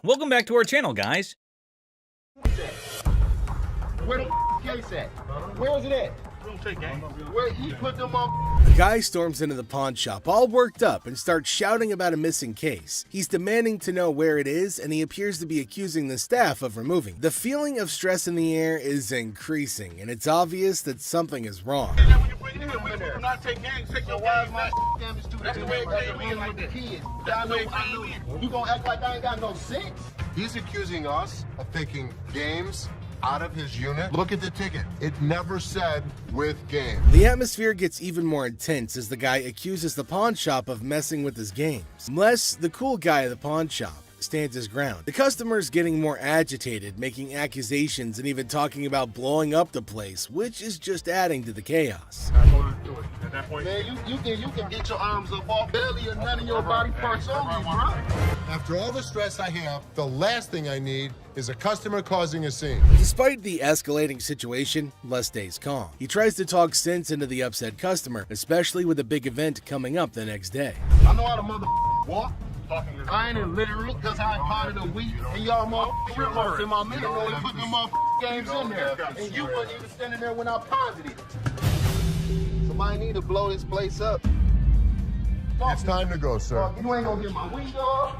Welcome back to our channel, guys. Where the case at? Where is it at? Where he put them on? The guy storms into the pawn shop all worked up and starts shouting about a missing case. He's demanding to know where it is, and he appears to be accusing the staff of removing it. The feeling of stress in the air is increasing, and it's obvious that something is wrong. You gonna act like I ain't got no sense? He's accusing us of taking games out of his unit. Look at the ticket. It never said with game. The atmosphere gets even more intense as the guy accuses the pawn shop of messing with his games. Les, the cool guy at the pawn shop, stands his ground. The customer's getting more agitated, making accusations and even talking about blowing up the place, which is just adding to the chaos. At that point, man, you can get your arms up off belly and none of your body parts on me, bro. After all the stress I have, the last thing I need is a customer causing a scene. Despite the escalating situation, Les stays calm. He tries to talk sense into the upset customer, especially with a big event coming up the next day. I know how to walk. I ain't in literally because I ain't part of the week. And y'all motherfuckers in my middle row and putting them games in there. And you wasn't even standing there when I paused it. Somebody need to blow this place up. It's time to go, sir. You ain't gonna get my window.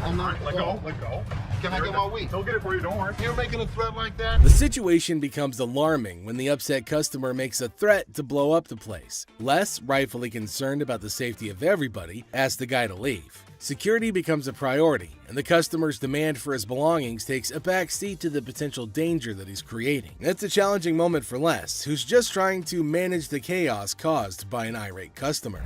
I'm not. Let go. Can I get my week? Don't get it for you, don't worry. You're making a threat like that? The situation becomes alarming when the upset customer makes a threat to blow up the place. Les, rightfully concerned about the safety of everybody, asks the guy to leave. Security becomes a priority, and the customer's demand for his belongings takes a backseat to the potential danger that he's creating. It's a challenging moment for Les, who's just trying to manage the chaos caused by an irate customer.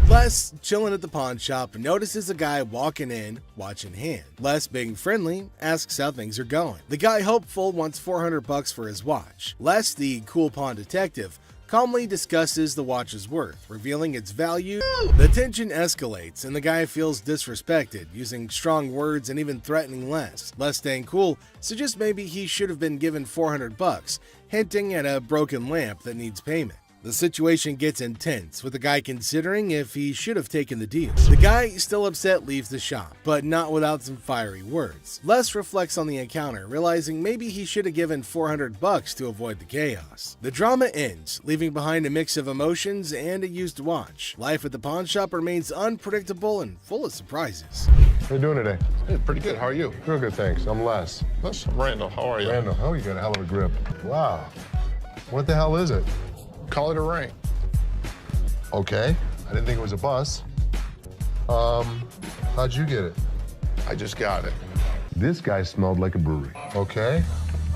Les, chilling at the pawn shop, notices a guy walking in, watch in hand. Les, being friendly, asks how things are going. The guy, hopeful, wants $400 for his watch. Les, the cool pawn detective, calmly discusses the watch's worth, revealing its value. The tension escalates, and the guy feels disrespected, using strong words and even threatening Les. Les, staying cool, suggests maybe he should have been given $400, hinting at a broken lamp that needs payment. The situation gets intense, with the guy considering if he should have taken the deal. The guy, still upset, leaves the shop, but not without some fiery words. Les reflects on the encounter, realizing maybe he should have given $400 to avoid the chaos. The drama ends, leaving behind a mix of emotions and a used watch. Life at the pawn shop remains unpredictable and full of surprises. How you doing today? Hey, pretty good. How are you? Real good, thanks. I'm Les. Listen, Randall, how are you? Randall, oh, you got a hell of a grip. Wow. What the hell is it? Call it a ring. Okay. I didn't think it was a bus. How'd you get it? I just got it. This guy smelled like a brewery. Okay.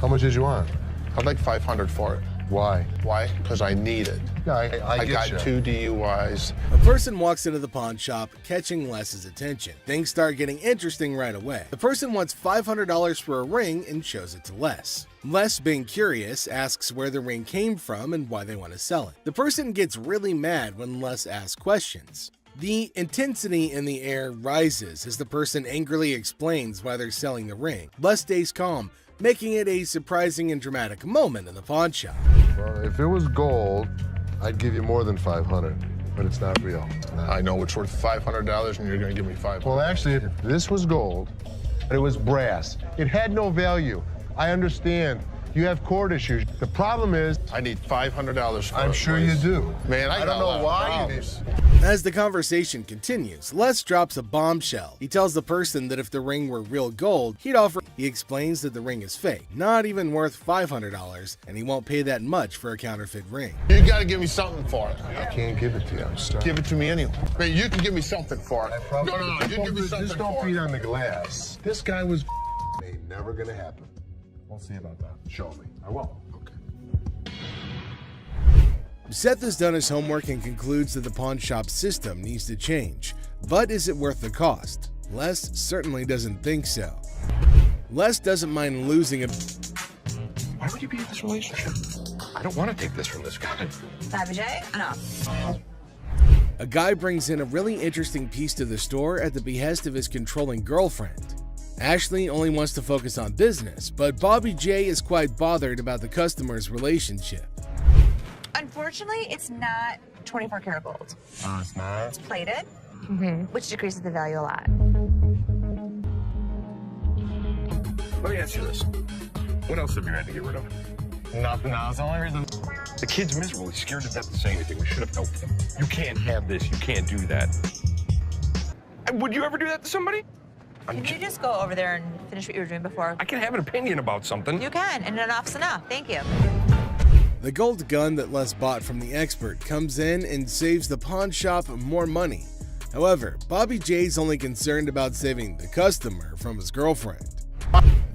How much did you want? I'd like 500 for it. Why? Why? Because I need it. Yeah, I got get you. 2 DUIs. A person walks into the pawn shop, catching Les's attention. Things start getting interesting right away. The person wants $500 for a ring and shows it to Les. Les, being curious, asks where the ring came from and why they want to sell it. The person gets really mad when Les asks questions. The intensity in the air rises as the person angrily explains why they're selling the ring. Les stays calm, making it a surprising and dramatic moment in the pawn shop. Well, if it was gold, I'd give you more than 500, but it's not real. I know it's worth $500 and you're going to give me 500. Well, actually, if this was gold, and it was brass, it had no value. I understand. You have court issues. The problem is, I need $500 for it. I'm sure you please. do. Man, I don't know why you need. As the conversation continues, Les drops a bombshell. He tells the person that if the ring were real gold, he'd offer. He explains that the ring is fake, not even worth $500, and he won't pay that much for a counterfeit ring. You got to give me something for it. I can't give it to you. I'm sorry. Give it to me anyway. Man, you can give me something for it. No, you give me something Just don't for beat it. on the glass. This guy was ain't never gonna happen. We'll see about that. Show me. I will. Okay. Seth has done his homework and concludes that the pawn shop system needs to change. But is it worth the cost? Les certainly doesn't think so. Les doesn't mind losing a... Why would you be in this relationship? I don't want to take this from this guy. Vijay? No. A guy brings in a really interesting piece to the store at the behest of his controlling girlfriend. Ashley only wants to focus on business, but Bobby J is quite bothered about the customer's relationship. Unfortunately, it's not 24 karat gold. It's not? It's plated, which decreases the value a lot. Let me ask you this. What else have you had to get rid of? Nothing else. The only reason. The kid's miserable. He's scared to death to say anything. We should have helped him. You can't have this. You can't do that. And would you ever do that to somebody? Can you just go over there and finish what you were doing before? I can have an opinion about something. You can, and enough's enough. Thank you. The gold gun that Les bought from the expert comes in and saves the pawn shop more money. However, Bobby J's only concerned about saving the customer from his girlfriend.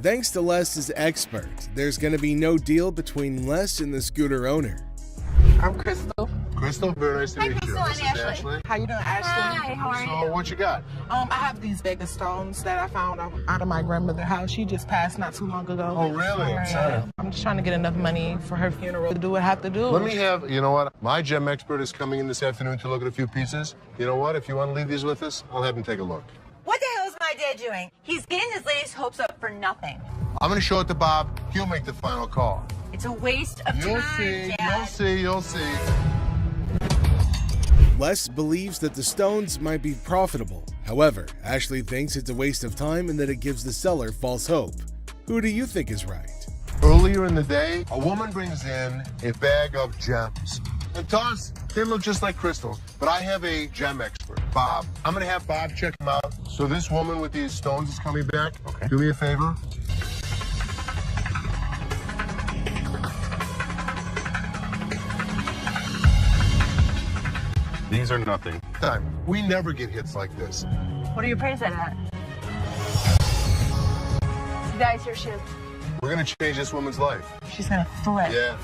Thanks to Les' expert, there's going to be no deal between Les and the scooter owner. I'm Crystal. Crystal, very nice to meet you. Crystal, I'm This is Ashley. How you doing, Ashley? Hi, how are you? So, what you got? I have these Vegas stones that I found out of my grandmother's house. She just passed not too long ago. Oh, really? Yeah. I'm just trying to get enough money for her funeral to do what I have to do. Let me have, you know what? My gem expert is coming in this afternoon to look at a few pieces. You know what? If you want to leave these with us, I'll have him take a look. What the hell is my dad doing? He's getting his latest hopes up for nothing. I'm going to show it to Bob. He'll make the final call. It's a waste of You'll time, see, Dad. you'll see, you'll see. Les believes that the stones might be profitable. However, Ashley thinks it's a waste of time and that it gives the seller false hope. Who do you think is right? Earlier in the day, a woman brings in a bag of gems. And to us, they look just like crystal. But I have a gem expert, Bob. I'm going to have Bob check them out. So this woman with these stones is coming back. Okay. Do me a favor. These are nothing. Time. We never get hits like this. What are your prices at? Guys, here she is. We're going to change this woman's life. She's gonna flip. Yeah.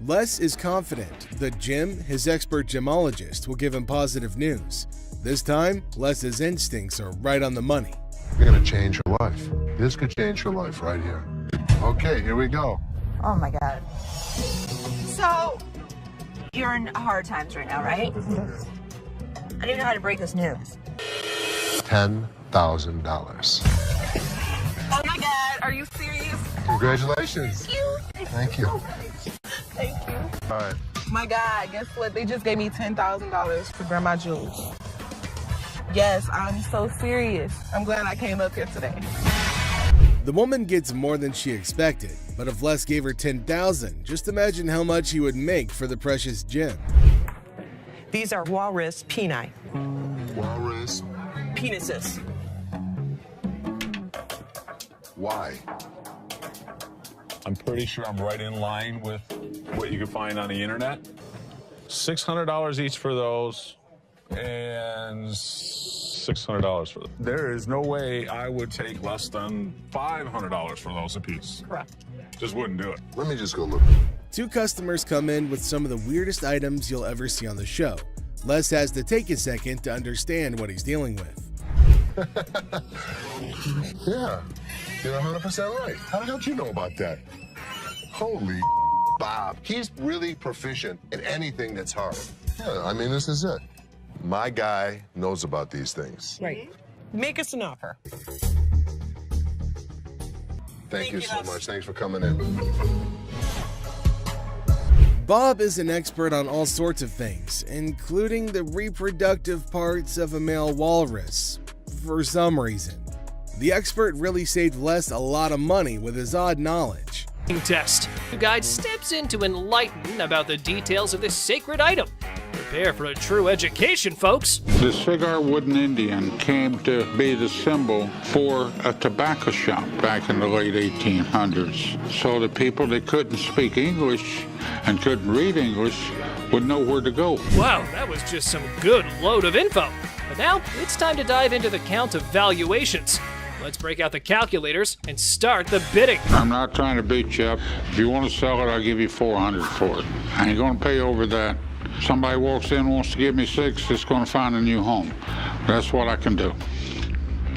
Les is confident that Jim, his expert gemologist, will give him positive news. This time, Les's instincts are right on the money. You're going to change her life. This could change her life right here. Okay, here we go. Oh my God. So, you're in hard times right now, right? I don't even know how to break this news. $10,000. Oh my God, are you serious? Congratulations. Thank you. Thank you. Thank you. All right. My God, guess what? They just gave me $10,000 for Grandma Jules. Yes, I'm so serious. I'm glad I came up here today. The woman gets more than she expected, but if Les gave her $10,000, just imagine how much he would make for the precious gem. These are walrus peni. Walrus. Penises. Why? I'm pretty sure I'm right in line with what you can find on the internet. $600 each for those, and $600 for them. There is no way I would take less than $500 for those apiece. Correct. Just wouldn't do it. Let me just go look. Two customers come in with some of the weirdest items you'll ever see on the show. Les has to take a second to understand what he's dealing with. Yeah, you're 100% right. How the hell did you know about that? Holy Bob. He's really proficient in anything that's hard. Yeah, I mean, this is it. My guy knows about these things. Right. Make us an offer. Thank you so much. Thanks for coming in. Bob is an expert on all sorts of things, including the reproductive parts of a male walrus, for some reason. The expert really saved Les a lot of money with his odd knowledge. Test. The guide steps in to enlighten about the details of this sacred item. Prepare for a true education, folks. The cigar wooden Indian came to be the symbol for a tobacco shop back in the late 1800s. So the people that couldn't speak English and couldn't read English would know where to go. Wow, that was just some good load of info. But now, it's time to dive into the count of valuations. Let's break out the calculators and start the bidding. I'm not trying to beat you up. If you want to sell it, I'll give you $400 for it. I ain't gonna pay over that. Somebody walks in, wants to give me $600, it's gonna find a new home. That's what I can do.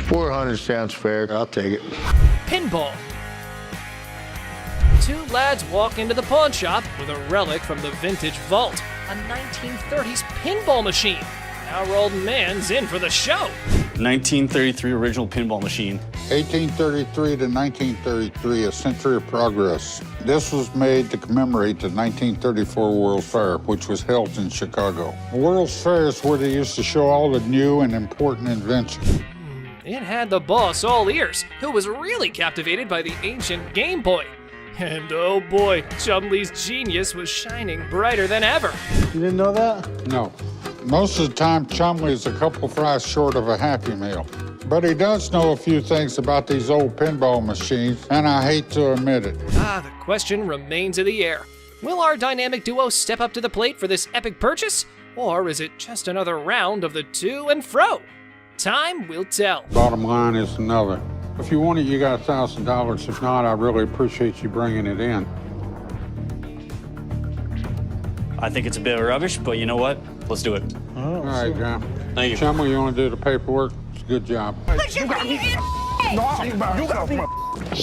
$400 sounds fair. I'll take it. Pinball. Two lads walk into the pawn shop with a relic from the vintage vault, a 1930s pinball machine. Our old man's in for the show. 1933 original pinball machine. 1833 to 1933, a century of progress. This was made to commemorate the 1934 World's Fair, which was held in Chicago. The World's Fair is where they used to show all the new and important inventions. it had the boss all ears, who was really captivated by the ancient Game Boy. And oh boy, Chumley's genius was shining brighter than ever. You didn't know that? No. Most of the time, Chumley is a couple fries short of a Happy Meal. But he does know a few things about these old pinball machines, and I hate to admit it. The question remains in the air. Will our dynamic duo step up to the plate for this epic purchase? Or is it just another round of the to and fro? Time will tell. Bottom line is another. If you want it, you got $1,000. If not, I really appreciate you bringing it in. I think it's a bit of rubbish, but you know what? Let's do it. All right, John. Thank you. Chumley, you want to do the paperwork? It's a good job. She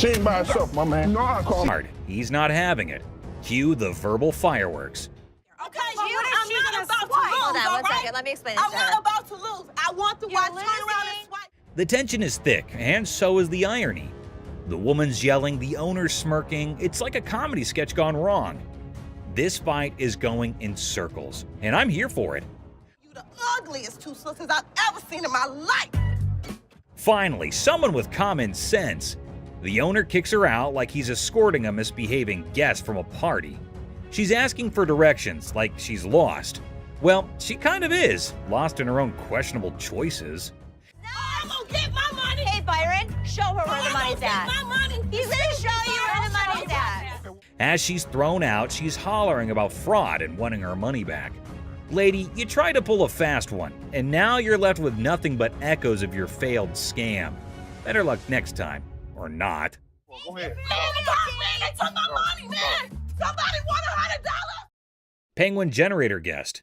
ain't by herself, my man. No, I call her. He's not having it. Cue the verbal fireworks. Okay, I'm not about to lose. Hold on one second. Let me explain this to her. I'm not about to lose. I want to watch turn around and swipe. The tension is thick, and so is the irony. The woman's yelling, the owner's smirking. It's like a comedy sketch gone wrong. This fight is going in circles, and I'm here for it. You the ugliest two sisters I've ever seen in my life. Finally, someone with common sense. The owner kicks her out like he's escorting a misbehaving guest from a party. She's asking for directions like she's lost. Well, she kind of is, lost in her own questionable choices. No, I'm gonna get my money. Hey, Byron, show her where the money's at. He's gonna show you where the money's at. As she's thrown out, she's hollering about fraud and wanting her money back. Lady, you tried to pull a fast one, and now you're left with nothing but echoes of your failed scam. Better luck next time, or not. Go ahead. Man, they took my money, man. Somebody want $100? Penguin generator guest.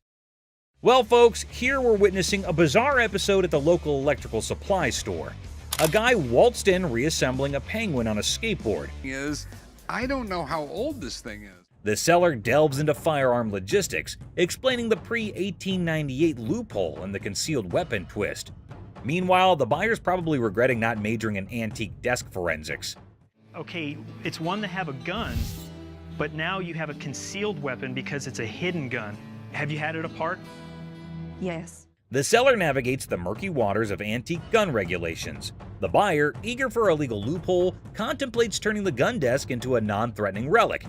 Well, folks, here we're witnessing a bizarre episode at the local electrical supply store. A guy waltzed in reassembling a penguin on a skateboard. I don't know how old this thing is. The seller delves into firearm logistics, explaining the pre-1898 loophole in the concealed weapon twist. Meanwhile, the buyer's probably regretting not majoring in antique desk forensics. Okay, it's one to have a gun, but now you have a concealed weapon because it's a hidden gun. Have you had it apart? Yes. The seller navigates the murky waters of antique gun regulations. The buyer, eager for a legal loophole, contemplates turning the gun desk into a non-threatening relic.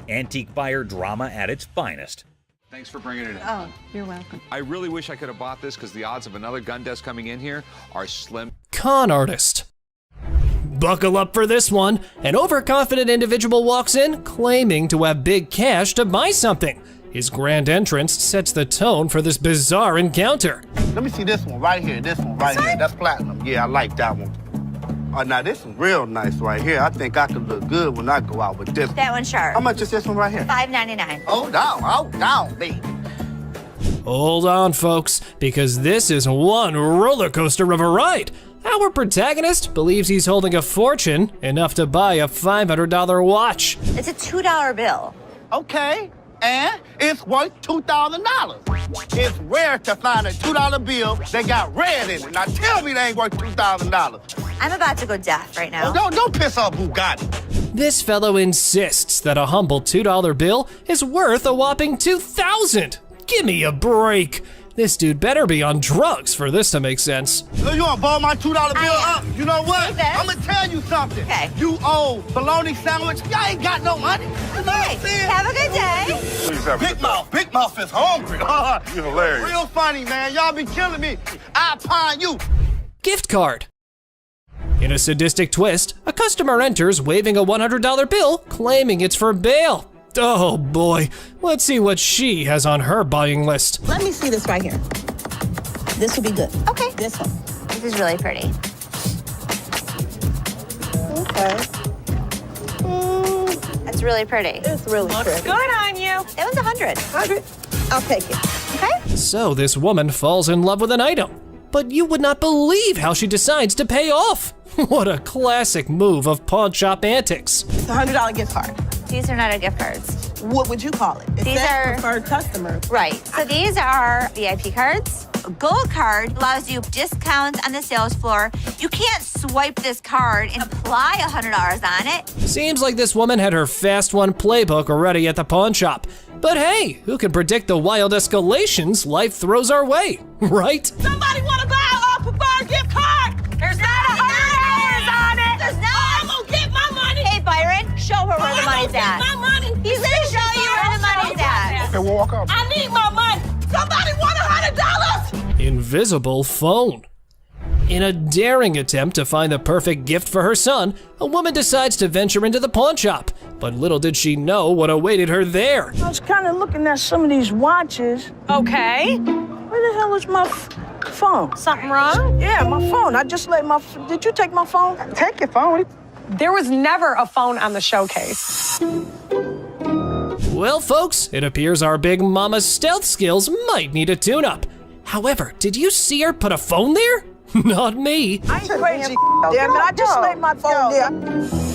Antique buyer drama at its finest. Thanks for bringing it in. Oh, you're welcome. I really wish I could have bought this because the odds of another gun desk coming in here are slim. Con artist. Buckle up for this one. An overconfident individual walks in, claiming to have big cash to buy something. His grand entrance sets the tone for this bizarre encounter. Let me see this one right here. This one right here. That's platinum. Yeah, I like that one. Oh, now this is real nice right here. I think I could look good when I go out with this. That one's sharp. How much is this one right here? $5.99. Hold down, baby. Hold on, folks, because this is one roller coaster of a ride. Our protagonist believes he's holding a fortune, enough to buy a $500 watch. It's a $2 bill. Okay, and it's worth $2,000. It's rare to find a $2 bill that got red in it. Now tell me they ain't worth $2,000. I'm about to go deaf right now. Oh, don't piss off Bugatti. This fellow insists that a humble $2 bill is worth a whopping $2,000. Give me a break. This dude better be on drugs for this to make sense. So you wanna ball my $2 bill up? You know what? I'm gonna tell you something. Okay. You owe bologna sandwich. Y'all ain't got no money. You know what I'm saying? Have a good day. Please have Big Mouth is hungry. You're hilarious. Real funny, man. Y'all be killing me. I pawn you. Gift card. In a sadistic twist, a customer enters waving a $100 bill, claiming it's for bail. Oh boy, let's see what she has on her buying list. Let me see this right here. This will be good. Okay. This one. This is really pretty. Okay. That's really pretty. It's really pretty. Good on you. That one's 100. 100. I'll take it. Okay. So this woman falls in love with an item, but you would not believe how she decides to pay off. What a classic move of pawn shop antics. It's a $100 gift card. These are not our gift cards. What would you call it? It These says are preferred customers. Right. So these are VIP cards. A gold card allows you discounts on the sales floor. You can't swipe this card and apply $100 on it. Seems like this woman had her fast one playbook already at the pawn shop. But hey, who can predict the wild escalations life throws our way, right? Somebody want to buy a preferred gift card? There's not money's at. My money. He's gonna show you where the money's at. Okay, we'll walk up. I need my money. Somebody want $100? Invisible phone. In a daring attempt to find the perfect gift for her son, a woman decides to venture into the pawn shop. But little did she know what awaited her there. I was kind of looking at some of these watches. Okay. Where the hell is my phone? Something wrong? Yeah, my phone. I just let my. Did you take my phone? Take your phone. There was never a phone on the showcase. Well, folks, it appears our big mama's stealth skills might need a tune-up. However, did you see her put a phone there? Not me. I ain't crazy. Damn it, I just laid my phone there.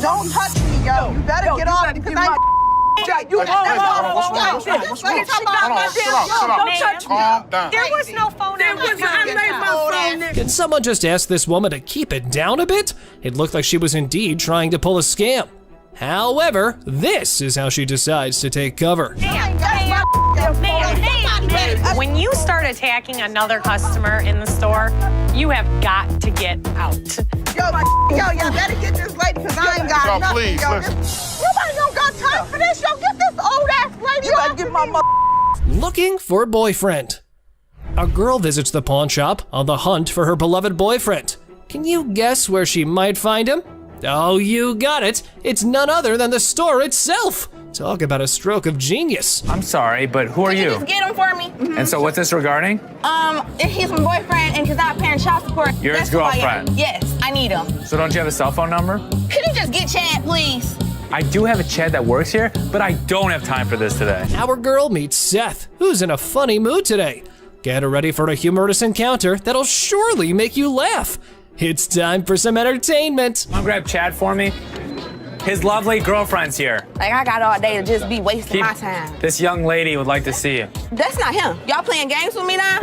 Don't touch me, yo. You better get off because I. You Calm down. There was no phone. I laid my phone there. Can someone just ask this woman to keep it down a bit? It looked like she was indeed trying to pull a scam. However, this is how she decides to take cover. When you start attacking another customer in the store, you have got to get out. Y'all better get this lady because I ain't got nothing. Please, Nobody don't got time for this. Yo, get this old ass lady. You gotta get my Looking for a boyfriend. A girl visits the pawn shop on the hunt for her beloved boyfriend. Can you guess where she might find him? Oh, you got it. It's none other than the store itself. Talk about a stroke of genius. I'm sorry, but who are you? Just get him for me. And so what's this regarding? He's my boyfriend and he's not paying child support. You're his girlfriend? Yes, I need him. So don't you have a cell phone number? Can you just get Chad, please? I do have a Chad that works here, but I don't have time for this today. Our girl meets Seth, who's in a funny mood today. Get her ready for a humorous encounter that'll surely make you laugh. It's time for some entertainment. Come on, grab Chad for me. His lovely girlfriend's here. Like, I got all day to just be wasting my time. This young lady would like to see you. That's not him. Y'all playing games with me now?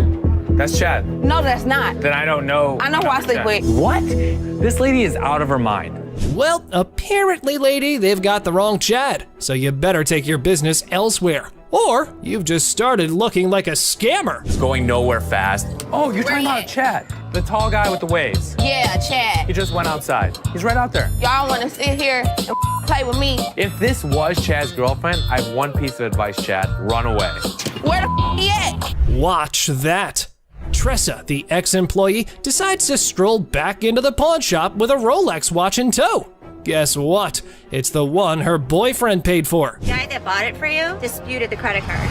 That's Chad. No, that's not. Then I don't know. I know who I sleep with. What? This lady is out of her mind. Well, apparently, lady, they've got the wrong Chad, so you better take your business elsewhere. Or you've just started looking like a scammer. It's going nowhere fast. Oh, you're talking about Chad, the tall guy with the waves. Yeah, Chad. He just went outside. He's right out there. Y'all want to sit here and play with me? If this was Chad's girlfriend, I have one piece of advice, Chad. Run away. Where the he at? Watch that. Tressa, the ex-employee, decides to stroll back into the pawn shop with a Rolex watch in tow. Guess what? It's the one her boyfriend paid for. The guy that bought it for you disputed the credit card.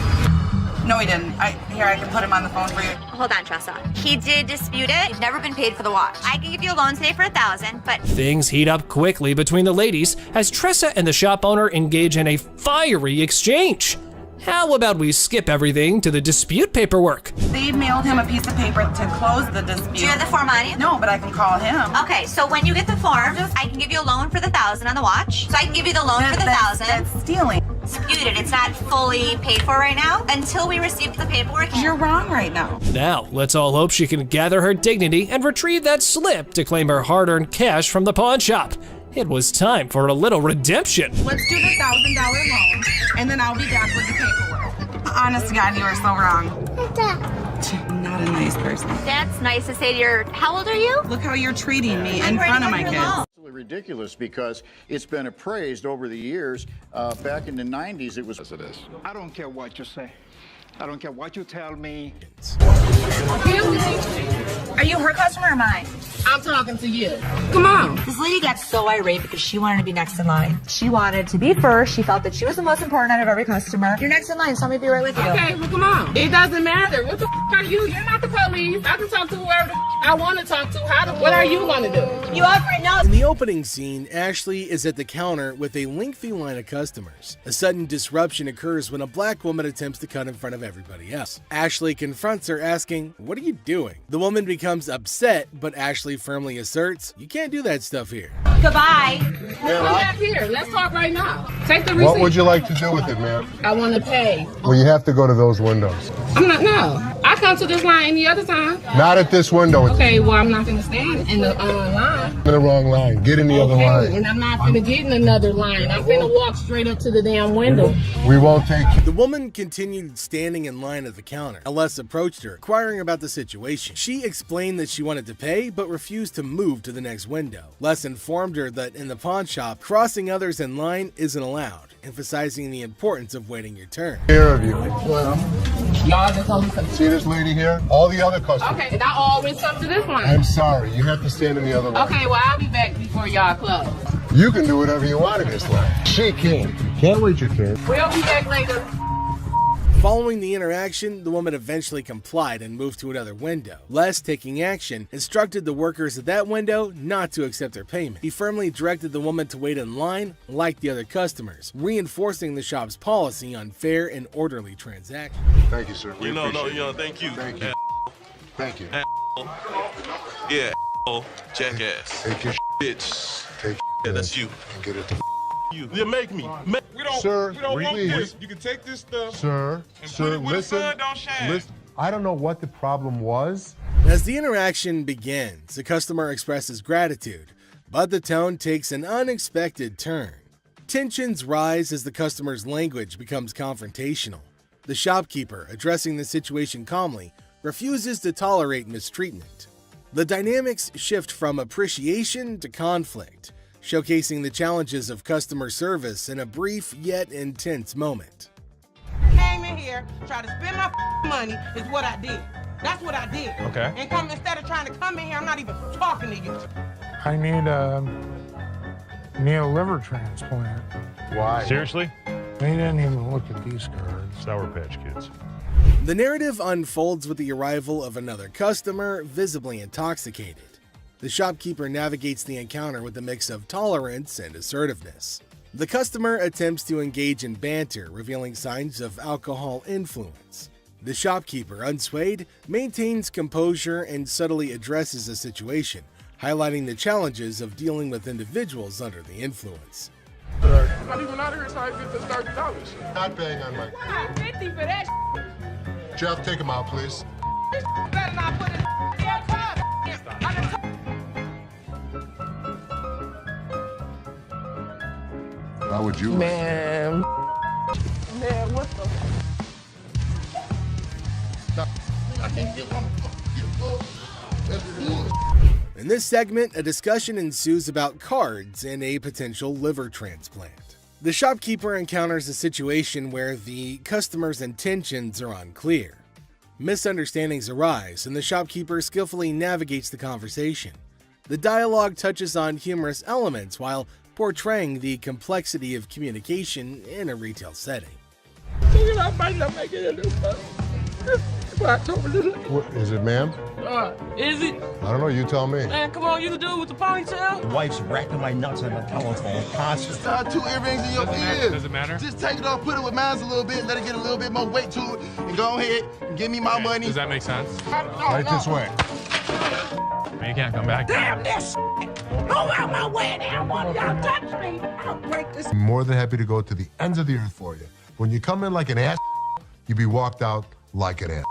No, he didn't. Here, I can put him on the phone for you. Hold on, Tressa. He did dispute it. He's never been paid for the watch. I can give you a loan today for $1,000, but Things heat up quickly between the ladies as Tressa and the shop owner engage in a fiery exchange. How about we skip everything to the dispute paperwork? They mailed him a piece of paper to close the dispute. do you have the form on you? No, but I can call him. Okay, so when you get the form, I can give you a loan for the $1,000 on the watch. So I can give you the loan for the $1,000. That's stealing. Disputed. It's not fully paid for right now until we receive the paperwork. You're wrong right now. Now, let's all hope she can gather her dignity and retrieve that slip to claim her hard-earned cash from the pawn shop. It was time for a little redemption. Let's do the $1,000 loan, and then I'll be back with the paperwork. Honest to God, you are so wrong. Not a nice person. That's nice to say to your, how old are you? Look how you're treating me in front of my kids. Ridiculous because it's been appraised over the years. Back in the 90s, it was as it is. I don't care what you say. I don't care what you tell me. Are you her customer or mine? I'm talking to you. Come on. This lady got so irate because she wanted to be next in line. She wanted to be first. She felt that she was the most important out of every customer. You're next in line, so I'm gonna be right with you. Okay, well, come on. It doesn't matter. What the are you? You're not the police. I can talk to whoever I want to talk to. What are you going to do? You already know. In the opening scene, Ashley is at the counter with a lengthy line of customers. A sudden disruption occurs when a black woman attempts to cut in front of everybody else. Ashley confronts her, asking, "What are you doing?" The woman becomes upset, but Ashley firmly asserts, "You can't do that stuff here." Goodbye. Come back here. Let's talk right now. Take the receipt. What would you like to do with it, ma'am? I want to pay. Well, you have to go to those windows. I'm not, no. I come to this line any other time. Not at this window. It's Okay, well, I'm not going to stand in the line. in the wrong line. Get in the other line. And I'm not going to get in another line. I'm going to walk straight up to the damn window. We won't take you. The woman continued standing in line at the counter. Les approached her, inquiring about the situation. She explained that she wanted to pay, but refused to move to the next window. Les informed her that in the pawn shop, crossing others in line isn't allowed. emphasizing the importance of waiting your turn. Here of you. Y'all just told me something. See this lady here? All the other customers. Okay, and I always come to this one. I'm sorry, you have to stand in the other line. Okay, well, I'll be back before y'all close. You can do whatever you want in this line. She can. Can't wait your turn. We'll be back later. Following the interaction, the woman eventually complied and moved to another window. Les, taking action, instructed the workers at that window not to accept her payment. He firmly directed the woman to wait in line like the other customers, reinforcing the shop's policy on fair and orderly transactions. Thank you, sir. Thank you. Thank you. Thank you. Yeah, jackass. Take your bitch. Take yeah, that's you. And get it to you. Yeah, make me. We don't, sir, we don't want please. this. You can take this stuff. Sir, and put it where the sun don't shine. Listen. I don't know what the problem was. As the interaction begins, the customer expresses gratitude, but the tone takes an unexpected turn. Tensions rise as the customer's language becomes confrontational. The shopkeeper, addressing the situation calmly, refuses to tolerate mistreatment. The dynamics shift from appreciation to conflict, showcasing the challenges of customer service in a brief yet intense moment. Came in here, tried to spend my money is what I did. That's what I did. Okay. And come instead of trying to come in here, I'm not even talking to you. I need a liver transplant. Why? Seriously? They didn't even look at these cards. Sour Patch Kids. The narrative unfolds with the arrival of another customer, visibly intoxicated. The shopkeeper navigates the encounter with a mix of tolerance and assertiveness. The customer attempts to engage in banter, revealing signs of alcohol influence. The shopkeeper, unswayed, maintains composure and subtly addresses the situation, highlighting the challenges of dealing with individuals under the influence. Not even out here, so I get this $30. Not paying on my. $50 for that. Jeff, take him out, please. Better not put it How would you? Man, what the? In this segment, a discussion ensues about cards and a potential liver transplant. The shopkeeper encounters a situation where the customer's intentions are unclear. Misunderstandings arise, and the shopkeeper skillfully navigates the conversation. The dialogue touches on humorous elements while portraying the complexity of communication in a retail setting. I might not make it in this What, is it, ma'am? Is it? I don't know. You tell me. Man, come on, you the dude with the ponytail? The wife's racking my nuts on the telephone constantly. Tie 2 earrings in your ears. Does it matter? Just take it off, put it with mine a little bit, let it get a little bit more weight to it, and go ahead and give me my money. Does that make sense? Right this way. You can't come back. Damn this! Go out my way, damn one of y'all touch me! I'll break this. I'm more than happy to go to the ends of the earth for you. When you come in like an ass, you be walked out like an ass.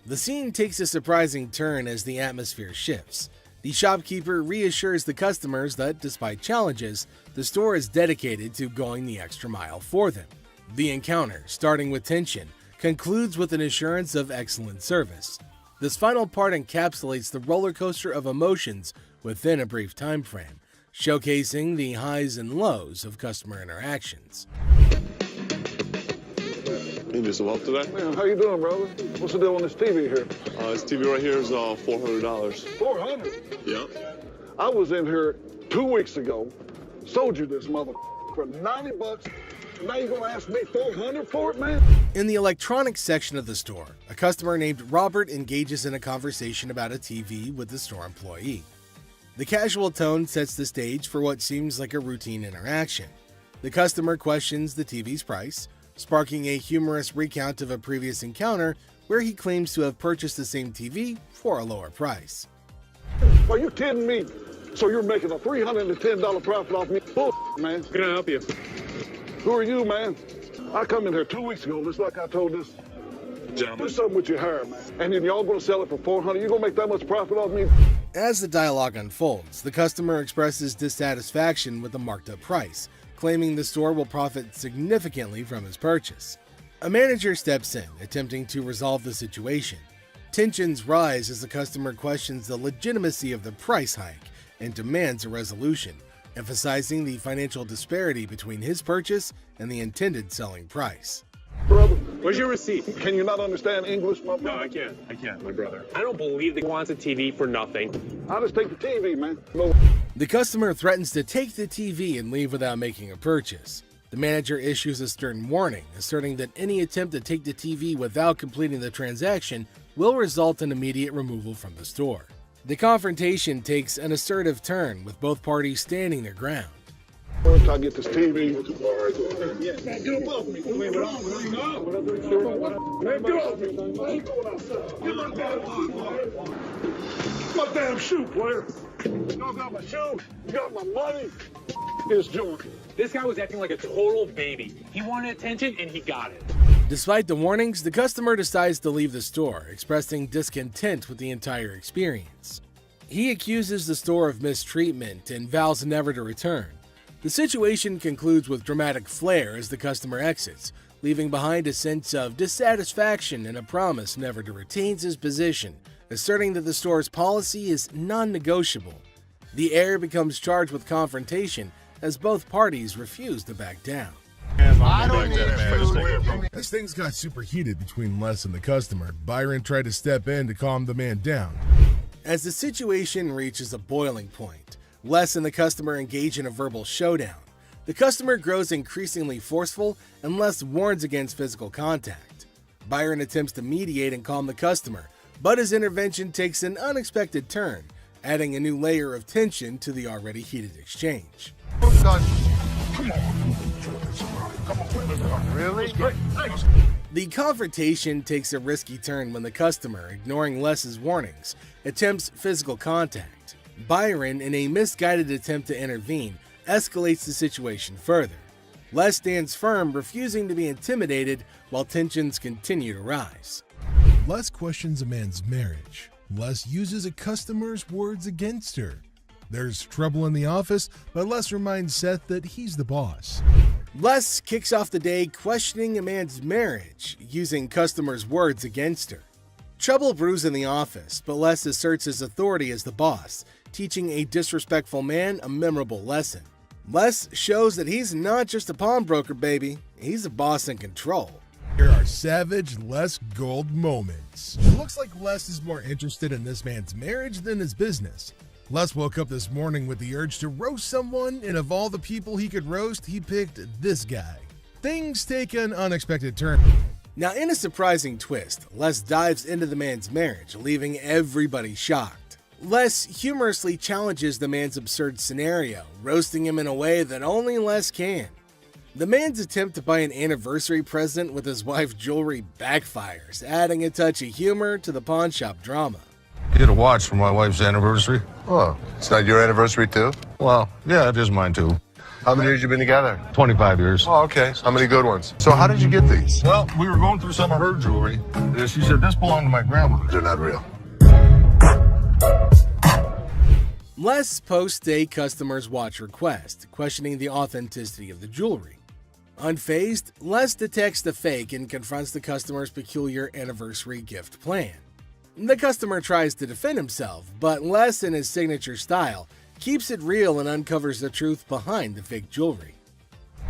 The scene takes a surprising turn as the atmosphere shifts. The shopkeeper reassures the customers that, despite challenges, the store is dedicated to going the extra mile for them. The encounter, starting with tension, concludes with an assurance of excellent service. This final part encapsulates the roller coaster of emotions within a brief time frame, showcasing the highs and lows of customer interactions. You just walk today? Man, how you doing, brother? What's the deal on this TV here? This TV right here is $400. $400? Yep. I was in here 2 weeks ago, sold you this mother for $90. Now you gonna ask me $400 for it, man? In the electronics section of the store, a customer named Robert engages in a conversation about a TV with the store employee. The casual tone sets the stage for what seems like a routine interaction. The customer questions the TV's price, sparking a humorous recount of a previous encounter where he claims to have purchased the same TV for a lower price. Are you kidding me? So you're making a $310 profit off me? Bull, man. Can I help you? Who are you, man? I come in here 2 weeks ago, just like I told this. Gentlemen. Do something with your hair, man. And then y'all gonna sell it for $400. You gonna make that much profit off me? As the dialogue unfolds, the customer expresses dissatisfaction with the marked up price, claiming the store will profit significantly from his purchase. A manager steps in, attempting to resolve the situation. Tensions rise as the customer questions the legitimacy of the price hike, and demands a resolution, emphasizing the financial disparity between his purchase and the intended selling price. Brother, Where's your receipt? can you not understand English, my brother? No, I can't, my brother. I don't believe that he wants a TV for nothing. I'll just take the TV, man. No. The customer threatens to take the TV and leave without making a purchase. The manager issues a stern warning, asserting that any attempt to take the TV without completing the transaction will result in immediate removal from the store. The confrontation takes an assertive turn, with both parties standing their ground. Once I get this TV. Man, get above me. Man, get off me. Man, get off me. I ain't going outside. Get my damn shoe, player. You got my shoe. You got my money. It's Jordan. This guy was acting like a total baby. He wanted attention and he got it. Despite the warnings, the customer decides to leave the store, expressing discontent with the entire experience. He accuses the store of mistreatment and vows never to return. The situation concludes with dramatic flair as the customer exits, leaving behind a sense of dissatisfaction and a promise never to retain his position, asserting that the store's policy is non-negotiable. The heir becomes charged with confrontation as both parties refuse to back down. As things got super heated between Les and the customer, Byron tried to step in to calm the man down. As the situation reaches a boiling point, Les and the customer engage in a verbal showdown. The customer grows increasingly forceful and Les warns against physical contact. Byron attempts to mediate and calm the customer, but his intervention takes an unexpected turn, adding a new layer of tension to the already heated exchange. Really? The confrontation takes a risky turn when the customer, ignoring Les's warnings, attempts physical contact. Byron, in a misguided attempt to intervene, escalates the situation further. Les stands firm, refusing to be intimidated while tensions continue to rise. Les questions a man's marriage. Les uses a customer's words against her. There's trouble in the office, but Les reminds Seth that he's the boss. Les kicks off the day questioning a man's marriage, using customers' words against her. Trouble brews in the office, but Les asserts his authority as the boss, teaching a disrespectful man a memorable lesson. Les shows that he's not just a pawnbroker, baby. He's a boss in control. Here are savage Les Gold moments. It looks like Les is more interested in this man's marriage than his business. Les woke up this morning with the urge to roast someone, and of all the people he could roast, he picked this guy. Things take an unexpected turn. Now, in a surprising twist, Les dives into the man's marriage, leaving everybody shocked. Les humorously challenges the man's absurd scenario, roasting him in a way that only Les can. The man's attempt to buy an anniversary present with his wife's jewelry backfires, adding a touch of humor to the pawn shop drama. Get a watch for my wife's anniversary. Oh, it's not your anniversary too? Well, yeah, it is mine too. How many years you been together? 25 years. Oh, okay. How many good ones? So how did you get these? Well, we were going through some of her jewelry. She said this belonged to my grandmother. They're not real. Les posts a customer's watch request, questioning the authenticity of the jewelry. Unfazed, Les detects the fake and confronts the customer's peculiar anniversary gift plan. The customer tries to defend himself, but Les, in his signature style, keeps it real and uncovers the truth behind the fake jewelry.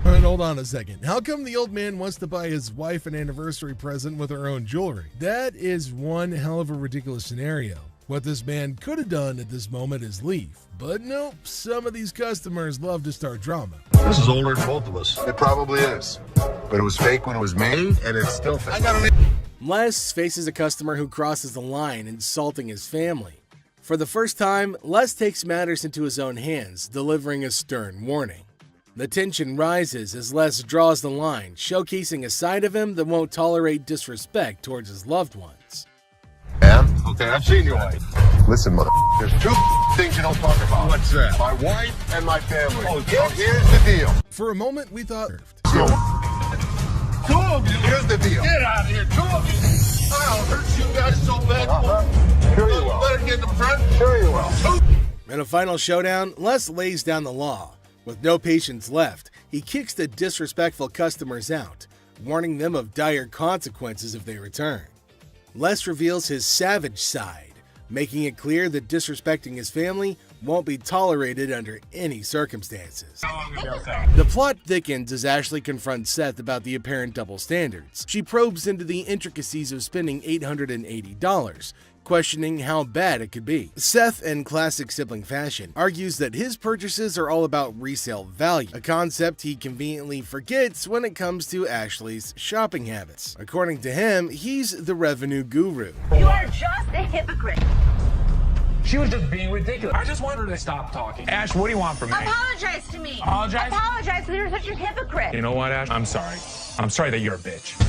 And hold on a second. How come the old man wants to buy his wife an anniversary present with her own jewelry? That is one hell of a ridiculous scenario. What this man could have done at this moment is leave. But nope, some of these customers love to start drama. This is older than both of us. It probably is. But it was fake when it was made, and it's still fake. Les faces a customer who crosses the line, insulting his family. For the first time, Les takes matters into his own hands, delivering a stern warning. The tension rises as Les draws the line, showcasing a side of him that won't tolerate disrespect towards his loved ones. Yeah? Okay, I've seen your wife. Listen, mother, there's two things you don't talk about. What's that? My wife and my family. Oh, so here's the deal. For a moment, we thought... Two of you. Here's the deal. Get out of here, two of you. I'll hurt you guys so bad. Sure you will. Better get in the front. Sure you will. In a final showdown, Les lays down the law. With no patience left, he kicks the disrespectful customers out, warning them of dire consequences if they return. Les reveals his savage side, making it clear that disrespecting his family won't be tolerated under any circumstances. The plot thickens as Ashley confronts Seth about the apparent double standards. She probes into the intricacies of spending $880, questioning how bad it could be. Seth, in classic sibling fashion, argues that his purchases are all about resale value, a concept he conveniently forgets when it comes to Ashley's shopping habits. According to him, he's the revenue guru. You are just a hypocrite. She was just being ridiculous. I just want her to stop talking. Ash, what do you want from me? Apologize to me. Apologize? Apologize because you're such a hypocrite. You know what, Ash? I'm sorry. I'm sorry that you're a bitch.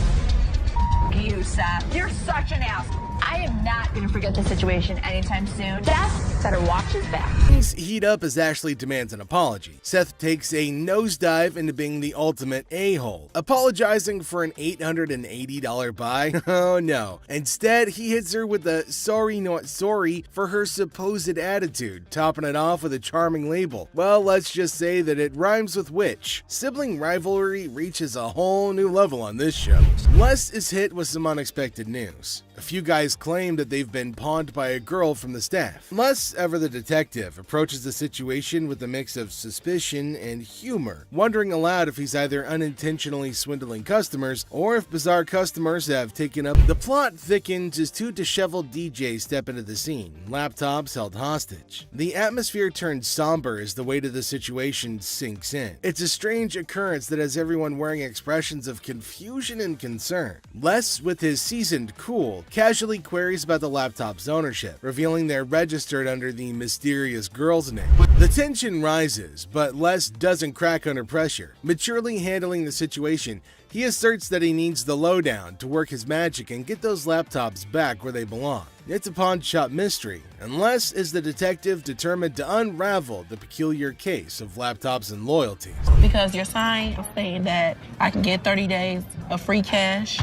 You, Seth. You're such an ass. I am not going to forget this situation anytime soon. Seth better watch his back. Things heat up as Ashley demands an apology. Seth takes a nosedive into being the ultimate a-hole, apologizing for an $880 buy. Oh no. Instead, he hits her with a sorry not sorry for her supposed attitude, topping it off with a charming label. Well, let's just say that it rhymes with witch. Sibling rivalry reaches a whole new level on this show. Les is hit with some unexpected news. A few guys claim that they've been pawned by a girl from the staff. Les, ever the detective, approaches the situation with a mix of suspicion and humor, wondering aloud if he's either unintentionally swindling customers or if bizarre customers have taken up. The plot thickens as two disheveled DJs step into the scene, laptops held hostage. The atmosphere turns somber as the weight of the situation sinks in. It's a strange occurrence that has everyone wearing expressions of confusion and concern. Les, with his seasoned cool, casually queries about the laptop's ownership, revealing they're registered under the mysterious girl's name. The tension rises, but Les doesn't crack under pressure. Maturely handling the situation, he asserts that he needs the lowdown to work his magic and get those laptops back where they belong. It's a pawn shop mystery, and Les is the detective determined to unravel the peculiar case of laptops and loyalties. Because your sign is saying that I can get 30 days of free cash.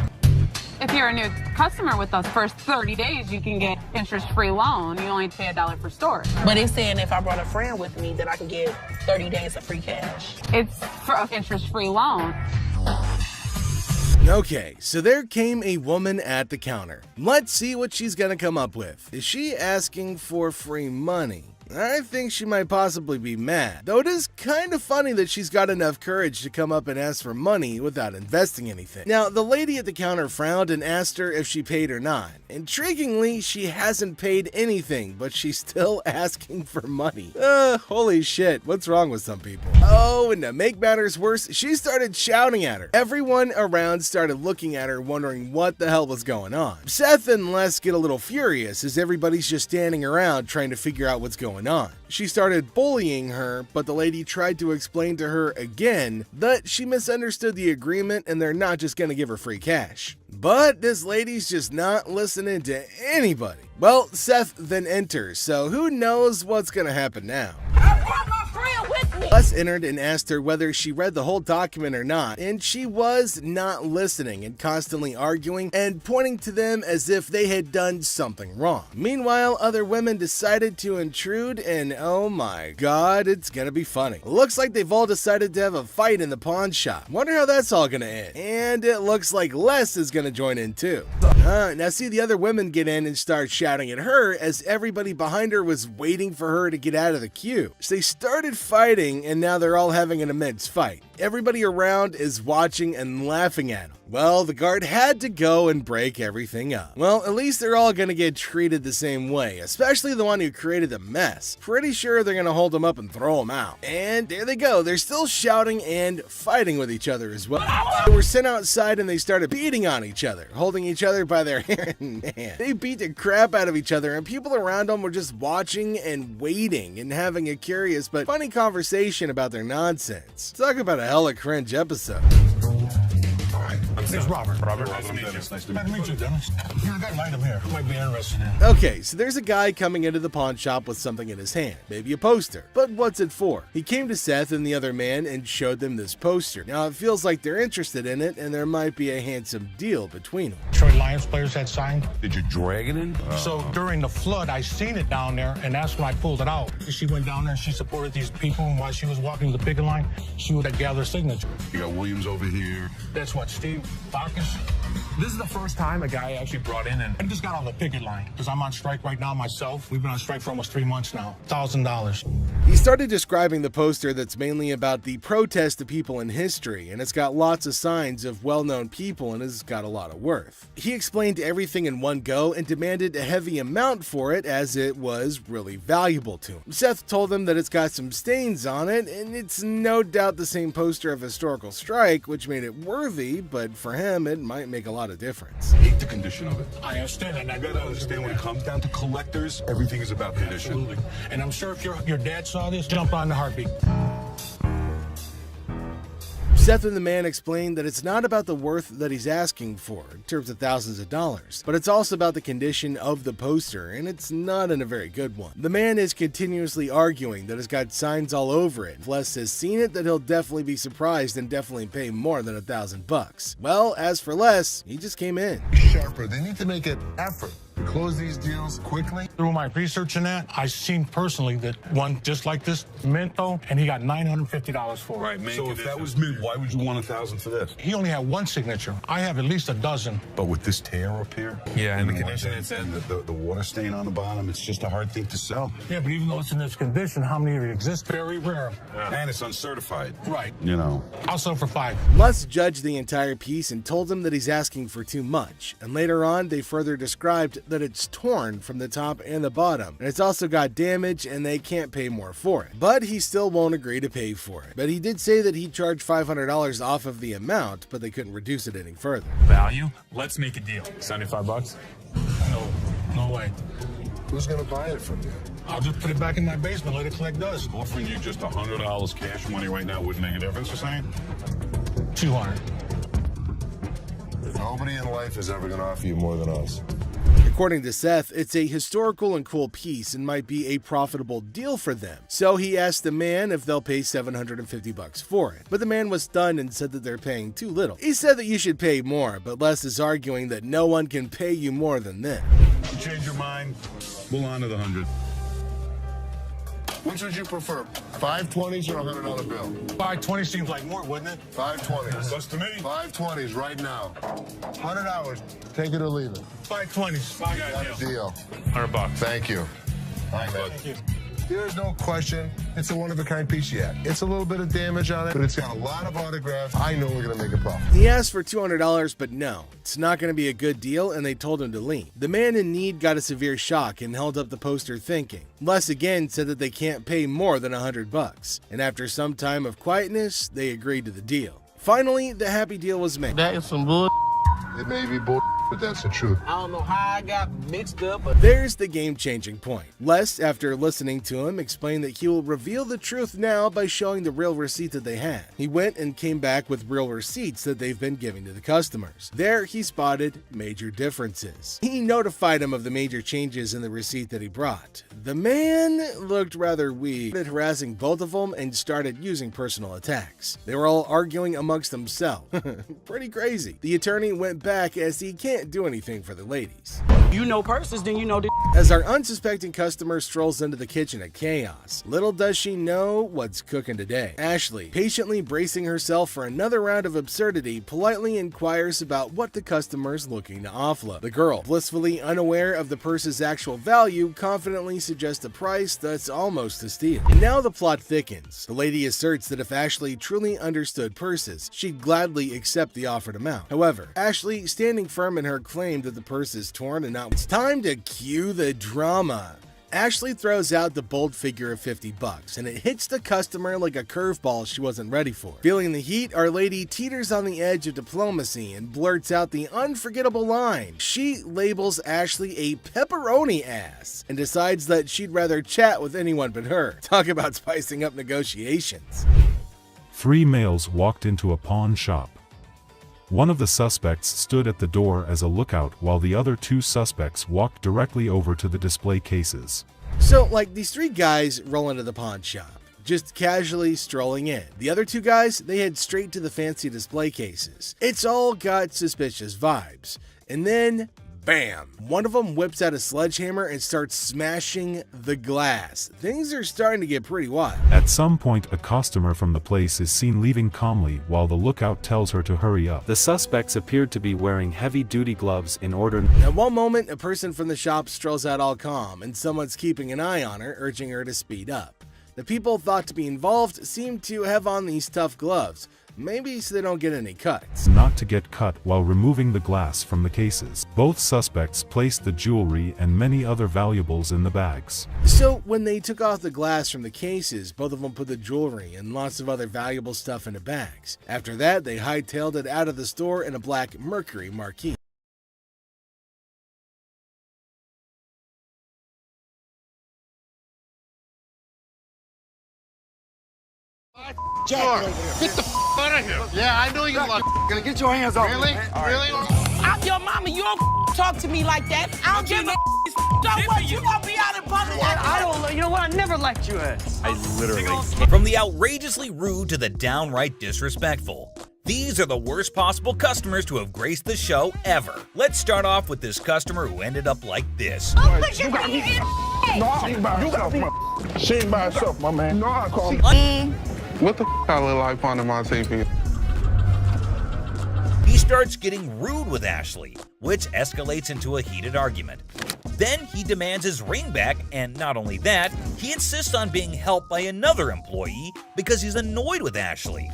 If you're a new customer with us, first 30 days, you can get interest-free loan. You only pay $1 per store. But it's saying if I brought a friend with me that I can get 30 days of free cash. It's for an interest-free loan. Okay, so there came a woman at the counter. Let's see what she's gonna come up with. Is she asking for free money? I think she might possibly be mad, though it is kind of funny that she's got enough courage to come up and ask for money without investing anything. Now, the lady at the counter frowned and asked her if she paid or not. Intriguingly, she hasn't paid anything, but she's still asking for money. Holy shit, what's wrong with some people? Oh, and to make matters worse, she started shouting at her. Everyone around started looking at her, wondering what the hell was going on. Seth and Les get a little furious as everybody's just standing around trying to figure out what's going on. She started bullying her, but the lady tried to explain to her again that she misunderstood the agreement and they're not just gonna give her free cash. But this lady's just not listening to anybody. Well, Seth then enters, so who knows what's gonna happen now. Les entered and asked her whether she read the whole document or not, and she was not listening and constantly arguing and pointing to them as if they had done something wrong. Meanwhile, other women decided to intrude, and oh my god, it's gonna be funny. Looks like they've all decided to have a fight in the pawn shop. Wonder how that's all gonna end. And it looks like Les is gonna join in too. Now see the other women get in and start shouting at her as everybody behind her was waiting for her to get out of the queue. So they started fighting, and now they're all having an immense fight. Everybody around is watching and laughing at them. Well, the guard had to go and break everything up. Well, at least they're all gonna get treated the same way, especially the one who created the mess. Pretty sure they're gonna hold him up and throw him out. And there they go, they're still shouting and fighting with each other as well. They were sent outside and they started beating on each other, holding each other by their hair. Man, they beat the crap out of each other, and people around them were just watching and waiting and having a curious but funny conversation about their nonsense. Talk about a hella cringe episode. It's Robert. Nice to meet you. Nice to meet you, Dennis. Yeah, I got an item here. You might be interested in. Okay, so there's a guy coming into the pawn shop with something in his hand, maybe a poster. But what's it for? He came to Seth and the other man and showed them this poster. Now it feels like they're interested in it, and there might be a handsome deal between them. Detroit Lions players had signed. Did you drag it in? So during the flood, I seen it down there, and that's when I pulled it out. She went down there and she supported these people, and while she was walking the picket line, she would have gathered signatures. You got Williams over here. That's what, Steve Farkas? This is the first time a guy actually brought in, and I just got on the picket line because I'm on strike right now myself. We've been on strike for almost 3 months now. $1,000. He started describing the poster that's mainly about the protest of people in history, and it's got lots of signs of well-known people and has got a lot of worth. He explained everything in one go and demanded a heavy amount for it as it was really valuable to him. Seth told him that it's got some stains on it, and it's no doubt the same poster of historical strike, which made it worthy, but for him it might make a lot of difference. Hate the condition of it. I understand, and I You gotta understand when it comes down to collectors, everything is about condition. Absolutely. And I'm sure if your dad saw this, jump on the heartbeat. Seth and the man explained that it's not about the worth that he's asking for, in terms of thousands of dollars, but it's also about the condition of the poster, and it's not in a very good one. The man is continuously arguing that it's got signs all over it. If Les has seen it, that he'll definitely be surprised and definitely pay more than $1,000. Well, as for Les, he just came in. Sharper, they need to make an effort to close these deals quickly. Through my research in that, I seen personally that one just like this, Minto, and he got $950 for it. Right, so if that was mint, why would you want $1,000 for this? He only had one signature. I have at least a dozen. But with this tear up here, Yeah, and the and condition it's in, the water stain on the bottom, it's just a hard thing to sell. Yeah, but even though it's in this condition, how many of it exist? Very rare. And it's uncertified. Right. You know. I'll sell for $5. Les judged the entire piece and told him that he's asking for too much, and later on they further described that it's torn from the top and the bottom, and it's also got damage and they can't pay more for it. But he still won't agree to pay for it. But he did say that he'd charge $500 off of the amount, but they couldn't reduce it any further. Value? Let's make a deal. $75? No way. Who's gonna buy it from you? I'll just put it back in my basement, let it collect dust. Offering you just $100 cash money right now wouldn't make a difference, you're saying? 200. Nobody in life is ever gonna offer you more than us. According to Seth, it's a historical and cool piece and might be a profitable deal for them. So he asked the man if they'll pay $750 for it. But the man was stunned and said that they're paying too little. He said that you should pay more, but Les is arguing that no one can pay you more than this. You change your mind, we'll honor the 100. Which would you prefer, 520s or a $100 bill? 520 seems like more, wouldn't it? 520s. That's to me. 520s right now. $100. Take it or leave it. 520s. I got you. Deal. $100. Thank you. Thank you. There's no question. It's a one-of-a-kind piece yet. It's a little bit of damage on it, but it's got a lot of autographs. I know we're going to make a profit. He asked for $200, but no, it's not going to be a good deal, and they told him to leave. The man in need got a severe shock and held up the poster thinking. Les again said that they can't pay more than $100, and after some time of quietness, they agreed to the deal. Finally, the happy deal was made. That is some bull. It may be bull, but that's the truth. I don't know how I got mixed up, but There's the game-changing point. Les, after listening to him, explained that he will reveal the truth now by showing the real receipt that they had. He went and came back with real receipts that they've been giving to the customers. There, he spotted major differences. He notified him of the major changes in the receipt that he brought. The man looked rather weak, started harassing both of them and started using personal attacks. They were all arguing amongst themselves. Pretty crazy. The attorney went back as he can't do anything for the ladies. you know purses, then you know the. As our unsuspecting customer strolls into the kitchen at Chaos, little does she know what's cooking today. Ashley, patiently bracing herself for another round of absurdity, politely inquires about what the customer's looking to offload. The girl, blissfully unaware of the purse's actual value, confidently suggests a price that's almost a steal. And now the plot thickens. The lady asserts that if Ashley truly understood purses, she'd gladly accept the offered amount. However, Ashley, standing firm in her claim that the purse is torn and not, it's time to cue the drama. Ashley throws out the bold figure of $50, and it hits the customer like a curveball she wasn't ready for. Feeling the heat, our lady teeters on the edge of diplomacy and blurts out the unforgettable line. She labels Ashley a pepperoni ass and decides that she'd rather chat with anyone but her. Talk about spicing up negotiations. 3 males walked into a pawn shop. One of the suspects stood at the door as a lookout while the other 2 suspects walked directly over to the display cases. So, like, these 3 guys roll into the pawn shop, just casually strolling in. The other 2 guys, they head straight to the fancy display cases. It's all got suspicious vibes. And then, bam! One of them whips out a sledgehammer and starts smashing the glass. Things are starting to get pretty wild. At some point, a customer from the place is seen leaving calmly while the lookout tells her to hurry up. The suspects appeared to be wearing heavy-duty gloves in order. At one moment, a person from the shop strolls out all calm, and someone's keeping an eye on her, urging her to speed up. The people thought to be involved seem to have on these tough gloves, maybe so they don't get any cuts. Not to get cut while removing the glass from the cases. Both suspects placed the jewelry and many other valuables in the bags. So when they took off the glass from the cases, both of them put the jewelry and lots of other valuable stuff into bags. After that, they hightailed it out of the store in a black Mercury Marquis. Jack, get the out of here. Yeah, I know you like. Gonna get your hands off. Really? Really? I'm your mama. You don't talk to me like that. I don't give a don't what you gonna be out in public. I don't. You know what? I never liked you. I literally. From the outrageously rude to the downright disrespectful. These are the worst possible customers to have graced the show ever. Let's start off with this customer who ended up like this. No, she ain't by herself, man. She ain't by herself, my man. No, I call What the I look like on my TV? He starts getting rude with Ashley, which escalates into a heated argument. Then he demands his ring back, and not only that, he insists on being helped by another employee because he's annoyed with Ashley.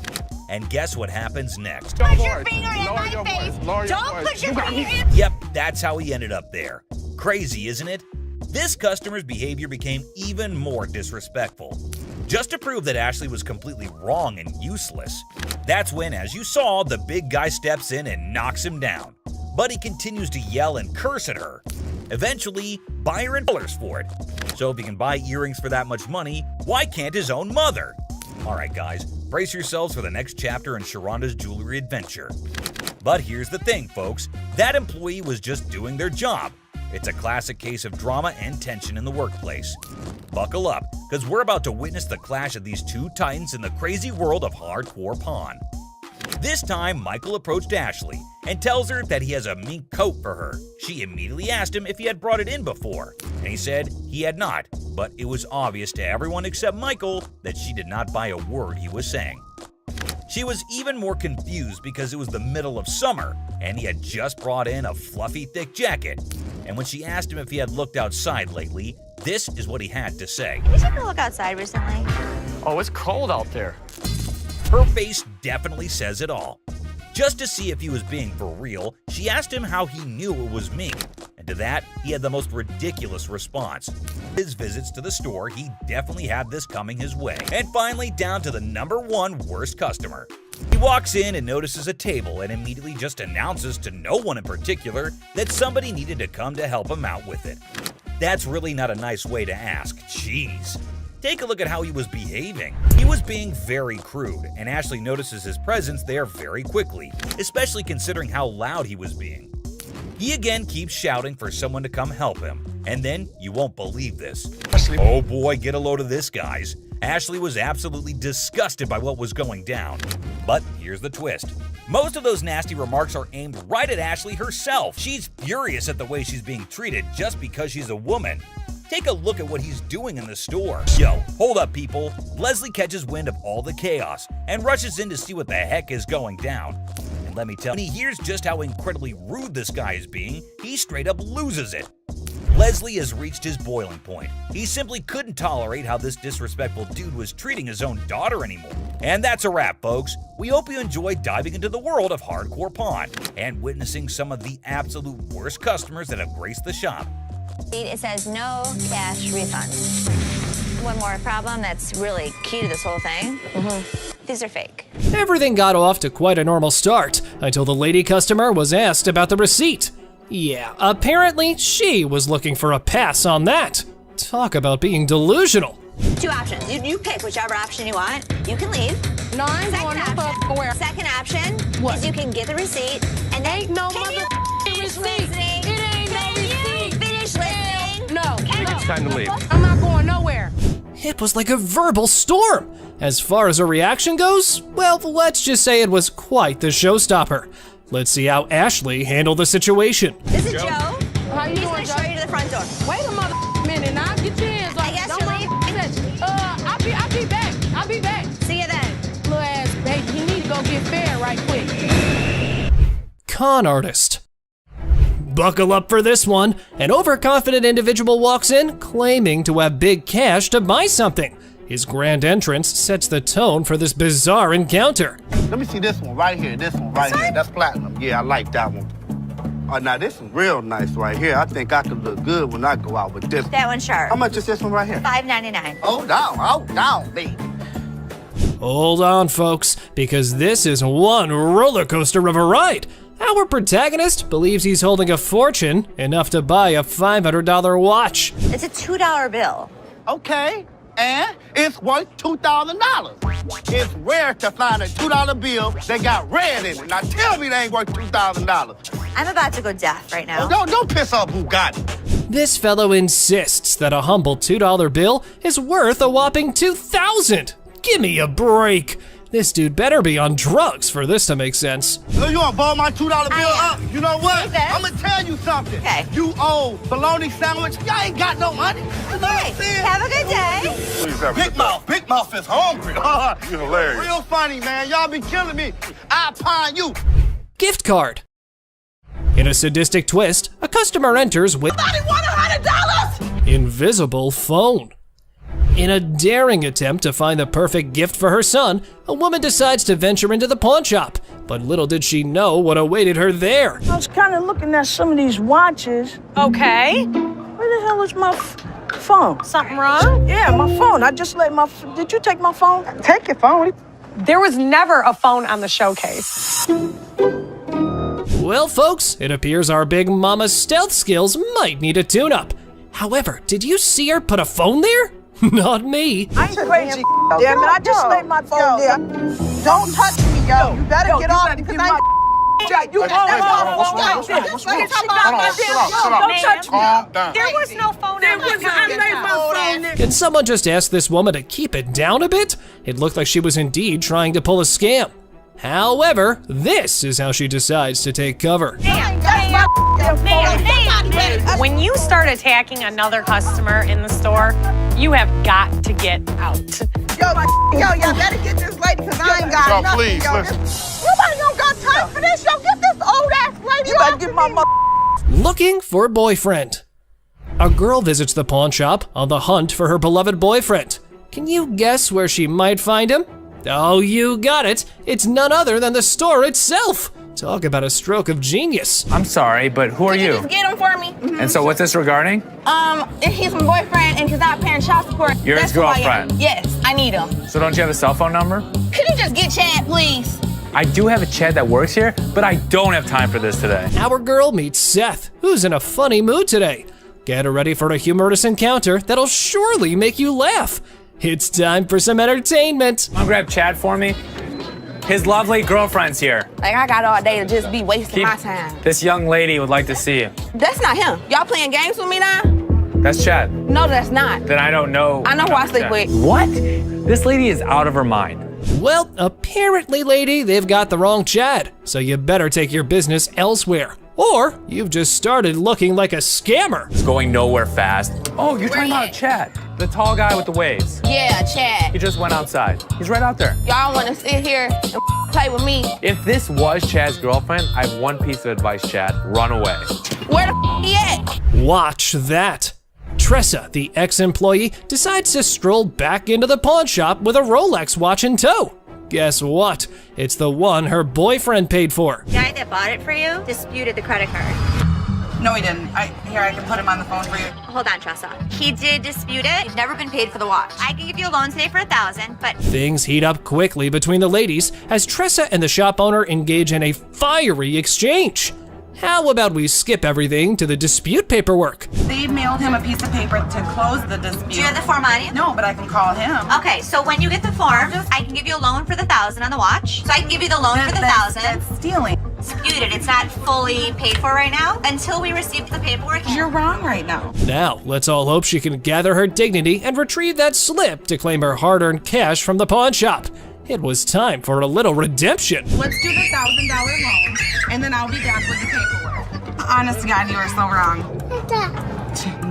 And guess what happens next? Put your finger in my face. Don't put your finger in. Yep, that's how he ended up there. Crazy, isn't it? This customer's behavior became even more disrespectful. Just to prove that Ashley was completely wrong and useless. That's when, as you saw, the big guy steps in and knocks him down. But he continues to yell and curse at her. Eventually, Byron dollars for it. So if he can buy earrings for that much money, why can't his own mother? Alright guys, brace yourselves for the next chapter in Sharonda's jewelry adventure. But here's the thing, folks. That employee was just doing their job. It's a classic case of drama and tension in the workplace. Buckle up, because we're about to witness the clash of these two titans in the crazy world of hardcore pawn. This time, Michael approached Ashley and tells her that he has a mink coat for her. She immediately asked him if he had brought it in before, and he said he had not, but it was obvious to everyone except Michael that she did not buy a word he was saying. She was even more confused because it was the middle of summer, and he had just brought in a fluffy, thick jacket. And when she asked him if he had looked outside lately, this is what he had to say. Did you take a look outside recently? Oh, it's cold out there. Her face definitely says it all. Just to see if he was being for real, she asked him how he knew it was mink. And to that, he had the most ridiculous response. His visits to the store, he definitely had this coming his way. And finally, down to the #1 worst customer. He walks in and notices a table and immediately just announces to no one in particular that somebody needed to come to help him out with it. That's really not a nice way to ask. Jeez. Take a look at how he was behaving. He was being very crude, and Ashley notices his presence there very quickly, especially considering how loud he was being. He again keeps shouting for someone to come help him, and then you won't believe this. Oh boy, get a load of this, guys. Ashley was absolutely disgusted by what was going down. But here's the twist. Most of those nasty remarks are aimed right at Ashley herself. She's furious at the way she's being treated just because she's a woman. Take a look at what he's doing in the store. Yo, hold up people. Leslie catches wind of all the chaos and rushes in to see what the heck is going down. And let me tell you, when he hears just how incredibly rude this guy is being, he straight up loses it. Leslie has reached his boiling point. He simply couldn't tolerate how this disrespectful dude was treating his own daughter anymore. And that's a wrap, folks. We hope you enjoyed diving into the world of hardcore pawn and witnessing some of the absolute worst customers that have graced the shop. It says no cash refunds. One more problem that's really key to this whole thing. These are fake. Everything got off to quite a normal start until the lady customer was asked about the receipt. Yeah, apparently she was looking for a pass on that. Talk about being delusional. 2 options. You pick whichever option you want. You can leave. No, I ain't going nowhere. Second option is you can get the receipt and then Ain't no finish receipt. listening. It ain't no receipt. Finish listening. No. It's time to leave. I'm not going nowhere. It was like a verbal storm. As far as her reaction goes, well, let's just say it was quite the showstopper. Let's see how Ashley handled the situation. This is Joe. you He's doing, gonna show you to the front door. Wait a mother minute, now get your hands off. I guess Don't you're mind leaving. I'll be back. I'll be back. See you then. Little ass baby, you need to go get fed right quick. Con artist. Buckle up for this one. An overconfident individual walks in claiming to have big cash to buy something. His grand entrance sets the tone for this bizarre encounter. Let me see this one right here. This one right here. That's platinum. Yeah, I like that one. Oh, now this is real nice right here. I think I could look good when I go out with this. That one's sharp. How much is this one right here? $5.99. Hold down, baby. Hold on, folks, because this is one roller coaster of a ride. Our protagonist believes he's holding a fortune, enough to buy a $500 watch. It's a $2 bill. Okay, and it's worth $2,000. It's rare to find a $2 bill that got red in it. Now tell me they ain't worth $2,000. I'm about to go deaf right now. Oh, don't piss off Bugatti. This fellow insists that a humble $2 bill is worth a whopping $2,000. Give me a break. This dude better be on drugs for this to make sense. You wanna ball my $2 bill up? You know what? Hey, I'm gonna tell you something. Okay. You owe bologna sandwich. Y'all ain't got no money. You know what I'm saying? Have a good day. Please have a Big Mouth. Big Mouth is hungry. You're hilarious. Real funny, man. Y'all be killing me. I pine you. Gift card. In a sadistic twist, a customer enters with $100? invisible phone. In a daring attempt to find the perfect gift for her son, a woman decides to venture into the pawn shop. But little did she know what awaited her there. I was kind of looking at some of these watches. Okay. Where the hell is my phone? Something wrong? Yeah, my phone. I just let my. Did you take my phone? Take your phone. There was never a phone on the showcase. Well, folks, it appears our big mama's stealth skills might need a tune-up. However, did you see her put a phone there? Not me. I ain't crazy. Damn it! I just laid my phone there. Don't touch me, yo. You better get off because I. You Don't touch me. Calm down. There was no phone on the showcase. Can someone just ask this woman to keep it down a bit? It looked like she was indeed trying to pull a scam. However, this is how she decides to take cover. When you start attacking another customer in the store, you have got to get out. Y'all better get this lady because I ain't got Y'all, nothing. please, Yo, listen. nobody don't got time for this. Yo, get this old ass lady. You better get my mother. Looking for a boyfriend. A girl visits the pawn shop on the hunt for her beloved boyfriend. Can you guess where she might find him? Oh, you got it. It's none other than the store itself. Talk about a stroke of genius. I'm sorry, but who are you? Just get him for me. And so what's this regarding? He's my boyfriend and he's not paying child support. You're his That's who I am. girlfriend. Yes, I need him. So don't you have a cell phone number? Could you just get Chad, please? I do have a Chad that works here, but I don't have time for this today. Our girl meets Seth, who's in a funny mood today. Get her ready for a humorous encounter that'll surely make you laugh. It's time for some entertainment. Come on, grab Chad for me. His lovely girlfriend's here. Like, I got all day to just be wasting my time. This young lady would like to see you. That's not him. Y'all playing games with me now? That's Chad. No, that's not. Then I don't know. I know who I sleep Chad. with. What? This lady is out of her mind. Well, apparently, lady, they've got the wrong Chad, so you better take your business elsewhere. Or you've just started looking like a scammer. It's going nowhere fast. Oh, you're talking about Chad, the tall guy with the waves. Yeah, Chad. He just went outside. He's right out there. Y'all want to sit here and play with me? If this was Chad's girlfriend, I have one piece of advice, Chad. Run away. Where the he at? Watch that. Tressa, the ex-employee, decides to stroll back into the pawn shop with a Rolex watch in tow. Guess what? It's the one her boyfriend paid for. The guy that bought it for you disputed the credit card. No, he didn't. I can put him on the phone for you. Hold on, Tressa. He did dispute it. He's never been paid for the watch. I can give you a loan today for $1,000, but Things heat up quickly between the ladies as Tressa and the shop owner engage in a fiery exchange. How about we skip everything to the dispute paperwork? They mailed him a piece of paper to close the dispute. do you have the form on you? No, but I can call him. Okay, so when you get the form, I can give you a loan for the $1,000 on the watch. So I can give you the loan for the $1,000. That's stealing. Disputed. It's not fully paid for right now until we receive the paperwork. You're wrong right now. Now, let's all hope she can gather her dignity and retrieve that slip to claim her hard-earned cash from the pawn shop. It was time for a little redemption. Let's do the $1,000 loan, and then I'll be back with the paperwork. Honest to God, you are so wrong.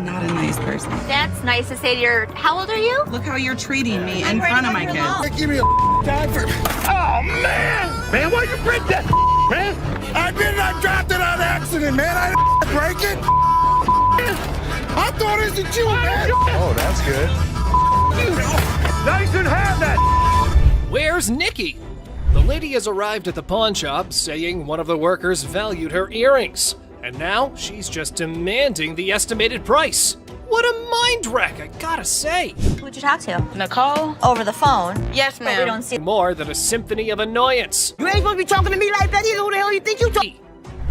Not a nice person. That's nice to say to your. How old are you? Look how you're treating me in front of my kids. Give me a time for. Oh man, man, why you break that, man? I did not drop it on accident, man. I didn't break it. I thought it was you, man. Oh, that's good. Now you shouldn't have that. Where's Nikki? The lady has arrived at the pawn shop saying one of the workers valued her earrings. And now she's just demanding the estimated price. What a mind wreck, I gotta say. Who'd you talk to? Nicole? Over the phone. Yes, But ma'am. we don't see. More than a symphony of annoyance. You ain't supposed to be talking to me like that either. Who the hell you think you talking?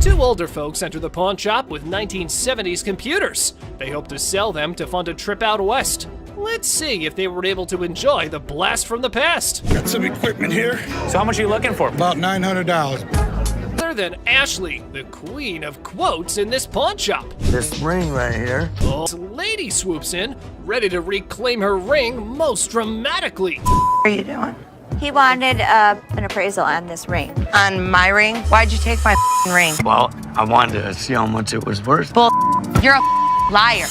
Two older folks enter the pawn shop with 1970s computers. They hope to sell them to fund a trip out west. Let's see if they were able to enjoy the blast from the past. Got some equipment here. So how much are you looking for? About $900. Other than Ashley, the queen of quotes in this pawn shop. This ring right here. This lady swoops in, ready to reclaim her ring most dramatically. What are you doing? He wanted an appraisal on this ring. On my ring? Why'd you take my ring? Well, I wanted to see how much it was worth. Bull. You're a liar.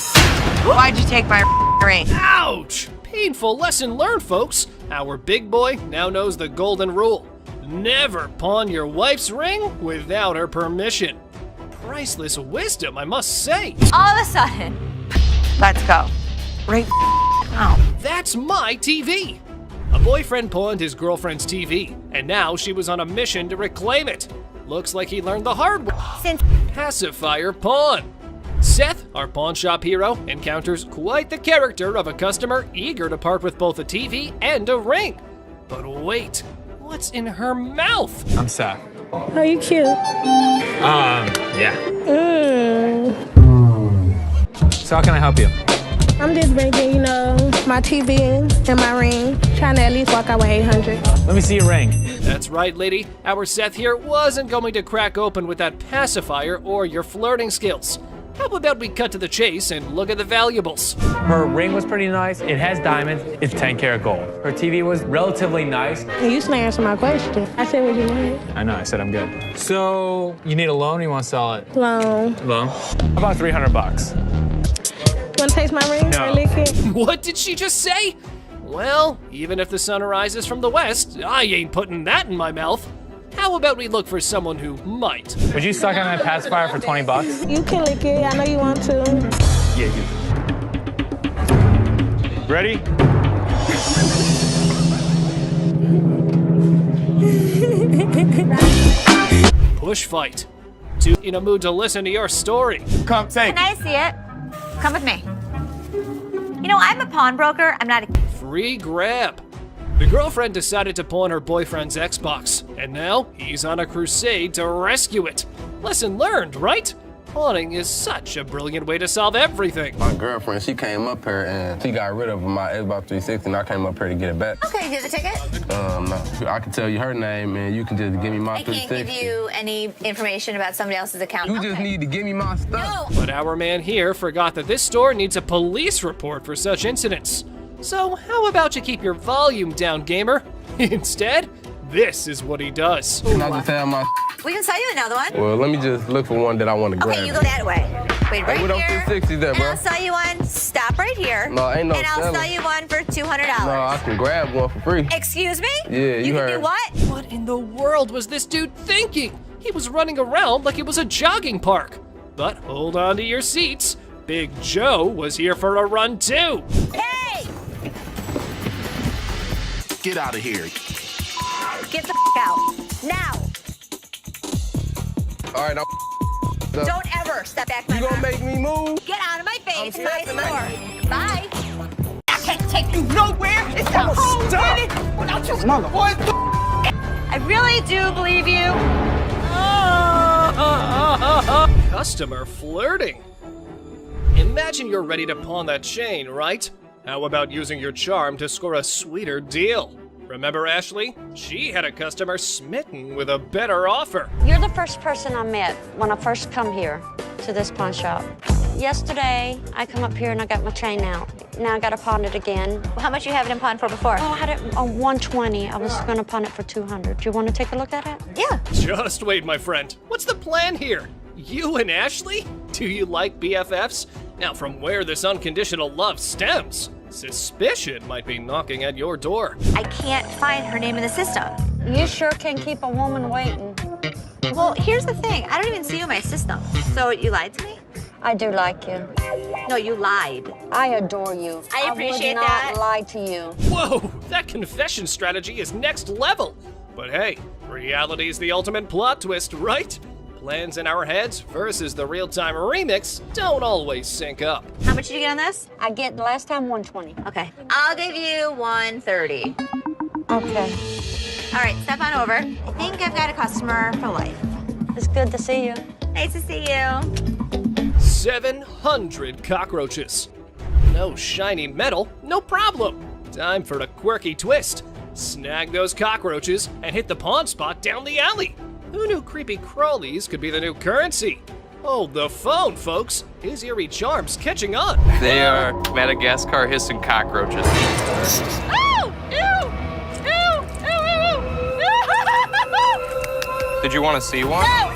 Why'd you take my ring? Ouch! Painful lesson learned, folks. Our big boy now knows the golden rule. Never pawn your wife's ring without her permission. Priceless wisdom, I must say. All of a sudden. Let's go. Right now. That's my TV. A boyfriend pawned his girlfriend's TV, and now she was on a mission to reclaim it. Looks like he learned the hard way. Since Pacifier pawn. Seth, our pawn shop hero, encounters quite the character of a customer eager to part with both a TV and a ring. But wait, what's in her mouth? I'm Seth. Oh, you cute. Yeah. Mm. So how can I help you? I'm just bringing, my TV and my ring. Trying to at least walk out with 800. Let me see your ring. That's right, lady. Our Seth here wasn't going to crack open with that pacifier or your flirting skills. How about we cut to the chase and look at the valuables? Her ring was pretty nice. It has diamonds. It's 10 karat gold. Her TV was relatively nice. And you still answer my question. I said what you wanted. I know, I said I'm good. So, you need a loan or you want to sell it? Loan. Loan? About $300. Want to taste my ring? No. Or lick it? What did she just say? Well, even if the sun rises from the west, I ain't putting that in my mouth. How about we look for someone who might? Would you suck on that pacifier for $20? You can lick it. I know you want to. Yeah, you. Ready? Push fight. Two in a mood to listen to your story. Come take Can I see it? Come with me. I'm a pawnbroker. I'm not a. Free grab. The girlfriend decided to pawn her boyfriend's Xbox, and now he's on a crusade to rescue it. Lesson learned, right? Pawning is such a brilliant way to solve everything. My girlfriend, she came up here and she got rid of my Xbox 360 and I came up here to get it back. Okay, here's the ticket. No, I can tell you her name and you can just give me my I can't 360. give you any information about somebody else's account. You just need to give me my stuff. But our man here forgot that this store needs a police report for such incidents. So how about you keep your volume down, gamer? Instead, this is what he does. Can I just have my? We can sell you another one. Well, let me just look for one that I want to grab. Okay, you go that way. Wait, right what here. What 360 there, and bro? I'll sell you one. Stop right here. No, ain't no And I'll selling. sell you one for $200. No, I can grab one for free. Excuse me? Yeah, you can heard. do what? What in the world was this dude thinking? He was running around like it was a jogging park. But hold on to your seats. Big Joe was here for a run too. Hey! Get out of here. Get the out. Now. All right, Don't ever step back my You gonna car. make me move? Get out of my face. I'm My stepping store. Bye. I can't take you nowhere. It's the whole minute without you. I really do believe you. Customer flirting. Imagine you're ready to pawn that chain, right? How about using your charm to score a sweeter deal? Remember Ashley? She had a customer smitten with a better offer. You're the first person I met when I first come here to this pawn shop. Yesterday, I come up here and I got my chain out. Now I got to pawn it again. How much you have it in pawn for before? Oh, I had it on 120. I was going to pawn it for 200. Do you want to take a look at it? Yeah. Just wait, my friend. What's the plan here? You and Ashley? Do you like BFFs? Now, from where this unconditional love stems, suspicion might be knocking at your door. I can't find her name in the system. You sure can keep a woman waiting. Well, here's the thing. I don't even see you in my system. So you lied to me? I do like you. No, you lied. I adore you. I appreciate would not that. lie to you. Whoa, that confession strategy is next level. But hey, reality's the ultimate plot twist, right? Plans in our heads versus the real-time remix don't always sync up. How much did you get on this? I get last time 120. Okay. I'll give you 130. Okay. All right, step on over. I think I've got a customer for life. It's good to see you. Nice to see you. 700 cockroaches. No shiny metal, no problem. Time for a quirky twist. Snag those cockroaches and hit the pawn spot down the alley. Who knew creepy crawlies could be the new currency? Hold the phone, folks. His eerie charm's catching on. They are Madagascar hissing cockroaches. Oh! Ew! Ew! Ew! Ew! Ew! Did you want to see one? No!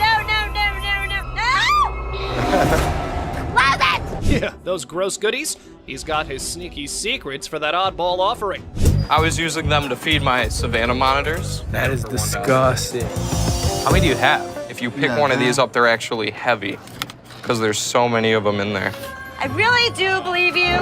Close it! Yeah, those gross goodies. He's got his sneaky secrets for that oddball offering. I was using them to feed my Savannah monitors. That is disgusting. How many do you have? If you pick one of these up, they're actually heavy because there's so many of them in there. I really do believe you.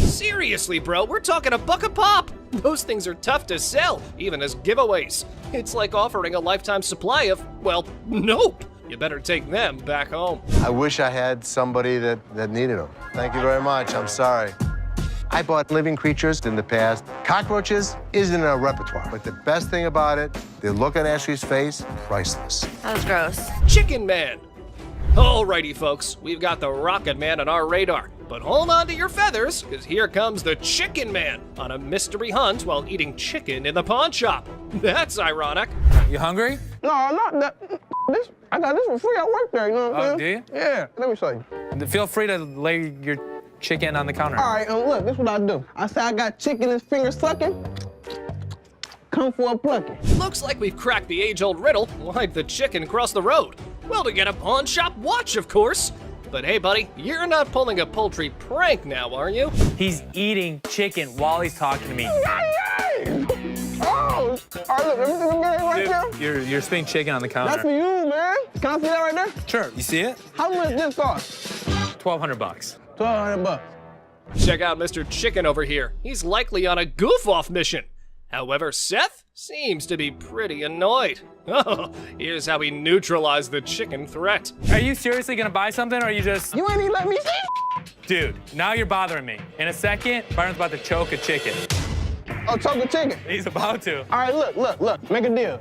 Seriously, bro, we're talking $1 a pop. Those things are tough to sell, even as giveaways. It's like offering a lifetime supply of, well, nope. You better take them back home. I wish I had somebody that needed them. Thank you very much. I'm sorry. I bought living creatures in the past. Cockroaches isn't in our repertoire, but the best thing about it, the look on Ashley's face, priceless. That was gross. Chicken Man. Alrighty, folks, we've got the Rocket Man on our radar. But hold on to your feathers, because here comes the Chicken Man on a mystery hunt while eating chicken in the pawn shop. That's ironic. You hungry? No, not that. I got this for free. I work there, you know what I'm saying? Do you? Yeah, let me show you. Feel free to lay your chicken on the counter. All right, look, this is what I do. I say I got chicken and finger sucking. Come for a plucking. Looks like we've cracked the age-old riddle. Why'd the chicken cross the road? Well, to get a pawn shop watch, of course. But hey, buddy, you're not pulling a poultry prank now, are you? He's eating chicken while he's talking to me. Oh, all right, look, let me see them get it right there. You're spitting chicken on the counter. That's for you, man. Can I see that right there? Sure. You see it? How much this cost? $1,200. $1,200. Check out Mr. Chicken over here. He's likely on a goof-off mission. However, Seth seems to be pretty annoyed. Oh, here's how he neutralized the chicken threat. Are you seriously gonna buy something, or are you just... You ain't even let me see. Dude, now you're bothering me. In a second, Byron's about to choke a chicken. Oh, choke a chicken? He's about to. All right, look. Make a deal.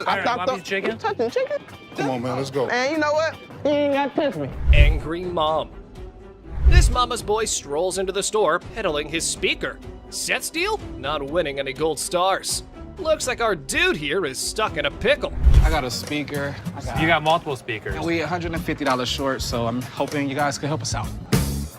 Byron, want piece of chicken? You touching chicken? Come on, man, let's go. And you know what? You ain't got to touch me. Angry mom. This mama's boy strolls into the store, peddling his speaker. Seth's deal? Not winning any gold stars. Looks like our dude here is stuck in a pickle. I got a speaker. You got multiple speakers. And we $150 short, so I'm hoping you guys can help us out.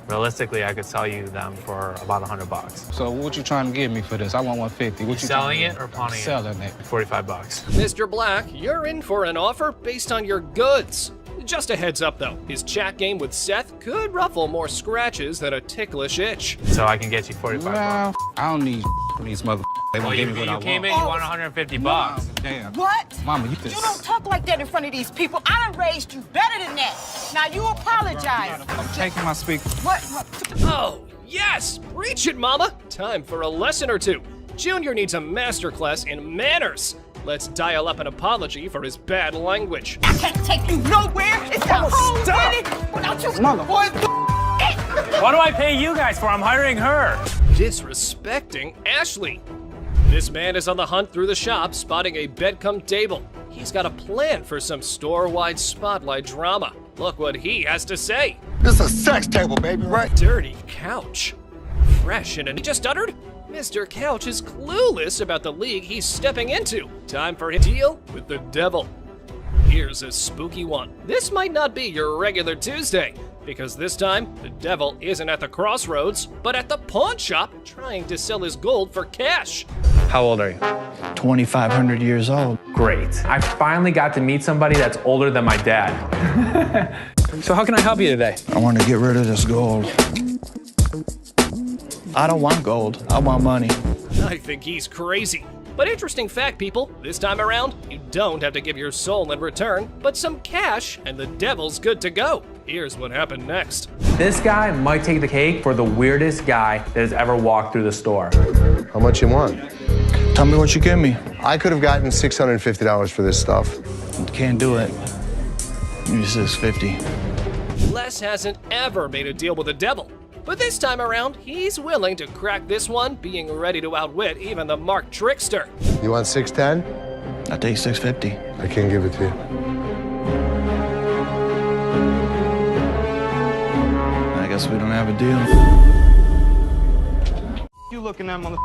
Realistically, I could sell you them for about $100. So what you trying to give me for this? I want 150. What you selling it or pawning it? Selling it. $45. Mr. Black, you're in for an offer based on your goods. Just a heads up though, his chat game with Seth could ruffle more scratches than a ticklish itch. So I can get you $45. Well, I don't need these mother. They won't give me what I want. You came in, you want $150. Damn. What? Mama, you don't talk like that in front of these people. I done raised you better than that. Now you apologize. I'm taking my speaker. What? Oh, yes! Preach it, mama! Time for a lesson or two. Junior needs a masterclass in manners. Let's dial up an apology for his bad language. I can't take you nowhere. It's the whole city without you. Mother. Boy, What do I pay you guys for? I'm hiring her. Disrespecting Ashley. This man is on the hunt through the shop, spotting a bedcom table. He's got a plan for some store-wide spotlight drama. Look what he has to say. This is a sex table, baby, right? Dirty couch. Fresh and he just uttered? Mr. Couch is clueless about the league he's stepping into. Time for him to deal with the devil. Here's a spooky one. This might not be your regular Tuesday, because this time, the devil isn't at the crossroads, but at the pawn shop trying to sell his gold for cash. How old are you? 2,500 years old. Great. I finally got to meet somebody that's older than my dad. So how can I help you today? I want to get rid of this gold. I don't want gold. I want money. I think he's crazy. But interesting fact, people, this time around, you don't have to give your soul in return, but some cash, and the devil's good to go. Here's what happened next. This guy might take the cake for the weirdest guy that has ever walked through the store. How much you want? Tell me what you give me. I could have gotten $650 for this stuff. Can't do it. Maybe $650. Les hasn't ever made a deal with the devil. But this time around, he's willing to crack this one, being ready to outwit even the Mark Trickster. You want 610? I'll take $650. I can't give it to you. I guess we don't have a deal. You looking at, mother?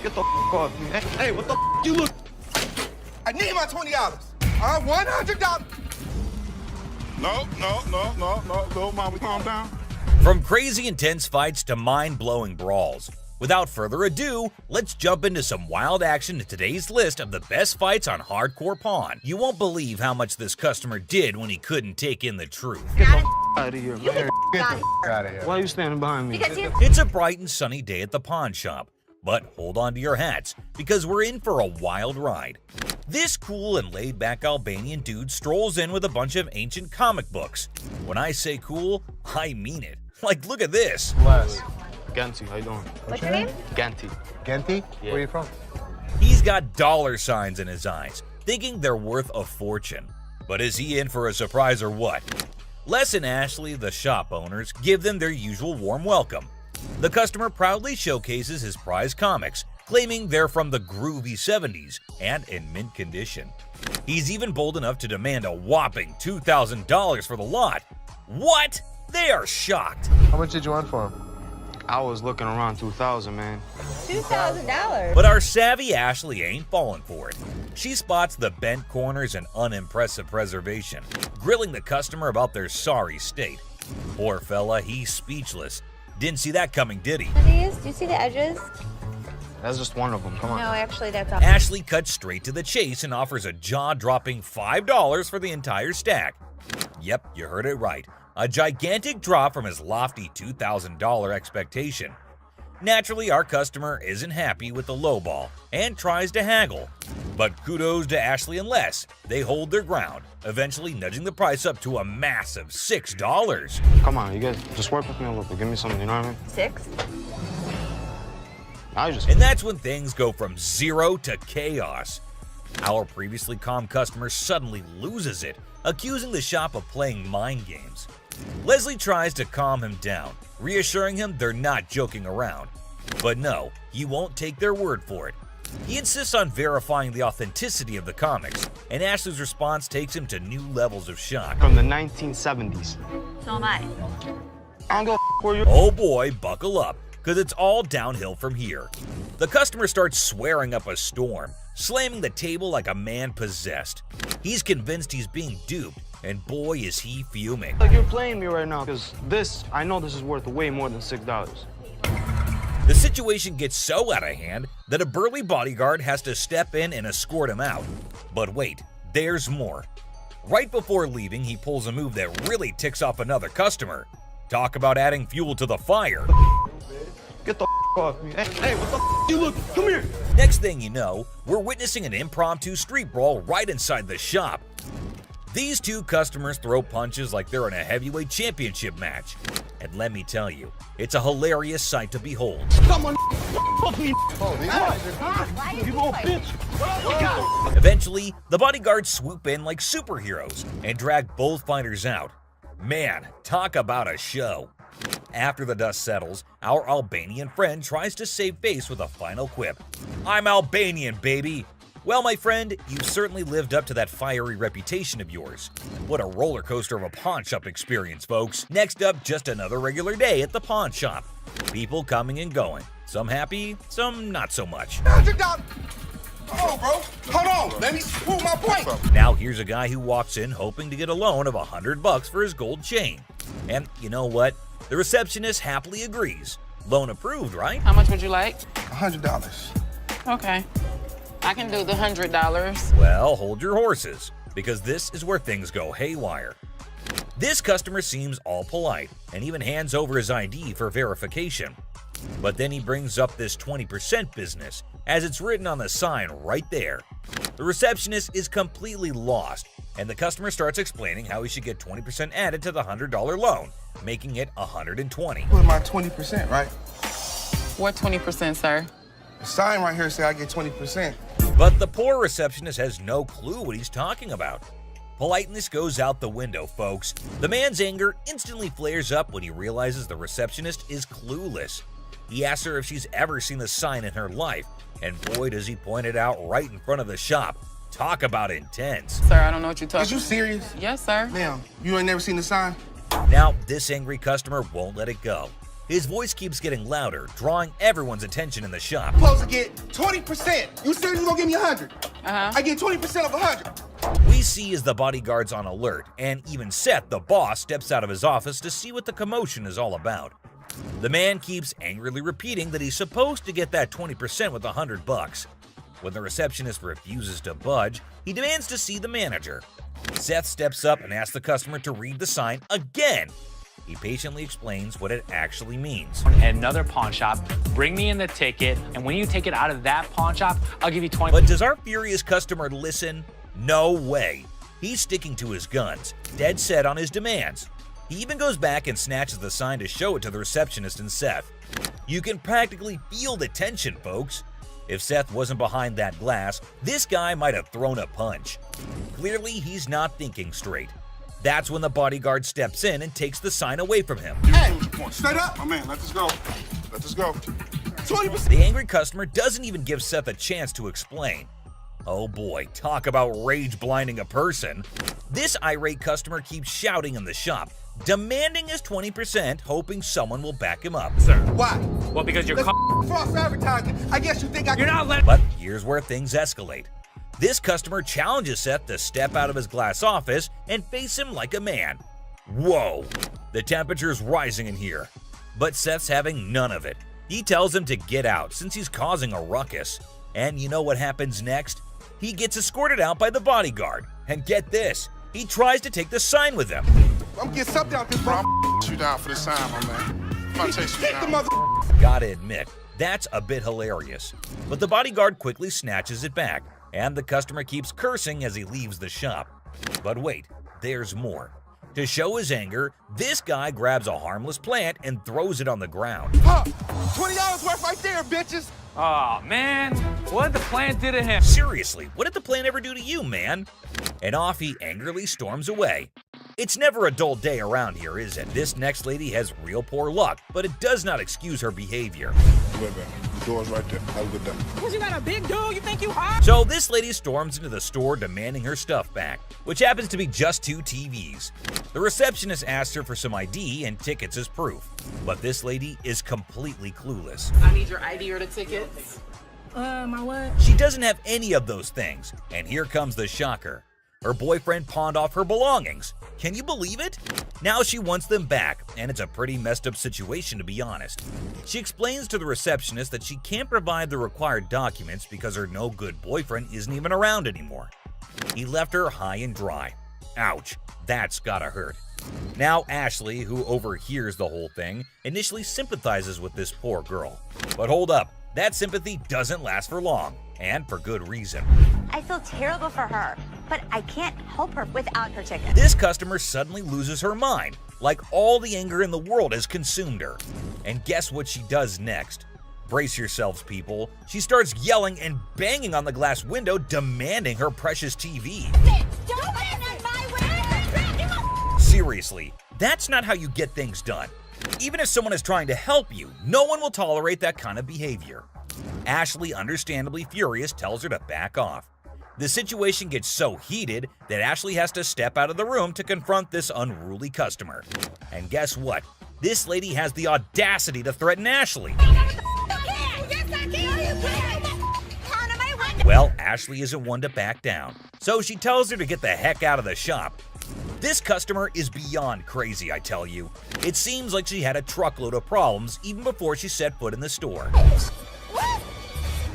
Get the off me. Hey, what the you look? I need my $20. $100. No, Mama, calm down. From crazy intense fights to mind-blowing brawls. Without further ado, let's jump into some wild action in today's list of the best fights on Hardcore Pawn. You won't believe how much this customer did when he couldn't take in the truth. Get the out of here, man. Get the Out of here. Why are you standing behind me? It's a bright and sunny day at the pawn shop. But hold on to your hats, because we're in for a wild ride. This cool and laid-back Albanian dude strolls in with a bunch of ancient comic books. When I say cool, I mean it. Like, look at this. Les. Ganti, how you doing? What's your name? Ganti. Genti? Yeah. Where are you from? He's got dollar signs in his eyes, thinking they're worth a fortune. But is he in for a surprise or what? Les and Ashley, the shop owners, give them their usual warm welcome. The customer proudly showcases his prize comics, claiming they're from the groovy 70s and in mint condition. He's even bold enough to demand a whopping $2,000 for the lot. What? They are shocked. How much did you want for him? I was looking around 2,000, man. $2,000. But our savvy Ashley ain't falling for it. She spots the bent corners and unimpressive preservation, grilling the customer about their sorry state. Poor fella, he's speechless. Didn't see that coming, did he? These, do you see the edges? That's just one of them. Come on. No, actually, that's all. Ashley cuts straight to the chase and offers a jaw-dropping $5 for the entire stack. Yep, you heard it right. A gigantic drop from his lofty $2,000 expectation. Naturally, our customer isn't happy with the lowball and tries to haggle. But kudos to Ashley and Les. They hold their ground, eventually nudging the price up to a massive $6. Come on, you guys, just work with me a little bit. Give me something, you know what I mean? 6? And that's when things go from zero to chaos. Our previously calm customer suddenly loses it, accusing the shop of playing mind games. Leslie tries to calm him down, reassuring him they're not joking around. But no, he won't take their word for it. He insists on verifying the authenticity of the comics, and Ashley's response takes him to new levels of shock. From the 1970s. So am I. I don't go where you. Oh boy, buckle up, because it's all downhill from here. The customer starts swearing up a storm, slamming the table like a man possessed. He's convinced he's being duped, and boy is he fuming. Like you're playing me right now, because I know this is worth way more than $6. The situation gets so out of hand that a burly bodyguard has to step in and escort him out. But wait, there's more. Right before leaving, he pulls a move that really ticks off another customer. Talk about adding fuel to the fire. Get the off me. Hey, what the you look? Come here. Next thing you know, we're witnessing an impromptu street brawl right inside the shop. These two customers throw punches like they're in a heavyweight championship match. And let me tell you, it's a hilarious sight to behold. Come on, fuck me. You little bitch. Eventually, the bodyguards swoop in like superheroes and drag both fighters out. Man, talk about a show. After the dust settles, our Albanian friend tries to save face with a final quip. I'm Albanian, baby. Well, my friend, you've certainly lived up to that fiery reputation of yours. What a roller coaster of a pawn shop experience, folks. Next up, just another regular day at the pawn shop. People coming and going. Some happy, some not so much. $100. Hold on, bro. Hold on. Let me prove my point. Now here's a guy who walks in hoping to get a loan of $100 for his gold chain. And you know what? The receptionist happily agrees. Loan approved, right? How much would you like? $100. Okay. I can do the $100. Well, hold your horses, because this is where things go haywire. This customer seems all polite and even hands over his ID for verification. But then he brings up this 20% business, as it's written on the sign right there. The receptionist is completely lost, and the customer starts explaining how he should get 20% added to the $100 loan, making it $120. Put my 20%, right? What 20%, sir? The sign right here say I get 20%. But the poor receptionist has no clue what he's talking about. Politeness goes out the window, folks. The man's anger instantly flares up when he realizes the receptionist is clueless. He asks her if she's ever seen the sign in her life, and boy does he point it out right in front of the shop. Talk about intense. Sir, I don't know what you're talking about. Is you serious? Yes, sir. Ma'am, you ain't never seen the sign? Now, this angry customer won't let it go. His voice keeps getting louder, drawing everyone's attention in the shop. I'm supposed to get 20%. You said you gonna give me 100. I get 20% of 100. We see as the bodyguard's on alert, and even Seth, the boss, steps out of his office to see what the commotion is all about. The man keeps angrily repeating that he's supposed to get that 20% with $100. When the receptionist refuses to budge, he demands to see the manager. Seth steps up and asks the customer to read the sign again. He patiently explains what it actually means. At another pawn shop, bring me in the ticket, and when you take it out of that pawn shop, I'll give you 20. But does our furious customer listen? No way. He's sticking to his guns, dead set on his demands. He even goes back and snatches the sign to show it to the receptionist and Seth. You can practically feel the tension, folks. If Seth wasn't behind that glass, this guy might have thrown a punch. Clearly, he's not thinking straight. That's when the bodyguard steps in and takes the sign away from him. Hey, straight up. My man, let this go. Let this go. 20%. The angry customer doesn't even give Seth a chance to explain. Oh boy, talk about rage blinding a person. This irate customer keeps shouting in the shop, demanding his 20%, hoping someone will back him up. Sir. Why? Well, because you're false advertising. I guess you think You're not letting. But here's where things escalate. This customer challenges Seth to step out of his glass office and face him like a man. Whoa, the temperature's rising in here. But Seth's having none of it. He tells him to get out since he's causing a ruckus. And you know what happens next? He gets escorted out by the bodyguard. And get this, he tries to take the sign with him. I'm getting something out this, bro. I'm you down for this time, my man. I'm gonna chase you down. Gotta admit, that's a bit hilarious. But the bodyguard quickly snatches it back, and the customer keeps cursing as he leaves the shop. But wait, there's more. To show his anger, this guy grabs a harmless plant and throws it on the ground. Huh, $20 worth right there, bitches. Oh, man. What did the plant do to him? Seriously, what did the plant ever do to you, man? And off he angrily storms away. It's never a dull day around here, is it? This next lady has real poor luck, but it does not excuse her behavior. Wait, man. The door's right there. Have a good day. Because you got a big dude, you think you hot? So this lady storms into the store demanding her stuff back, which happens to be just 2 TVs. The receptionist asks her for some ID and tickets as proof, but this lady is completely clueless. I need your ID or the tickets. My what? She doesn't have any of those things, and here comes the shocker. Her boyfriend pawned off her belongings. Can you believe it? Now she wants them back, and it's a pretty messed up situation to be honest. She explains to the receptionist that she can't provide the required documents because her no-good boyfriend isn't even around anymore. He left her high and dry. Ouch, that's gotta hurt. Now Ashley, who overhears the whole thing, initially sympathizes with this poor girl. But hold up, that sympathy doesn't last for long, and for good reason. I feel terrible for her, but I can't help her without her ticket. This customer suddenly loses her mind, like all the anger in the world has consumed her. And guess what she does next? Brace yourselves, people. She starts yelling and banging on the glass window, demanding her precious TV. Don't land on my way! Seriously, that's not how you get things done. Even if someone is trying to help you, no one will tolerate that kind of behavior. Ashley, understandably furious, tells her to back off. The situation gets so heated that Ashley has to step out of the room to confront this unruly customer. And guess what? This lady has the audacity to threaten Ashley. Well, Ashley isn't one to back down, so she tells her to get the heck out of the shop. This customer is beyond crazy, I tell you. It seems like she had a truckload of problems even before she set foot in the store.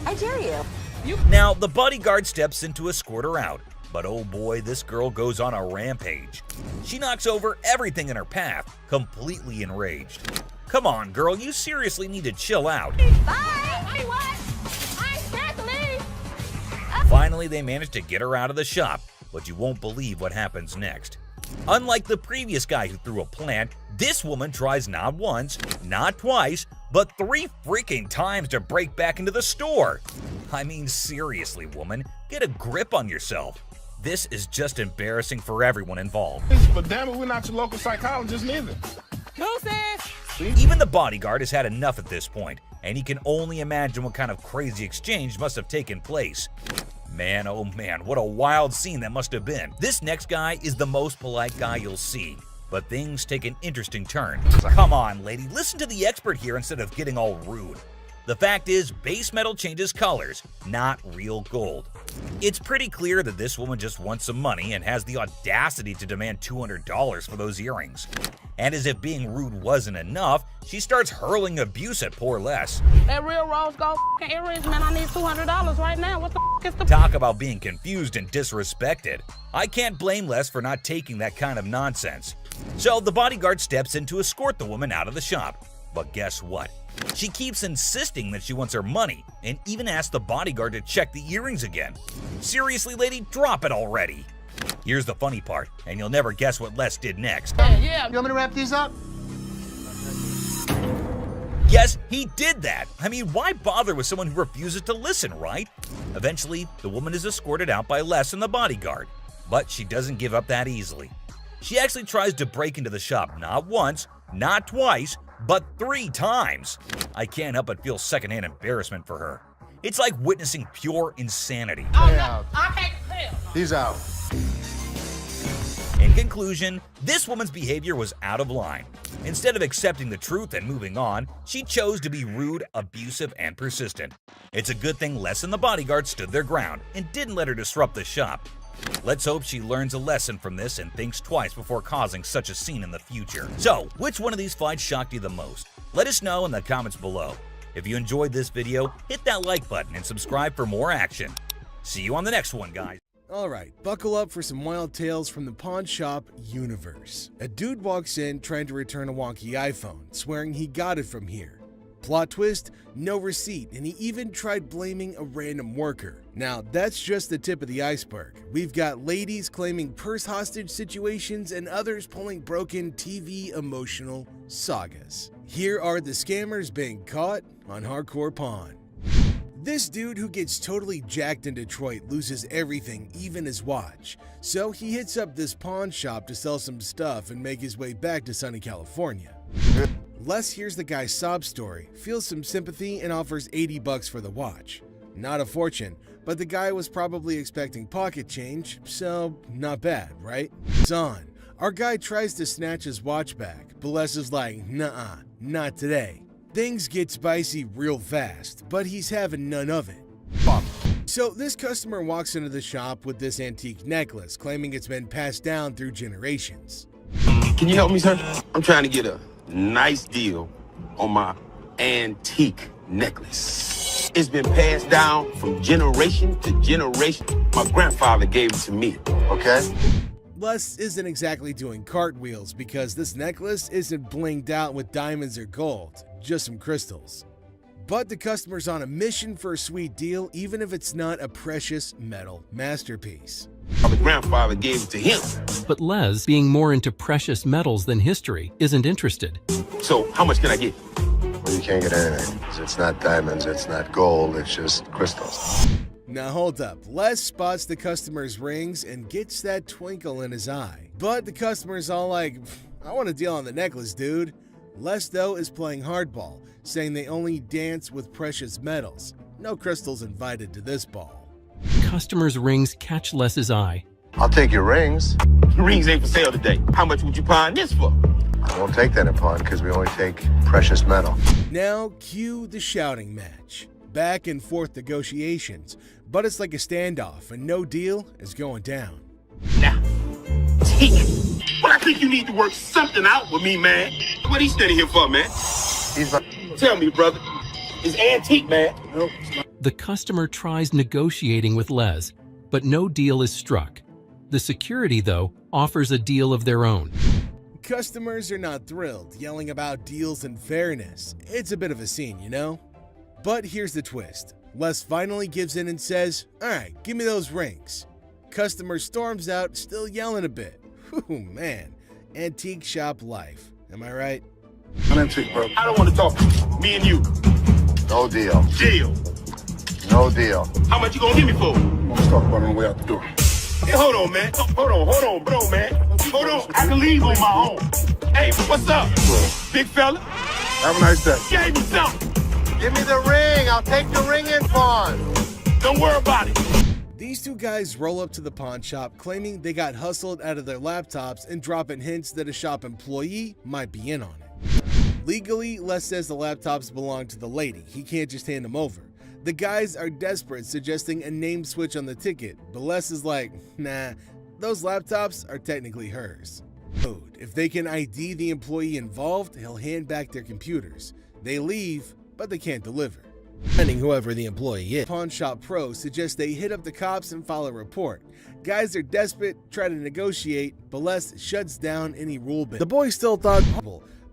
I dare you. Now, the bodyguard steps in to escort her out, but oh boy, this girl goes on a rampage. She knocks over everything in her path, completely enraged. Come on, girl, you seriously need to chill out. Finally, they manage to get her out of the shop, but you won't believe what happens next. Unlike the previous guy who threw a plant, this woman tries not once, not twice, but 3 freaking times to break back into the store. I mean, seriously, woman, get a grip on yourself. This is just embarrassing for everyone involved. But damn it, we're not your local psychologist neither. Even the bodyguard has had enough at this point, and he can only imagine what kind of crazy exchange must have taken place. Man, oh man, what a wild scene that must have been. This next guy is the most polite guy you'll see, but things take an interesting turn. Come on, lady, listen to the expert here instead of getting all rude. The fact is, base metal changes colors, not real gold. It's pretty clear that this woman just wants some money and has the audacity to demand $200 for those earrings. And as if being rude wasn't enough, she starts hurling abuse at poor Les. That real rose gold earrings, man, I need $200 right now. What the is the— Talk about being confused and disrespected. I can't blame Les for not taking that kind of nonsense. So the bodyguard steps in to escort the woman out of the shop. But guess what? She keeps insisting that she wants her money and even asks the bodyguard to check the earrings again. Seriously, lady, drop it already. Here's the funny part, and you'll never guess what Les did next. Yeah. You want me to wrap these up? Yes, he did that. I mean, why bother with someone who refuses to listen, right? Eventually, the woman is escorted out by Les and the bodyguard, but she doesn't give up that easily. She actually tries to break into the shop not once, not twice, but 3 times. I can't help but feel secondhand embarrassment for her. It's like witnessing pure insanity. He's out. In conclusion, this woman's behavior was out of line. Instead of accepting the truth and moving on, she chose to be rude, abusive, and persistent. It's a good thing Les and the bodyguard stood their ground and didn't let her disrupt the shop. Let's hope she learns a lesson from this and thinks twice before causing such a scene in the future. So, which one of these fights shocked you the most? Let us know in the comments below. If you enjoyed this video, hit that like button and subscribe for more action. See you on the next one, guys. Alright, buckle up for some wild tales from the pawn shop universe. A dude walks in trying to return a wonky iPhone, swearing he got it from here. Plot twist, no receipt, and he even tried blaming a random worker. Now, that's just the tip of the iceberg. We've got ladies claiming purse hostage situations and others pulling broken TV emotional sagas. Here are the scammers being caught on Hardcore Pawn. This dude who gets totally jacked in Detroit loses everything, even his watch. So he hits up this pawn shop to sell some stuff and make his way back to sunny California. Les hears the guy's sob story, feels some sympathy, and offers $80 for the watch. Not a fortune, but the guy was probably expecting pocket change, so not bad, right? It's on. Our guy tries to snatch his watch back, but Les is like, "Nuh-uh, not today." Things get spicy real fast, but he's having none of it. So this customer walks into the shop with this antique necklace, claiming it's been passed down through generations. Can you help me, sir? I'm trying to get a nice deal on my antique necklace. It's been passed down from generation to generation. My grandfather gave it to me, okay? Les isn't exactly doing cartwheels because this necklace isn't blinged out with diamonds or gold, just some crystals. But the customer's on a mission for a sweet deal, even if it's not a precious metal masterpiece. My grandfather gave it to him. But Les, being more into precious metals than history, isn't interested. So how much can I get? Well, you can't get anything. It's not diamonds, it's not gold, it's just crystals. Now hold up, Les spots the customer's rings and gets that twinkle in his eye. But the customer's all like, "I want a deal on the necklace, dude." Les, though, is playing hardball, saying they only dance with precious metals. No crystals invited to this ball. Customers' rings catch Les's eye. I'll take your rings. Rings ain't for sale today. How much would you pawn this for? I won't take that in pawn because we only take precious metal. Now, cue the shouting match. Back and forth negotiations, but it's like a standoff and no deal is going down. Now, take it. Well, I think you need to work something out with me, man. What he standing here for, man? Tell me, brother. It's antique, man. Nope. The customer tries negotiating with Les, but no deal is struck. The security, though, offers a deal of their own. Customers are not thrilled, yelling about deals and fairness. It's a bit of a scene, you know? But here's the twist. Les finally gives in and says, "Alright, give me those rings." Customer storms out, still yelling a bit. Whew, man. Antique shop life. Am I right? I'm antique, bro. I don't want to talk. Me and you. No deal. Deal. No deal. How much you gonna give me for? Let's talk about it on the way out the door. Hey, hold on, man. Hold on, bro, man. Hold on. I can leave on my own. Hey, what's up? Big fella? Have a nice day. Gave me something. Give me the ring. I'll take the ring in pawn. Don't worry about it. These two guys roll up to the pawn shop claiming they got hustled out of their laptops and dropping hints that a shop employee might be in on it. Legally, Les says the laptops belong to the lady. He can't just hand them over. The guys are desperate, suggesting a name switch on the ticket, but Les is like, nah, those laptops are technically hers. If they can ID the employee involved, he'll hand back their computers. They leave, but they can't deliver. Depending whoever the employee is. Pawn Shop Pro suggests they hit up the cops and file a report. Guys are desperate, try to negotiate, but Les shuts down any rule bit. The boy still thought,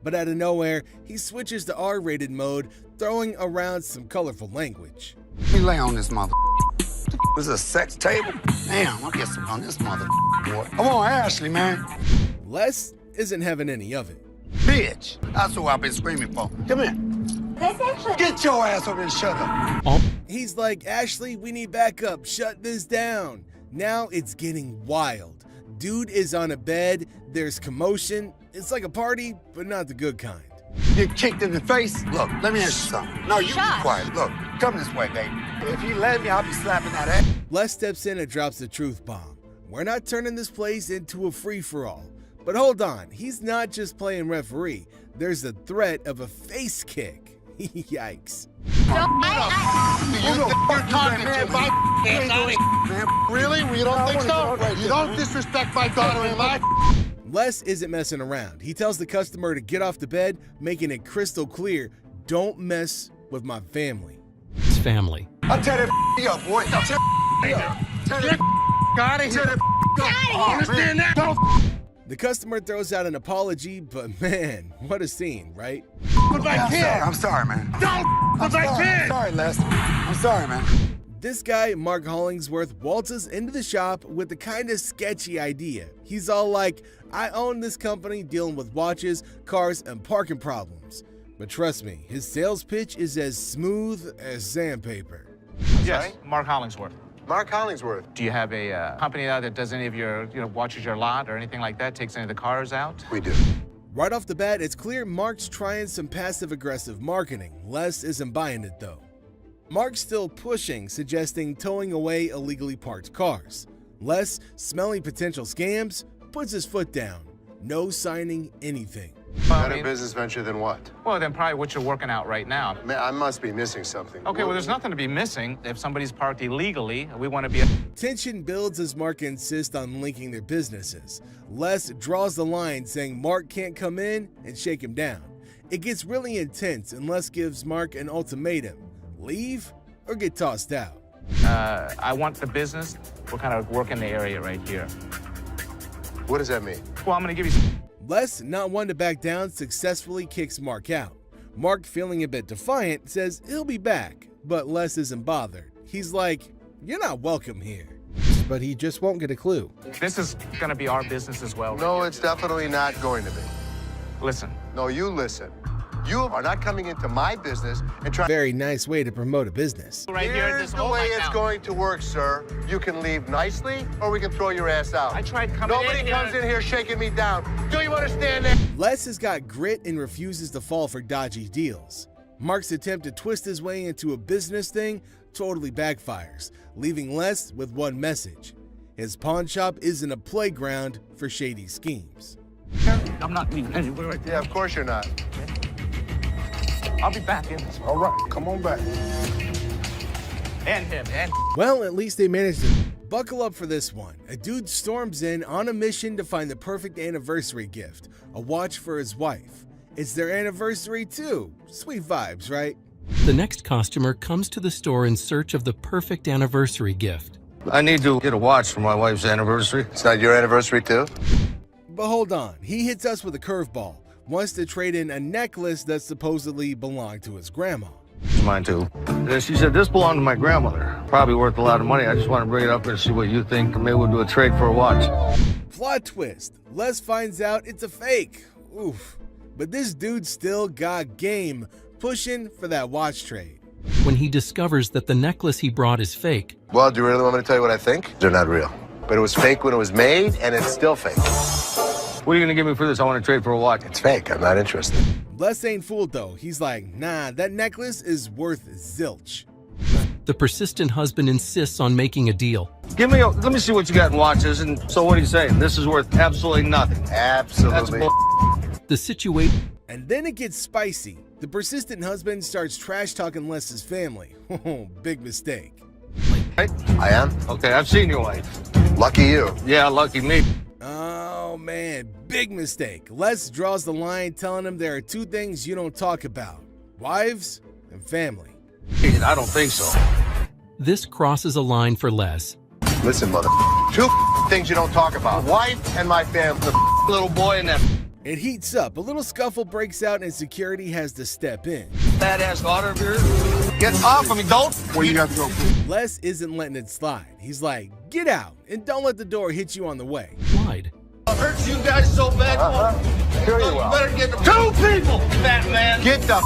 but out of nowhere, he switches to R-rated mode, throwing around some colorful language. Let me lay on this mother. This is a sex table? Damn, I'll get some on this mother boy. Come on, Ashley, man. Les isn't having any of it. Bitch, that's what I've been screaming for. Come here. Get your ass over and shut up. He's like, Ashley, we need backup. Shut this down. Now it's getting wild. Dude is on a bed. There's commotion. It's like a party, but not the good kind. Get kicked in the face? Look, let me ask you something. No, you be quiet. Look, come this way, baby. If you let me, I'll be slapping that ass. Les steps in and drops the truth bomb. We're not turning this place into a free-for-all. But hold on, he's not just playing referee. There's the threat of a face kick. Yikes. Really? We don't think so? You don't disrespect my daughter-in-law? Les isn't messing around. He tells the customer to get off the bed, making it crystal clear, don't mess with my family. It's family. I'll tear that up, boy. I'll tear that up. Tear that out of here. Understand that? Don't The customer throws out an apology, but man, what a scene, right? I'm sorry, man. I'm sorry, Les. I'm sorry, man. This guy, Mark Hollingsworth, waltzes into the shop with a kind of sketchy idea. He's all like, I own this company dealing with watches, cars, and parking problems. But trust me, his sales pitch is as smooth as sandpaper. Yes, Mark Hollingsworth. Mark Hollingsworth. Do you have a company out that does any of your, watches your lot or anything like that, takes any of the cars out? We do. Right off the bat, it's clear Mark's trying some passive-aggressive marketing. Les isn't buying it, though. Mark's still pushing, suggesting towing away illegally parked cars. Les, smelling potential scams, puts his foot down. No signing anything. Better business venture than what? Well, then probably what you're working out right now. I must be missing something. Okay, well, there's nothing to be missing. If somebody's parked illegally, we want to be... Tension builds as Mark insists on linking their businesses. Les draws the line, saying Mark can't come in and shake him down. It gets really intense, and Les gives Mark an ultimatum. Leave or get tossed out. I want the business. We're kind of working the area right here. What does that mean? Well, I'm going to give you... Les, not one to back down, successfully kicks Mark out. Mark, feeling a bit defiant, says he'll be back, but Les isn't bothered. He's like, you're not welcome here. But he just won't get a clue. This is going to be our business as well. No, it's definitely not going to be. Listen. No, you listen. You are not coming into my business and trying... Very nice way to promote a business. Here's the way it's going to work, sir. You can leave nicely, or we can throw your ass out. I tried coming in here. Nobody comes in here shaking me down. Do you understand that? Les has got grit and refuses to fall for dodgy deals. Mark's attempt to twist his way into a business thing totally backfires, leaving Les with one message. His pawn shop isn't a playground for shady schemes. I'm not leaving anywhere right there. Yeah, of course you're not. I'll be back in this. All right, come on back. And him, and... Well, at least they managed to buckle up for this one. A dude storms in on a mission to find the perfect anniversary gift, a watch for his wife. It's their anniversary too. Sweet vibes, right? The next customer comes to the store in search of the perfect anniversary gift. I need to get a watch for my wife's anniversary. It's not your anniversary, too? But hold on, he hits us with a curveball. Wants to trade in a necklace that supposedly belonged to his grandma. It's mine, too. She said, this belonged to my grandmother. Probably worth a lot of money. I just want to bring it up and see what you think. Maybe we'll do a trade for a watch. Plot twist. Les finds out it's a fake. Oof. But this dude still got game, pushing for that watch trade. When he discovers that the necklace he brought is fake. Well, do you really want me to tell you what I think? They're not real. But it was fake when it was made, and it's still fake. What are you going to give me for this? I want to trade for a watch. It's fake. I'm not interested. Les ain't fooled though. He's like, nah, that necklace is worth zilch. The persistent husband insists on making a deal. Let me see what you got in watches. And so what are you saying? This is worth absolutely nothing. Absolutely. That's the situation. And then it gets spicy. The persistent husband starts trash talking Les's family. Big mistake. I am? Okay, I've seen your wife. Lucky you. Yeah, lucky me. Oh man, big mistake. Les draws the line telling him there are two things you don't talk about. Wives and family. I don't think so. This crosses a line for Les. Listen, mother. Two things you don't talk about. Wife and my family. The little boy and that. It heats up. A little scuffle breaks out and security has to step in. Badass daughter of yours. Get off of me, don't. Where you got to go? Les isn't letting it slide. He's like, get out and don't let the door hit you on the way. Lied. I hurt you guys so bad. Sure you You will. better get the two people, fat man. Get the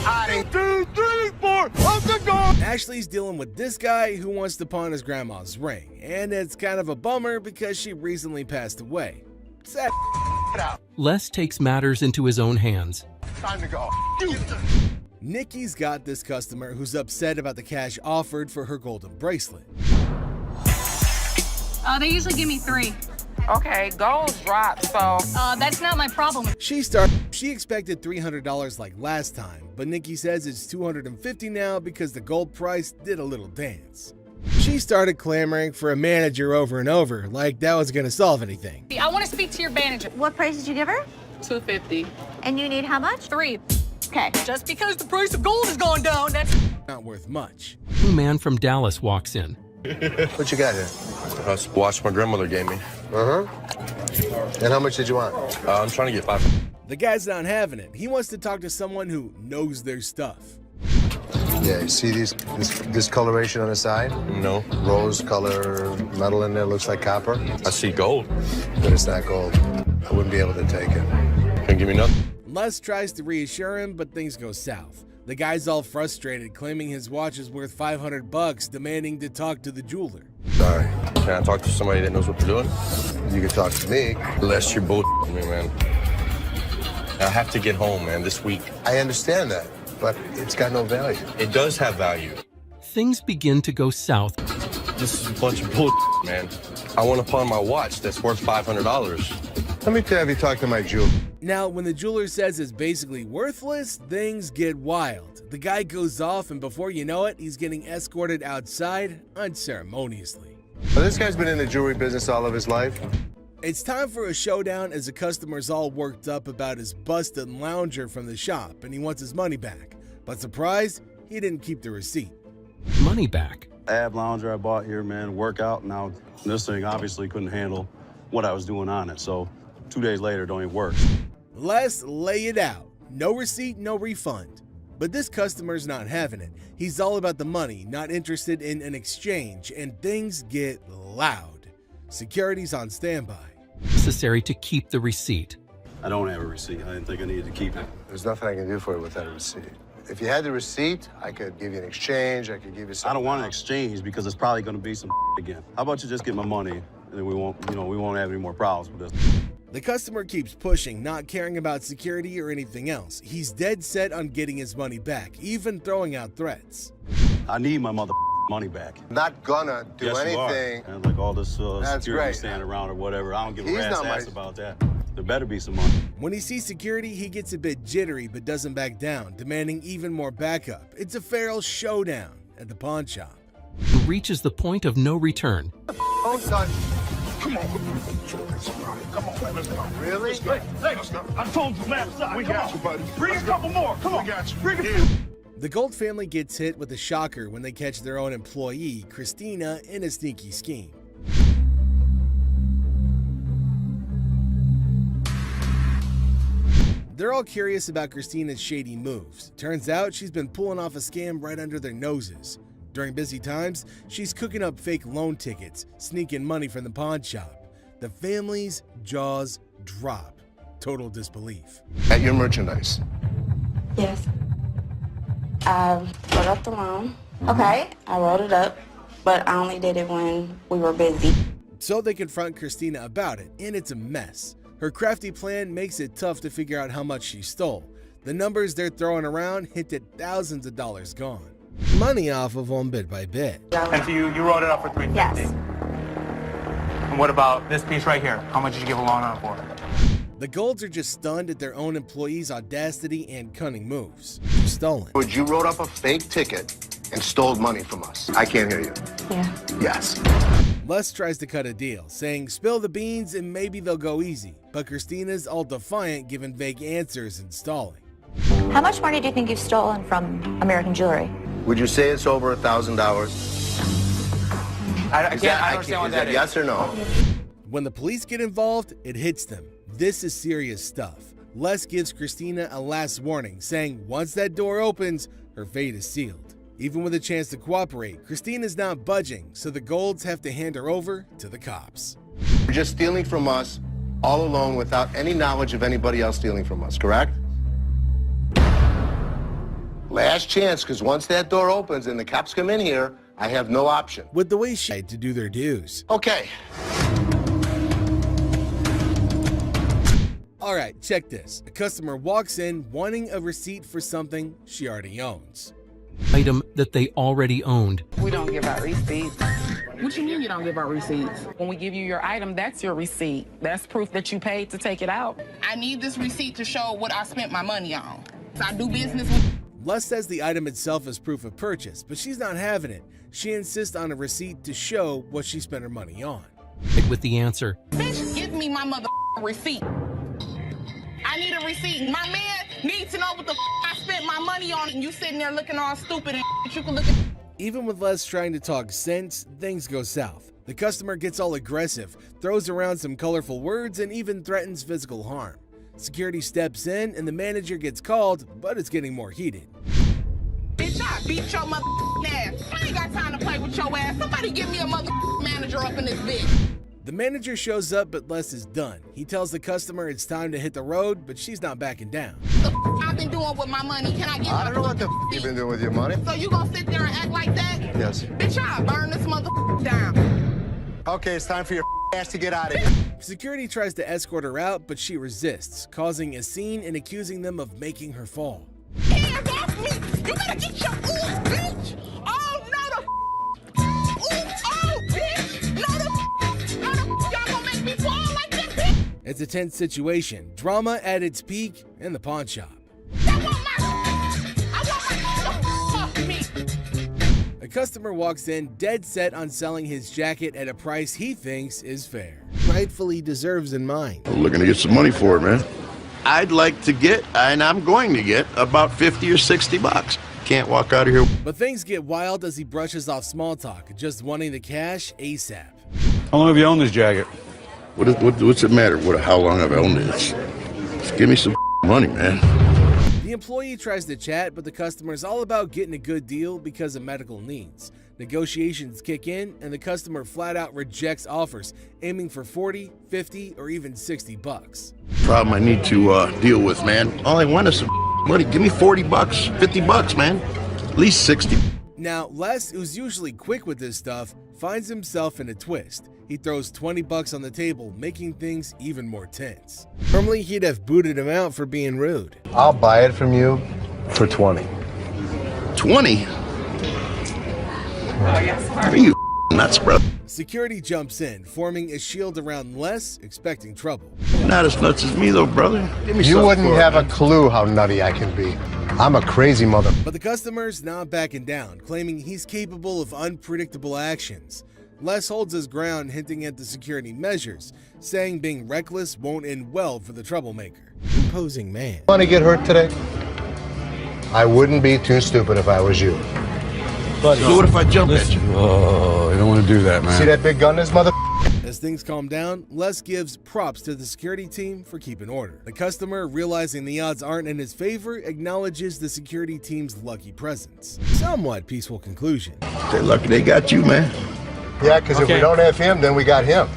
out of here. 2, 3, 4. Open the door. Ashley's dealing with this guy who wants to pawn his grandma's ring. And it's kind of a bummer because she recently passed away. Sad. Les takes matters into his own hands. Time to go. Nikki's got this customer who's upset about the cash offered for her golden bracelet. They usually give me 3. Okay, gold dropped, so That's not my problem. She expected $300 like last time, but Nikki says it's $250 now because the gold price did a little dance. She started clamoring for a manager over and over, like that was gonna solve anything. I want to speak to your manager. What price did you give her? $250. And you need how much? 3. Okay. Just because the price of gold is going down, that's not worth much. A man from Dallas walks in. What you got here? That's a watch my grandmother gave me. And how much did you want? I'm trying to get 5. The guy's not having it. He wants to talk to someone who knows their stuff. Yeah, you see this discoloration on the side? No. Rose color metal in there, looks like copper. I see gold. But it's not gold. I wouldn't be able to take it. Can't give me nothing. Les tries to reassure him, but things go south. The guy's all frustrated, claiming his watch is worth $500, demanding to talk to the jeweler. Sorry. Can I talk to somebody that knows what they're doing? You can talk to me. Unless you're both me, man. I have to get home, man, this week. I understand that, but it's got no value. It does have value. Things begin to go south. This is a bunch of bull, man. I want to pawn my watch that's worth $500. Let me have you talk to my jeweler. Now, when the jeweler says it's basically worthless, things get wild. The guy goes off, and before you know it, he's getting escorted outside unceremoniously. Well, this guy's been in the jewelry business all of his life. It's time for a showdown as the customer's all worked up about his busted lounger from the shop, and he wants his money back. But surprise, he didn't keep the receipt. Money back. Ab lounger I bought here, man, workout. Now, this thing obviously couldn't handle what I was doing on it, so 2 days later, it don't even work. Let's lay it out. No receipt, no refund. But this customer's not having it. He's all about the money, not interested in an exchange, and things get loud. Security's on standby. Necessary to keep the receipt. I don't have a receipt. I didn't think I needed to keep it. There's nothing I can do for you without a receipt. If you had the receipt, I could give you an exchange. I could give you some. I don't want an exchange because it's probably going to be some again. How about you just get my money, and then we won't have any more problems with this. The customer keeps pushing, not caring about security or anything else. He's dead set on getting his money back, even throwing out threats. I need my money back. Not gonna do yes, anything. And like all this security great. standing around or whatever, I don't give a He's rat's not ass my- about that. There better be some money. When he sees security, he gets a bit jittery but doesn't back down, demanding even more backup. It's a feral showdown at the pawn shop. He reaches the point of no return. Oh, son. Come on. Come on, let's go. Really? Let's go. I told you last time. We got you, buddy. Bring a couple more. Come on. We got you. Bring a few. The Gold family gets hit with a shocker when they catch their own employee, Christina, in a sneaky scheme. They're all curious about Christina's shady moves. Turns out she's been pulling off a scam right under their noses. During busy times, she's cooking up fake loan tickets, sneaking money from the pawn shop. The family's jaws drop. Total disbelief. At your merchandise. Yes. I wrote up the loan. Okay. I wrote it up, but I only did it when we were busy. So they confront Christina about it, and it's a mess. Her crafty plan makes it tough to figure out how much she stole. The numbers they're throwing around hint at thousands of dollars gone. Money off of them bit by bit. And so you wrote it up for $350? Yes. And what about this piece right here? How much did you give a loan on it for? The Golds are just stunned at their own employees' audacity and cunning moves. Stolen. Would you wrote up a fake ticket and stole money from us? I can't hear you. Yeah. Yes. Les tries to cut a deal, saying spill the beans and maybe they'll go easy. But Christina's all defiant, giving vague answers and stalling. How much money do you think you've stolen from American Jewelry? Would you say it's over $1,000? I understand what that is. Yes or no? When the police get involved, it hits them. This is serious stuff. Les gives Christina a last warning, saying once that door opens, her fate is sealed. Even with a chance to cooperate, Christina's not budging, so the Golds have to hand her over to the cops. You're just stealing from us all alone without any knowledge of anybody else stealing from us, correct? Last chance, because once that door opens and the cops come in here, I have no option. With the way she had to do their dues. Okay. All right, check this. A customer walks in wanting a receipt for something she already owns. Item that they already owned. We don't give out receipts. What you mean you don't give out receipts? When we give you your item, that's your receipt. That's proof that you paid to take it out. I need this receipt to show what I spent my money on. So I do business with... Les says the item itself is proof of purchase, but she's not having it. She insists on a receipt to show what she spent her money on. With the answer, Bitch, give me my receipt. I need a receipt. My man needs to know what the I spent my money on, and you sitting there looking all stupid and you can look at... Even with Les trying to talk sense, things go south. The customer gets all aggressive, throws around some colorful words, and even threatens physical harm. Security steps in and the manager gets called, but it's getting more heated. Bitch, I beat your mother ass. I ain't got time to play with your ass. Somebody give me a mother manager up in this bitch. The manager shows up, but Les is done. He tells the customer it's time to hit the road, but she's not backing down. I've been doing with my money. Can I get I don't know what the you've been doing with your money. So you gonna sit there and act like that? Yes. Bitch, I'll burn this mother down. Okay, it's time for your ass to get out of here. Security tries to escort her out, but she resists, causing a scene and accusing them of making her fall. Hands off me! You better get your bitch! Oh, no, bitch! No, y'all gonna make me fall like that, bitch! It's a tense situation, drama at its peak in the pawn shop. A customer walks in dead set on selling his jacket at a price he thinks is fair. Rightfully deserves in mind. I'm looking to get some money for it, man. I'd like to get, and I'm going to get, about 50 or 60 bucks. Can't walk out of here. But things get wild as he brushes off small talk, just wanting the cash ASAP. How long have you owned this jacket? What's it matter how long I've owned it? Just give me some money, man. The employee tries to chat, but the customer's all about getting a good deal because of medical needs. Negotiations kick in, and the customer flat out rejects offers, aiming for 40, 50, or even 60 bucks. Problem I need to deal with, man. All I want is some money. Give me 40 bucks, 50 bucks, man. At least 60. Now, Les, who's usually quick with this stuff, finds himself in a twist. He throws 20 bucks on the table, making things even more tense. Normally, he'd have booted him out for being rude. I'll buy it from you for 20. 20? Are you nuts, bro? Security jumps in, forming a shield around Les, expecting trouble. Not as nuts as me, though, brother. Give me You something wouldn't for it, have a man. clue how nutty I can be. I'm a crazy mother. But the customer's not backing down, claiming he's capable of unpredictable actions. Les holds his ground, hinting at the security measures, saying being reckless won't end well for the troublemaker. Imposing man. Want to get hurt today? I wouldn't be too stupid if I was you. So what if I jump at you? Oh, you don't want to do that, man. See that big gun in this mother? As things calm down, Les gives props to the security team for keeping order. The customer, realizing the odds aren't in his favor, acknowledges the security team's lucky presence. Somewhat peaceful conclusion. They're lucky they got you, man. Yeah, because if we don't have him, then we got him.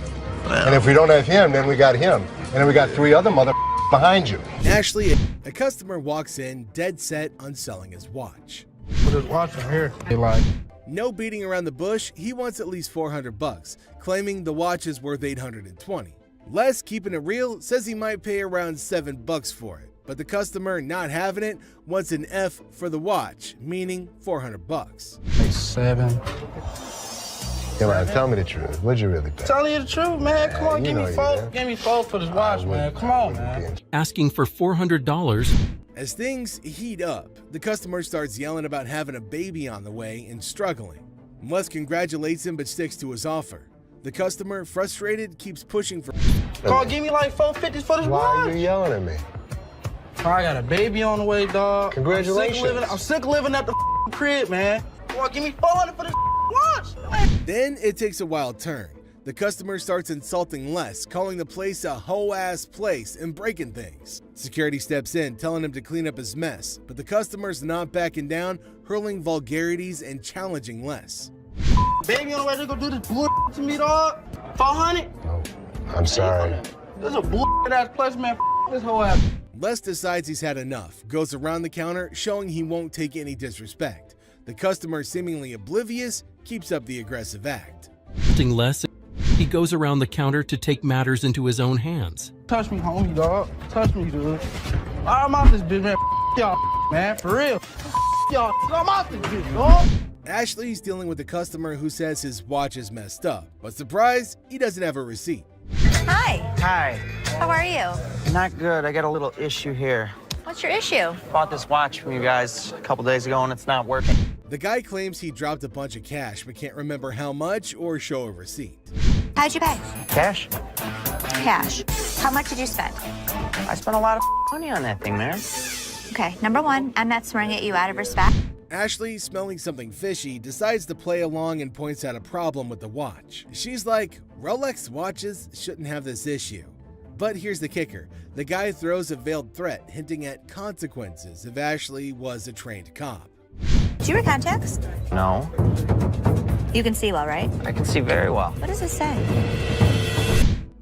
And if we don't have him, then we got him. And then we got 3 other mother behind you. Ashley, a customer walks in, dead set on selling his watch. Put his watch in here. They like. No beating around the bush, he wants at least $400, claiming the watch is worth $820. Les, keeping it real, says he might pay around $7 for it, but the customer, not having it, wants an F for the watch, meaning $400. Like 7. Come on, tell me the truth. Would you really pay? Telling you the truth, man. Come on, you give me know you 4. did. Give me 4 for this watch, man. Come on, man. Asking for $400. As things heat up, the customer starts yelling about having a baby on the way and struggling. Les congratulates him but sticks to his offer. The customer, frustrated, keeps pushing for. Go give me like $450 for this watch. Why are you yelling at me? I got a baby on the way, dog. Congratulations. I'm sick of living at the crib, man. Come on, give me $400 for this watch. Then it takes a wild turn. The customer starts insulting Les, calling the place a hoe-ass place and breaking things. Security steps in, telling him to clean up his mess, but the customer's not backing down, hurling vulgarities and challenging Les. Baby on the way, they gonna do this bull to me, dog. 400? No, I'm sorry. This is a bull ass place, man. This whole ass. Les decides he's had enough, goes around the counter, showing he won't take any disrespect. The customer, seemingly oblivious, keeps up the aggressive act. Les, he goes around the counter to take matters into his own hands. Touch me, homie, dog. Touch me, dude. I'm out this bitch, man. Y'all, man, for real. Y'all, I'm out this bitch, dog. Ashley's dealing with a customer who says his watch is messed up, but surprise, he doesn't have a receipt. Hi. Hi. How are you? Not good. I got a little issue here. What's your issue? Bought this watch from you guys a couple days ago and it's not working. The guy claims he dropped a bunch of cash but can't remember how much or show a receipt. How'd you pay? Cash? Cash. How much did you spend? I spent a lot of money on that thing, man. Okay, number one, I'm not swearing at you out of respect. Ashley, smelling something fishy, decides to play along and points out a problem with the watch. She's like, Rolex watches shouldn't have this issue. But here's the kicker. The guy throws a veiled threat, hinting at consequences if Ashley was a trained cop. Do you wear contacts? No. You can see well, right? I can see very well. What does it say?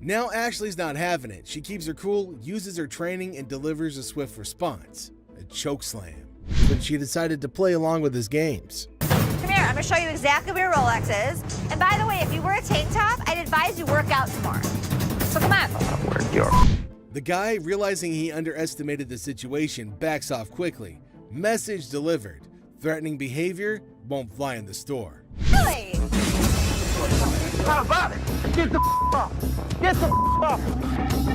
Now Ashley's not having it. She keeps her cool, uses her training, and delivers a swift response. A chokeslam. But she decided to play along with his games. Come here, I'm gonna show you exactly where your Rolex is. And by the way, if you wear a tank top, I'd advise you work out some more. So come on. The guy, realizing he underestimated the situation, backs off quickly. Message delivered. Threatening behavior won't fly in the store. Really? How about it? Get the off. Get the off.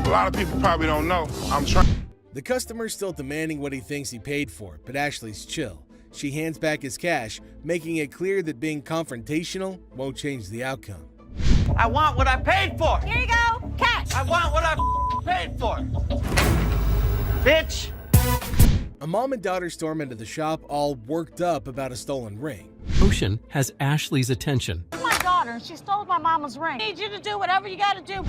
A lot of people probably don't know. I'm trying. The customer's still demanding what he thinks he paid for it, but Ashley's chill. She hands back his cash, making it clear that being confrontational won't change the outcome. I want what I paid for. Here you go, cash. I want what I paid for. Bitch. A mom and daughter storm into the shop, all worked up about a stolen ring. Ocean has Ashley's attention. My daughter, she stole my mama's ring. I need you to do whatever you gotta do,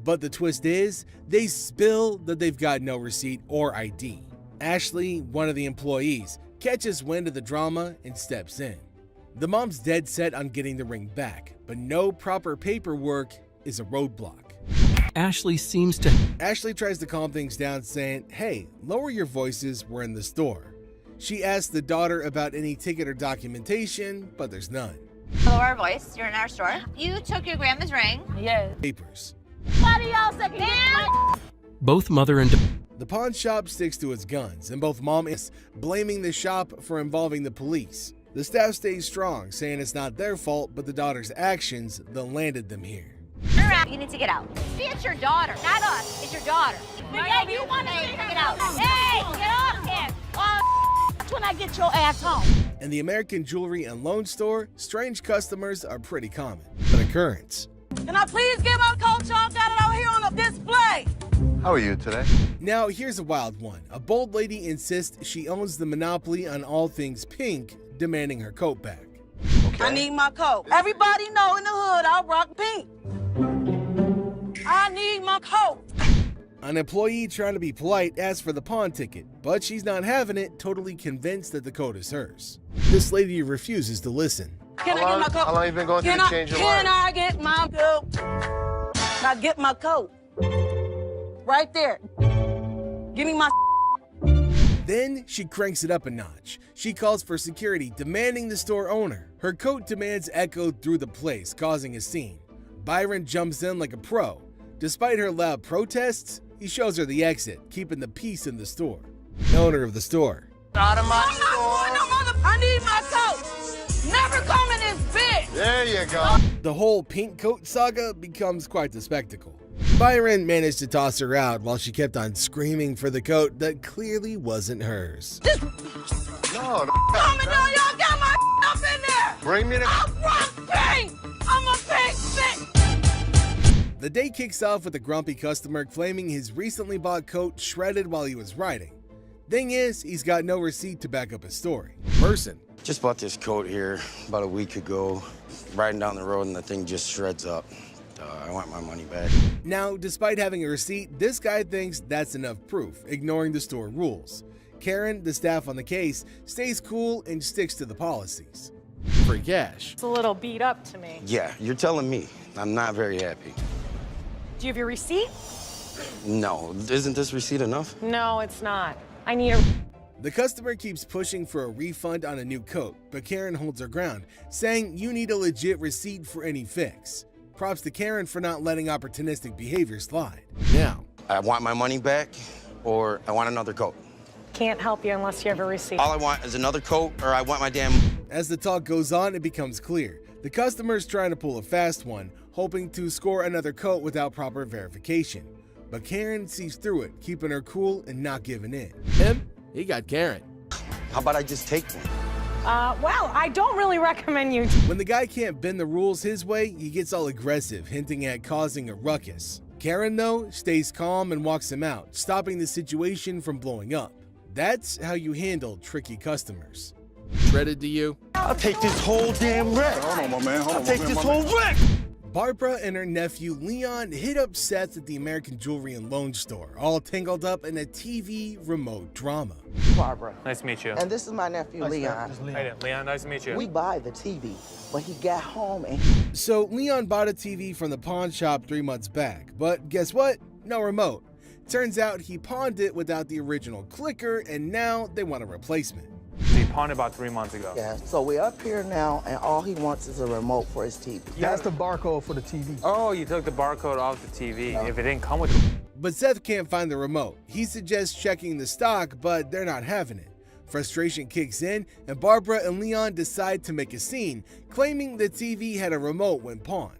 But the twist is, they spill that they've got no receipt or ID. Ashley, one of the employees, catches wind of the drama and steps in. The mom's dead set on getting the ring back, but no proper paperwork is a roadblock. Ashley tries to calm things down, saying, hey, lower your voices, we're in the store. She asks the daughter about any ticket or documentation, but there's none. Lower our voice, you're in our store. You took your grandma's ring. Yes. Papers. Why do y'all say that? Both mother and The pawn shop sticks to its guns, and both mom is blaming the shop for involving the police. The staff stays strong, saying it's not their fault, but the daughter's actions that landed them here. You need to get out. See, it's your daughter, not us. It's your daughter. Yeah, you want to get out. Hey, get off him. That's when I get your ass home. In the American Jewelry and Loan Store, strange customers are pretty common, an occurrence. Can I please get my coat? Y'all got it out here on a display. How are you today? Now, here's a wild one. A bold lady insists she owns the monopoly on all things pink, demanding her coat back. I need my coat. Everybody know in the hood I rock pink. I need my coat. An employee trying to be polite asks for the pawn ticket, but she's not having it, totally convinced that the coat is hers. This lady refuses to listen. Can I get my coat? How long you been going through the change your Can life? I get my coat? Can I get my coat? Right there. Give me my. Then she cranks it up a notch. She calls for security, demanding the store owner. Her coat demands echoed through the place, causing a scene. Byron jumps in like a pro. Despite her loud protests, he shows her the exit, keeping the peace in the store. The owner of the store. Out of my store. I need my coat. Never come in this bitch. There you go. The whole pink coat saga becomes quite the spectacle. Byron managed to toss her out while she kept on screaming for the coat that clearly wasn't hers. No, Come in there, y'all got my up in there. Bring me the. I'm rock pink. I'm a pink bitch. The day kicks off with a grumpy customer claiming his recently bought coat shredded while he was riding. Thing is, he's got no receipt to back up his story. Person. Just bought this coat here about a week ago. Riding down the road and the thing just shreds up. I want my money back. Now, despite having a receipt, this guy thinks that's enough proof, ignoring the store rules. Karen, the staff on the case, stays cool and sticks to the policies. For cash. It's a little beat up to me. Yeah, you're telling me. I'm not very happy. Do you have your receipt? No, isn't this receipt enough? No, it's not. I need a. The customer keeps pushing for a refund on a new coat, but Karen holds her ground, saying you need a legit receipt for any fix. Props to Karen for not letting opportunistic behavior slide. Now, I want my money back, or I want another coat. Can't help you unless you have a receipt. All I want is another coat, or I want my damn... As the talk goes on, it becomes clear. The customer's trying to pull a fast one, hoping to score another coat without proper verification. But Karen sees through it, keeping her cool and not giving in. Him? He got Karen. How about I just take one? Well, I don't really recommend you. When the guy can't bend the rules his way, he gets all aggressive, hinting at causing a ruckus. Karen, though, stays calm and walks him out, stopping the situation from blowing up. That's how you handle tricky customers. Shredded to you? I'll take this whole damn wreck. Hold on, my man. Hold on, I'll take this whole wreck. Barbara and her nephew Leon hit up Seth at the American Jewelry and Loan Store, all tangled up in a TV remote drama. Barbara. Nice to meet you. And this is my nephew, Leon. Hey, Leon, nice to meet you. We buy the TV, but he got home and So Leon bought a TV from the pawn shop 3 months back, but guess what? No remote. Turns out he pawned it without the original clicker, and now they want a replacement. He pawned it about 3 months ago. yeah. So we're up here now, and all he wants is a remote for his TV. That's the barcode for the TV. Oh, you took the barcode off the TV. If it didn't come with it. But Seth can't find the remote. He suggests checking the stock, but they're not having it. Frustration kicks in, and Barbara and Leon decide to make a scene, claiming the TV had a remote when pawned.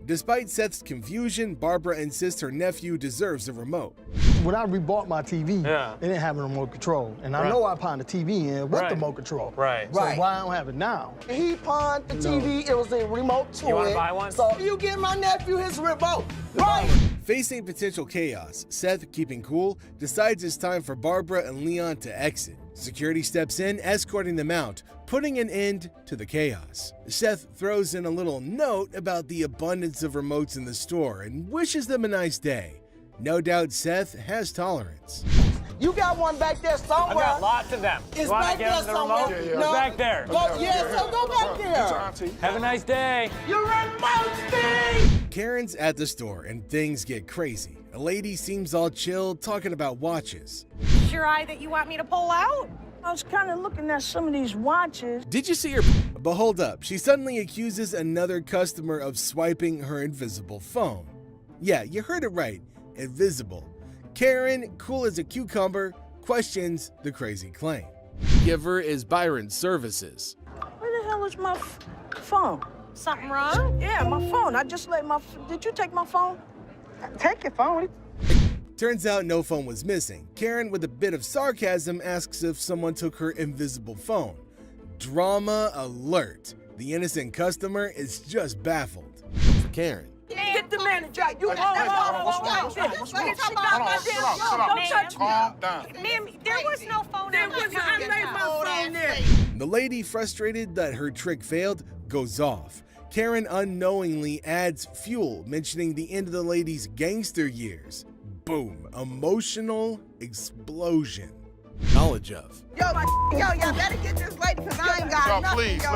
Despite Seth's confusion, Barbara insists her nephew deserves a remote. When I rebought my TV, Yeah. it didn't have a remote control. And I Right. know I pawned the TV in with Right. the remote control. Right. So Right. why I don't have it now? He pawned the TV. It was a remote to You wanna it. buy one? So you give my nephew his remote, right? Facing potential chaos, Seth, keeping cool, decides it's time for Barbara and Leon to exit. Security steps in, escorting them out, putting an end to the chaos. Seth throws in a little note about the abundance of remotes in the store and wishes them a nice day. No doubt Seth has tolerance. You got one back there somewhere. I've got lots of them. It's You want back to give there them the somewhere. remote? Yeah, yeah. It's No. back there. Go, yeah, so go back there. Have a nice day. You remote me. Karen's at the store and things get crazy. A lady seems all chill, talking about watches. Your eye that you want me to pull out? I was kind of looking at some of these watches. Did you see her? But hold up, she suddenly accuses another customer of swiping her invisible phone. Yeah, you heard it right, invisible. Karen, cool as a cucumber, questions the crazy claim. Giver is Byron Services. Where the hell is my phone? Something wrong? Yeah, my phone. I just let my. Did you take my phone? Take your phone. Turns out no phone was missing. Karen, with a bit of sarcasm, asks if someone took her invisible phone. Drama alert. The innocent customer is just baffled. For Karen. Get get the manager. You What's wrong? What's wrong? Calm down. Ma'am, there was no phone. There was I laid my phone there. The lady, frustrated that her trick failed, goes off. Karen unknowingly adds fuel, mentioning the end of the lady's gangster years. Boom. Emotional explosion. Knowledge of. Yo, y'all better get this lady because I ain't got nothing. Please, Yo,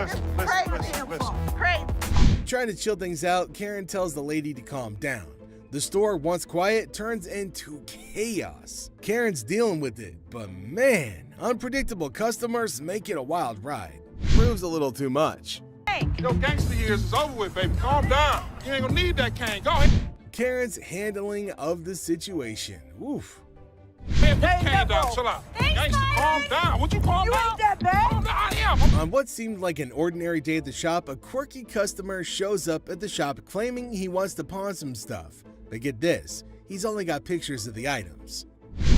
listen. Crazy. Trying to chill things out, Karen tells the lady to calm down. The store, once quiet, turns into chaos. Karen's dealing with it, but man, unpredictable customers make it a wild ride. Proves a little too much. Your gangster years is over with, baby. Calm down. You ain't gonna need that cane. Go ahead. Karen's handling of the situation. Oof. Man, put the cane down. Chill out. Gangster, calm down. Would you calm down? You ain't that bad. Calm down. I am. On what seemed like an ordinary day at the shop, a quirky customer shows up at the shop claiming he wants to pawn some stuff. But get this, he's only got pictures of the items.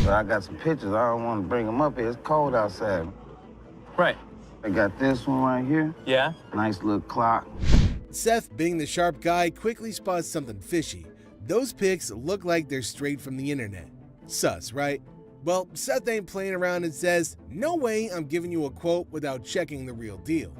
But I got some pictures. I don't want to bring them up here. It's cold outside. Right. I got this one right here. Yeah? Nice little clock. Seth, being the sharp guy, quickly spots something fishy. Those pics look like they're straight from the internet. Sus, right? Well, Seth ain't playing around and says, no way I'm giving you a quote without checking the real deal.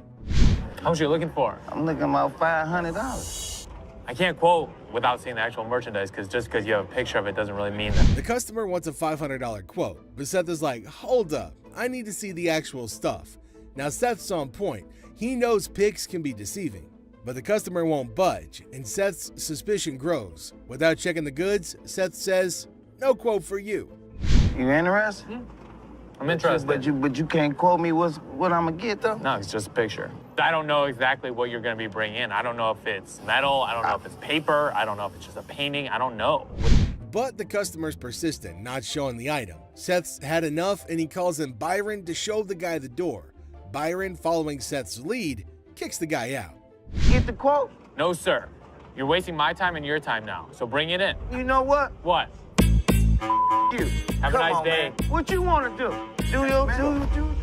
How much are you looking for? I'm looking about $500. I can't quote without seeing the actual merchandise because just because you have a picture of it doesn't really mean that. The customer wants a $500 quote, but Seth is like, hold up, I need to see the actual stuff. Now Seth's on point. He knows pics can be deceiving, but the customer won't budge, and Seth's suspicion grows. Without checking the goods, Seth says, no quote for you. You interested? I'm interested. But you can't quote me what I'm gonna get though? No, it's just a picture. I don't know exactly what you're going to be bringing in. I don't know if it's metal. I don't know if it's paper. I don't know if it's just a painting. I don't know. But the customer's persistent, not showing the item. Seth's had enough, and he calls in Byron to show the guy the door. Byron, following Seth's lead, kicks the guy out. Get the quote? No, sir. You're wasting my time and your time now, so bring it in. You know what? What? You. Have a nice day. Man. What you want to do? Do you?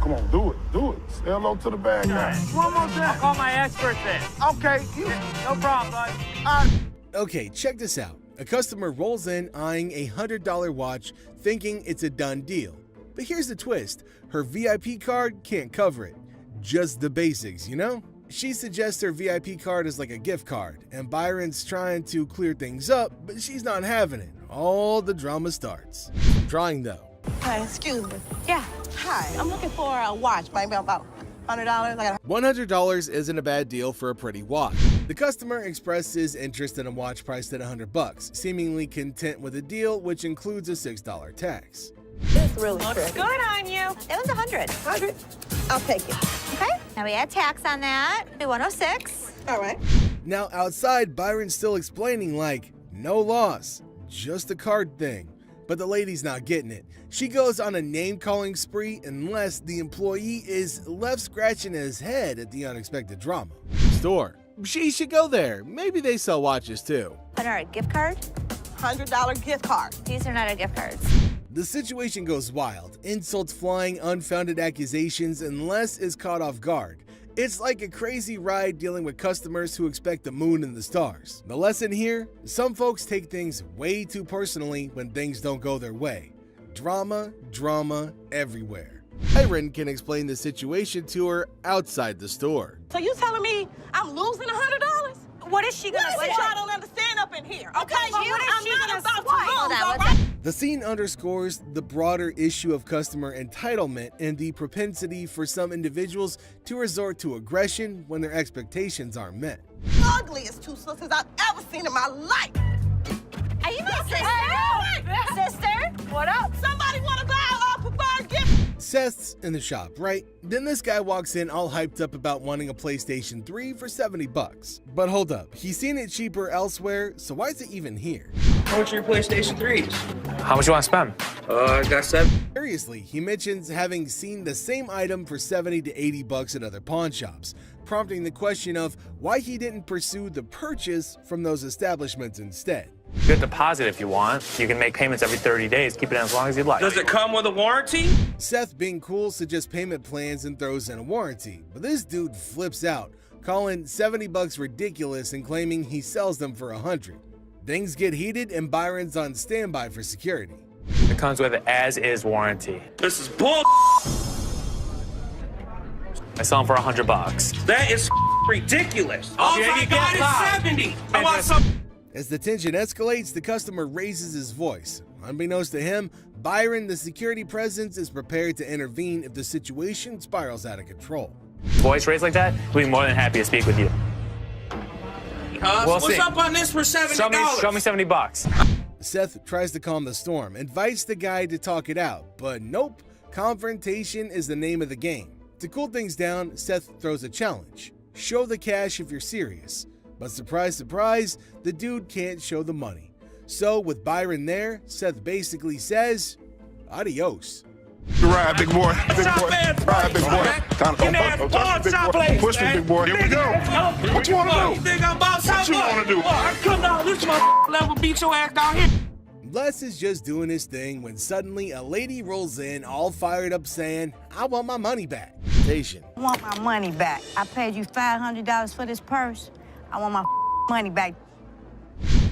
Come on, do it. Say hello to the bad guy. One more time. I'll call my expert then. Okay. No problem, bud. Okay, check this out. A customer rolls in eyeing a $100 watch, thinking it's a done deal. But here's the twist. Her VIP card can't cover it. Just the basics, you know? She suggests her VIP card is like a gift card, and Byron's trying to clear things up, but she's not having it. All the drama starts. Drawing though. Hi, excuse me. Yeah. Hi, I'm looking for a watch, maybe about $100. I got $100 isn't a bad deal for a pretty watch. The customer expressed his interest in a watch priced at $100, seemingly content with a deal which includes a $6 tax. It's really Looks pretty. good on you. It was 100. 100? I'll take it. Okay. Now we add tax on that. Be 106. All right. Now outside, Byron's still explaining like, no loss, just a card thing. But the lady's not getting it. She goes on a name-calling spree unless the employee is left scratching his head at the unexpected drama. Store. She should go there. Maybe they sell watches too. $100 gift card? $100 gift card. These are not our gift cards. The situation goes wild. Insults flying, unfounded accusations, and Les is caught off guard. It's like a crazy ride dealing with customers who expect the moon and the stars. The lesson here? Some folks take things way too personally when things don't go their way. Drama everywhere. Byron can explain the situation to her outside the store. So you telling me I'm losing $100? What is she gonna What say? is it y'all don't understand up in here? Okay, What is she I'm not gonna about to swipe? lose, Hold on, all what's right? The scene underscores the broader issue of customer entitlement and the propensity for some individuals to resort to aggression when their expectations aren't met. Ugliest two sisters I've ever seen in my life. Are you my sister? Sister? What up? Somebody want to buy a preferred gift? Seth's in the shop, right? Then this guy walks in all hyped up about wanting a PlayStation 3 for $70. But hold up, he's seen it cheaper elsewhere, so why is it even here? How much are your PlayStation 3s? How much you want to spend? I got 7. Seriously, he mentions having seen the same item for $70 to $80 at other pawn shops, prompting the question of why he didn't pursue the purchase from those establishments instead. You get a deposit if you want. You can make payments every 30 days. Keep it in as long as you'd like. Does it come with a warranty? Seth, being cool, suggests payment plans and throws in a warranty, but this dude flips out, calling 70 bucks ridiculous and claiming he sells them for 100. Things get heated and Byron's on standby for security. It comes with an as-is warranty. This is bull. I sell them for 100 bucks. That is ridiculous. Oh Yeah, my you God, got it's 70. I want some. As the tension escalates, the customer raises his voice. Unbeknownst to him, Byron, the security presence, is prepared to intervene if the situation spirals out of control. Voice raised like that, we'll be more than happy to speak with you. We'll What's see. up on this for $70? Show me 70 bucks. Seth tries to calm the storm, invites the guy to talk it out, but nope, confrontation is the name of the game. To cool things down, Seth throws a challenge. Show the cash if you're serious. But surprise, surprise, the dude can't show the money. So with Byron there, Seth basically says, adios. Ride, big boy. Big boy. Ride, big boy. Push me, big boy. Here we go. What you want to do? You think I'm about What you want to do? I come down this my level, beat your ass down here. Les is just doing his thing when suddenly a lady rolls in all fired up saying, I want my money back. Station. I want my money back. I paid you $500 for this purse. I want my money back.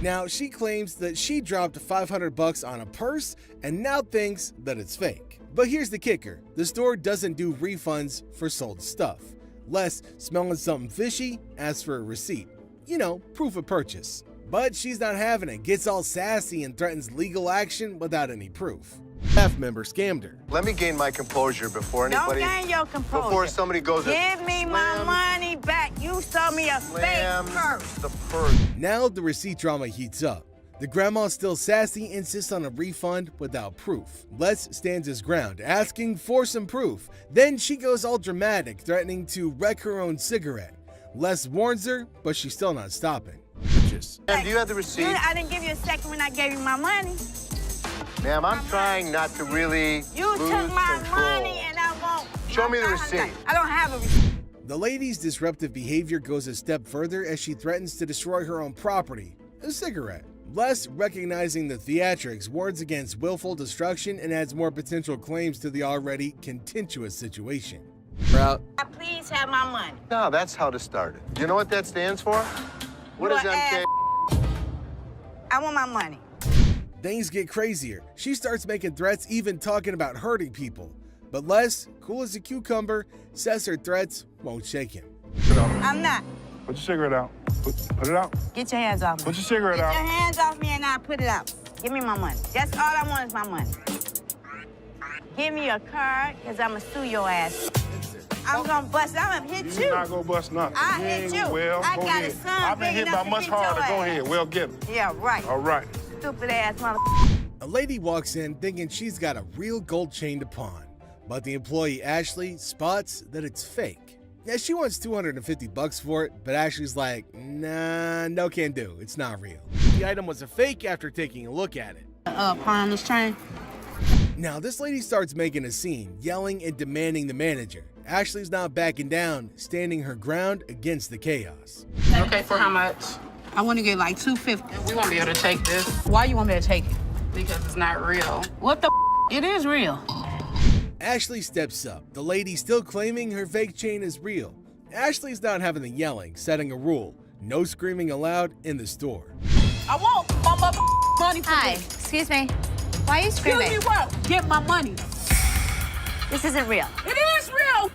Now, she claims that she dropped 500 bucks on a purse and now thinks that it's fake. But here's the kicker. The store doesn't do refunds for sold stuff. Les, smelling something fishy, asks for a receipt. You know, proof of purchase. But she's not having it, gets all sassy and threatens legal action without any proof. Staff member scammed her. Let me gain my composure before anybody... Don't gain your composure. Before somebody goes... Give me my money back. You sold me a fake purse. The purse. Now the receipt drama heats up. The grandma's still sassy, insists on a refund without proof. Les stands his ground, asking for some proof. Then she goes all dramatic, threatening to wreck her own cigarette. Les warns her, but she's still not stopping. Ma'am, do you have the receipt? I didn't give you a second when I gave you my money. Ma'am, I'm trying not to really You lose took my control. money and I won't. Show me the receipt. I don't have a receipt. The lady's disruptive behavior goes a step further as she threatens to destroy her own property, a cigarette. Les, recognizing the theatrics, warns against willful destruction and adds more potential claims to the already contentious situation. Route. Please have my money. No, that's how to start it. You know what that stands for? What is MK? I want my money. Things get crazier. She starts making threats, even talking about hurting people. But Les, cool as a cucumber, says her threats won't shake him. I'm not. Put your cigarette out. Put it out. Get your hands off me. Put your cigarette Get out. your hands off me and I'll put it out. Give me my money. That's all I want is my money. Give me a card, because I'm going to sue your ass. I'm going to bust. I'm going to hit you. You're not going to bust nothing. I hit you. Well, I go got ahead. a son I've been big hit by enough to much beat your harder. Go ass. ahead. Well, get him. Yeah, right. All right. Stupid ass mother. A lady walks in thinking she's got a real gold chain to pawn, but the employee Ashley spots that it's fake. Yeah, she wants 250 bucks for it, but Ashley's like, nah, no can do. It's not real. The item was a fake after taking a look at it. Pawn this chain. Now, this lady starts making a scene, yelling and demanding the manager. Ashley's not backing down, standing her ground against the chaos. Okay, for how much? I want to get like $250. We won't be able to take this Why you want me to take it? because it's not real. What the It is real. Ashley steps up, the lady still claiming her fake chain is real. Ashley's not having the yelling, setting a rule. No screaming allowed in the store. I want my money for Hi, this. excuse me. Why are you screaming? Excuse me what? Get my money. This isn't real. It is real.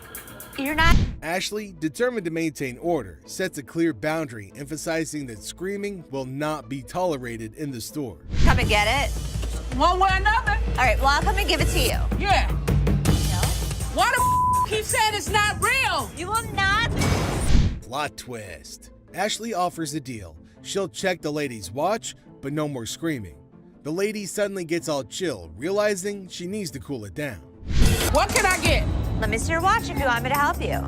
You're not. Ashley, determined to maintain order, sets a clear boundary, emphasizing that screaming will not be tolerated in the store. Come and get it. One way or another. All right, well, I'll come and give it to you. Yeah. Why the keep saying it's not real? You will not. Plot twist. Ashley offers a deal. She'll check the lady's watch, but no more screaming. The lady suddenly gets all chill, realizing she needs to cool it down. What can I get? Let me see your watch if you want me to help you.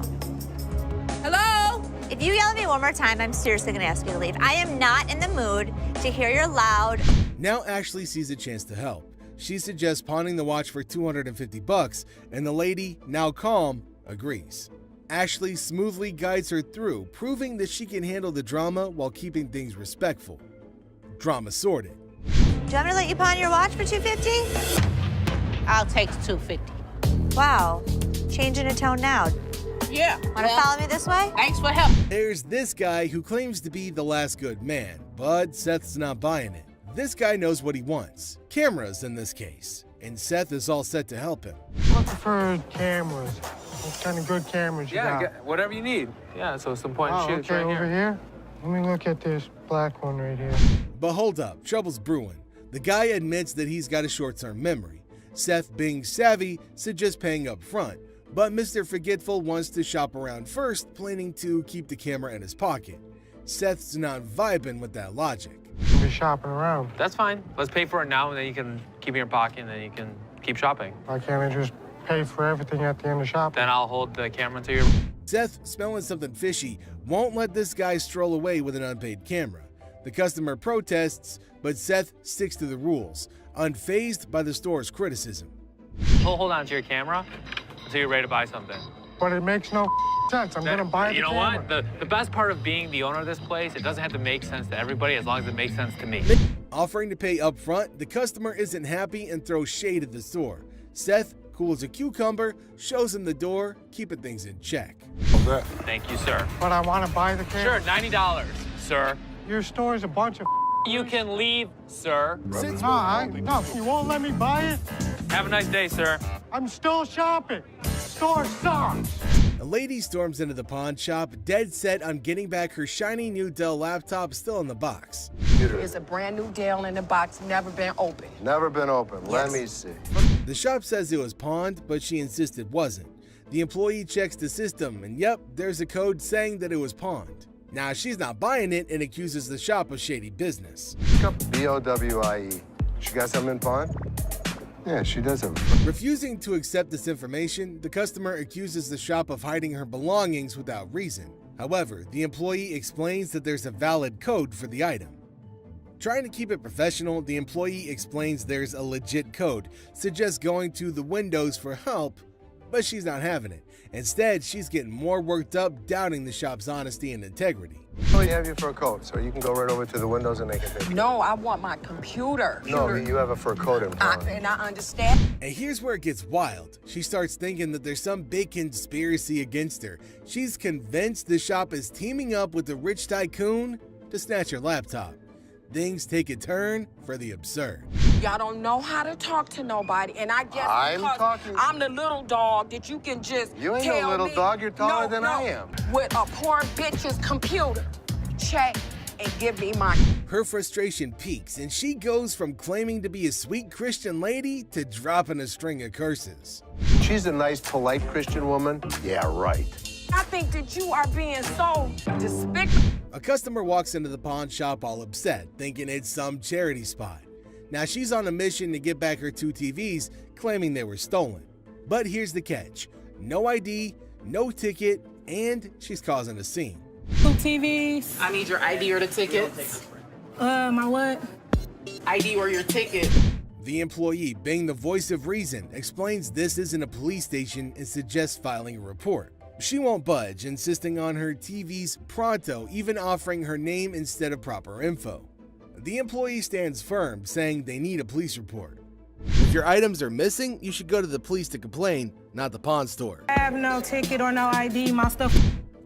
Hello? If you yell at me one more time, I'm seriously gonna ask you to leave. I am not in the mood to hear your loud. Now Ashley sees a chance to help. She suggests pawning the watch for 250 bucks, and the lady, now calm, agrees. Ashley smoothly guides her through, proving that she can handle the drama while keeping things respectful. Drama sorted. Do you want me to let you pawn your watch for $250? I'll take the $250. Wow, changing a tone now. Yeah. Want to follow me this way? Thanks for help. There's this guy who claims to be the last good man, but Seth's not buying it. This guy knows what he wants. Cameras in this case. And Seth is all set to help him. Looking for cameras. What kind of good cameras you got? Whatever you need. Yeah, so some point and Oh, shoots okay, right over here. here? Let me look at this black one right here. But hold up, trouble's brewing. The guy admits that he's got a short-term memory. Seth, being savvy, suggests paying up front, but Mr. Forgetful wants to shop around first, planning to keep the camera in his pocket. Seth's not vibing with that logic. You'll be shopping around. That's fine. Let's pay for it now, and then you can keep it in your pocket, and then you can keep shopping. Why can't I just pay for everything at the end of shopping? Then I'll hold the camera until you're... Seth, smelling something fishy, won't let this guy stroll away with an unpaid camera. The customer protests, but Seth sticks to the rules, unfazed by the store's criticism. Hold on to your camera until you're ready to buy something. But it makes no sense. I'm gonna buy the You know camera. what? The best part of being the owner of this place, it doesn't have to make sense to everybody as long as it makes sense to me. Offering to pay up front, the customer isn't happy and throws shade at the store. Seth, cool as a cucumber, shows him the door, keeping things in check. Thank you, sir. But I want to buy the camera. Sure, $90, sir. Your store is a bunch of You can leave, sir. No, you won't let me buy it? Have a nice day, sir. I'm still shopping. Store sucks. A lady storms into the pawn shop, dead set on getting back her shiny new Dell laptop still in the box. There's a brand new Dell in the box, never been opened. Never been open. Let me see. The shop says it was pawned, but she insists it wasn't. The employee checks the system, and yep, there's a code saying that it was pawned. Now, she's not buying it and accuses the shop of shady business. B-O-W-I-E. She got something in pawn? Yeah, she does have. Refusing to accept this information, the customer accuses the shop of hiding her belongings without reason. However, the employee explains that there's a valid code for the item. Trying to keep it professional, the employee explains there's a legit code, suggests going to the windows for help, but she's not having it. Instead, she's getting more worked up, doubting the shop's honesty and integrity. Oh, you have your fur coat, so you can go right over to the windows and they can take it. No, I want my computer. No, you have a fur coat in pawn. And I understand. And here's where it gets wild. She starts thinking that there's some big conspiracy against her. She's convinced the shop is teaming up with the rich tycoon to snatch her laptop. Things take a turn for the absurd. Y'all don't know how to talk to nobody, and I guess I'm because talking- I'm the little dog that you can just You ain't tell no little me, dog, you're taller than I am. With a poor bitch's computer, check and give me my. Her frustration peaks, and she goes from claiming to be a sweet Christian lady to dropping a string of curses. She's a nice, polite Christian woman. Yeah, right. I think that you are being so despicable. A customer walks into the pawn shop all upset, thinking it's some charity spot. Now she's on a mission to get back her 2 TVs, claiming they were stolen. But here's the catch. No ID, no ticket, and she's causing a scene. 2 TVs. I need your ID or the tickets. My what? ID or your ticket. The employee, being the voice of reason, explains this isn't a police station and suggests filing a report. She won't budge, insisting on her TVs pronto, even offering her name instead of proper info. The employee stands firm, saying they need a police report. If your items are missing, you should go to the police to complain, not the pawn store. I have no ticket or no ID. My stuff.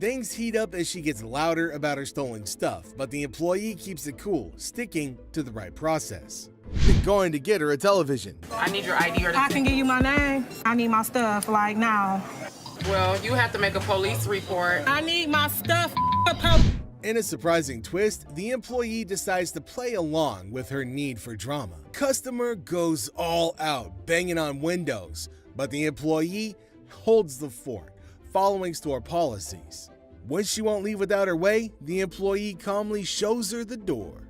Things heat up as she gets louder about her stolen stuff, but the employee keeps it cool, sticking to the right process. They're going to get her a television. I need your ID or the I can give you my name. I need my stuff, like now. Well, you have to make a police report. I need my stuff. In a surprising twist, the employee decides to play along with her need for drama. Customer goes all out, banging on windows, but the employee holds the fort, following store policies. When she won't leave without her way, the employee calmly shows her the door.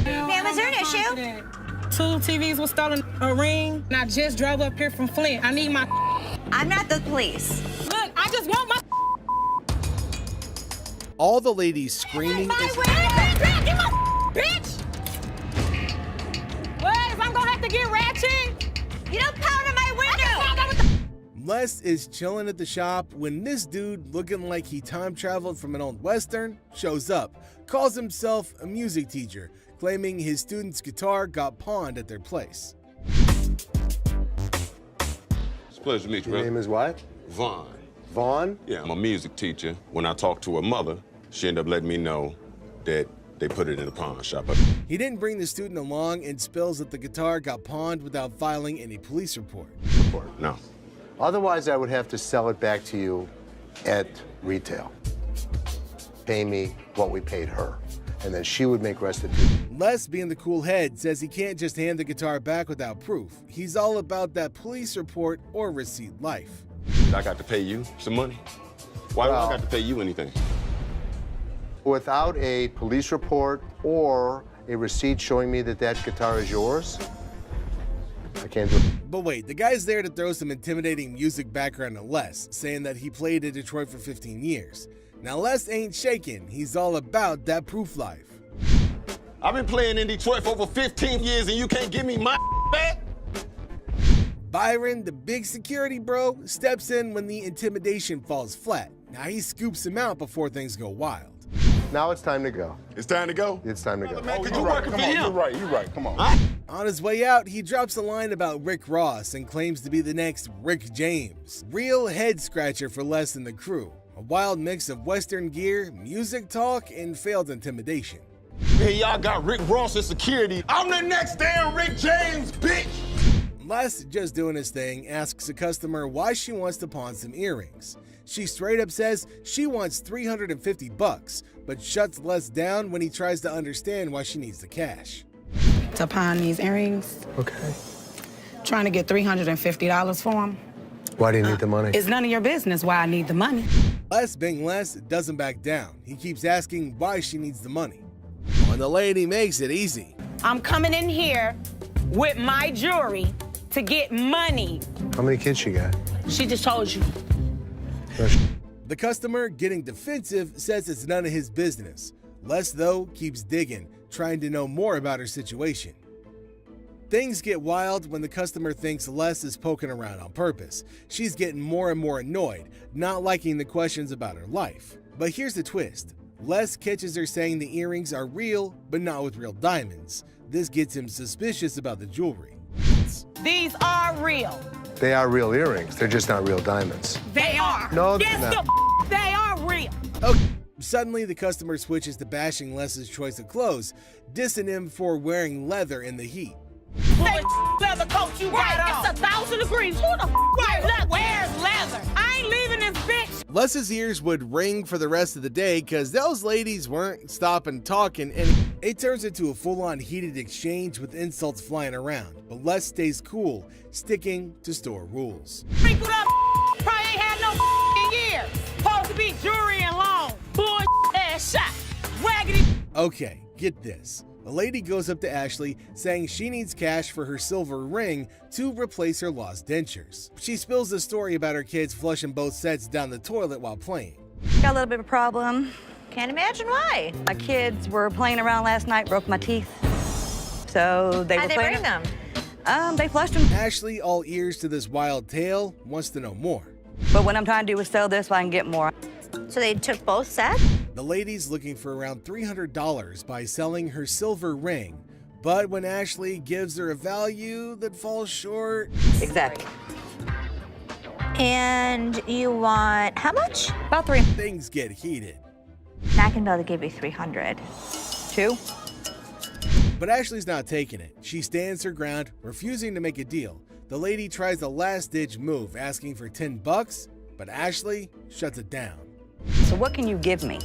Man, was there an issue? 2 TVs was stolen, a ring, and I just drove up here from Flint. I need my. I'm not the police. Look, I just want my. All the ladies screaming My is way. Get my bitch! What? If I'm gonna have to get ratchet? You don't pound on my window! Les is chilling at the shop when this dude, looking like he time traveled from an old western, shows up, calls himself a music teacher, claiming his student's guitar got pawned at their place. It's a pleasure to meet you, Your brother. name is what? Vaughn. Vaughn? Yeah, I'm a music teacher. When I talked to her mother, she ended up letting me know that they put it in a pawn shop. He didn't bring the student along and spills that the guitar got pawned without filing any police report. No. Otherwise, I would have to sell it back to you at retail. Pay me what we paid her, and then she would make restitution. Les, being the cool head, says he can't just hand the guitar back without proof. He's all about that police report or receipt life. I got to pay you some money? Why do I got to pay you anything? Without a police report or a receipt showing me that that guitar is yours, I can't do it. But wait, the guy's there to throw some intimidating music background at Les, saying that he played in Detroit for 15 years. Now Les ain't shaking, he's all about that proof life. I've been playing in Detroit for over 15 years and you can't give me my back? Byron, the big security bro, steps in when the intimidation falls flat. Now he scoops him out before things go wild. Now it's time to go. It's time to go? It's time to go. Man, you working for him? You're right, come on. On his way out, he drops a line about Rick Ross and claims to be the next Rick James. Real head scratcher for Les and the crew. A wild mix of Western gear, music talk, and failed intimidation. Hey, y'all got Rick Ross as security. I'm the next damn Rick James, bitch! Les, just doing his thing, asks a customer why she wants to pawn some earrings. She straight up says she wants $350, but shuts Les down when he tries to understand why she needs the cash. To pawn these earrings. Okay. Trying to get $350 for them. Why do you need the money? It's none of your business why I need the money. Les, being Les, doesn't back down. He keeps asking why she needs the money. And the lady makes it easy. I'm coming in here with my jewelry to get money. How many kids she got? She just told you. The customer, getting defensive, says it's none of his business. Les, though, keeps digging, trying to know more about her situation. Things get wild when the customer thinks Les is poking around on purpose. She's getting more and more annoyed, not liking the questions about her life. But here's the twist. Les catches her saying the earrings are real, but not with real diamonds. This gets him suspicious about the jewelry. These are real. They are real earrings. They're just not real diamonds. They are. No, they're yes, not. they are real. Okay. Suddenly, the customer switches to bashing Les's choice of clothes, dissing him for wearing leather in the heat. That leather coat you got on. It's 1,000 degrees. Who the wears leather? I ain't leaving this bitch. Les's ears would ring for the rest of the day because those ladies weren't stopping talking, and it turns into a full-on heated exchange with insults flying around. But Les stays cool, sticking to store rules. Wrinkled up probably ain't had no years. Supposed to be jewelry and long. Bull ass shot. Raggedy. Okay, get this. A lady goes up to Ashley saying she needs cash for her silver ring to replace her lost dentures. She spills the story about her kids flushing both sets down the toilet while playing. Got a little bit of a problem. Can't imagine why. My kids were playing around last night, broke my teeth. So they How'd were they playing. bring them? They flushed them. Ashley, all ears to this wild tale, wants to know more. But what I'm trying to do is sell this so I can get more. So they took both sets? The lady's looking for around $300 by selling her silver ring. But when Ashley gives her a value that falls short... Exactly. And you want how much? About 3. Things get heated. I can be able to give you 300. 2. But Ashley's not taking it. She stands her ground, refusing to make a deal. The lady tries a last-ditch move, asking for $10, but Ashley shuts it down. So what can you give me?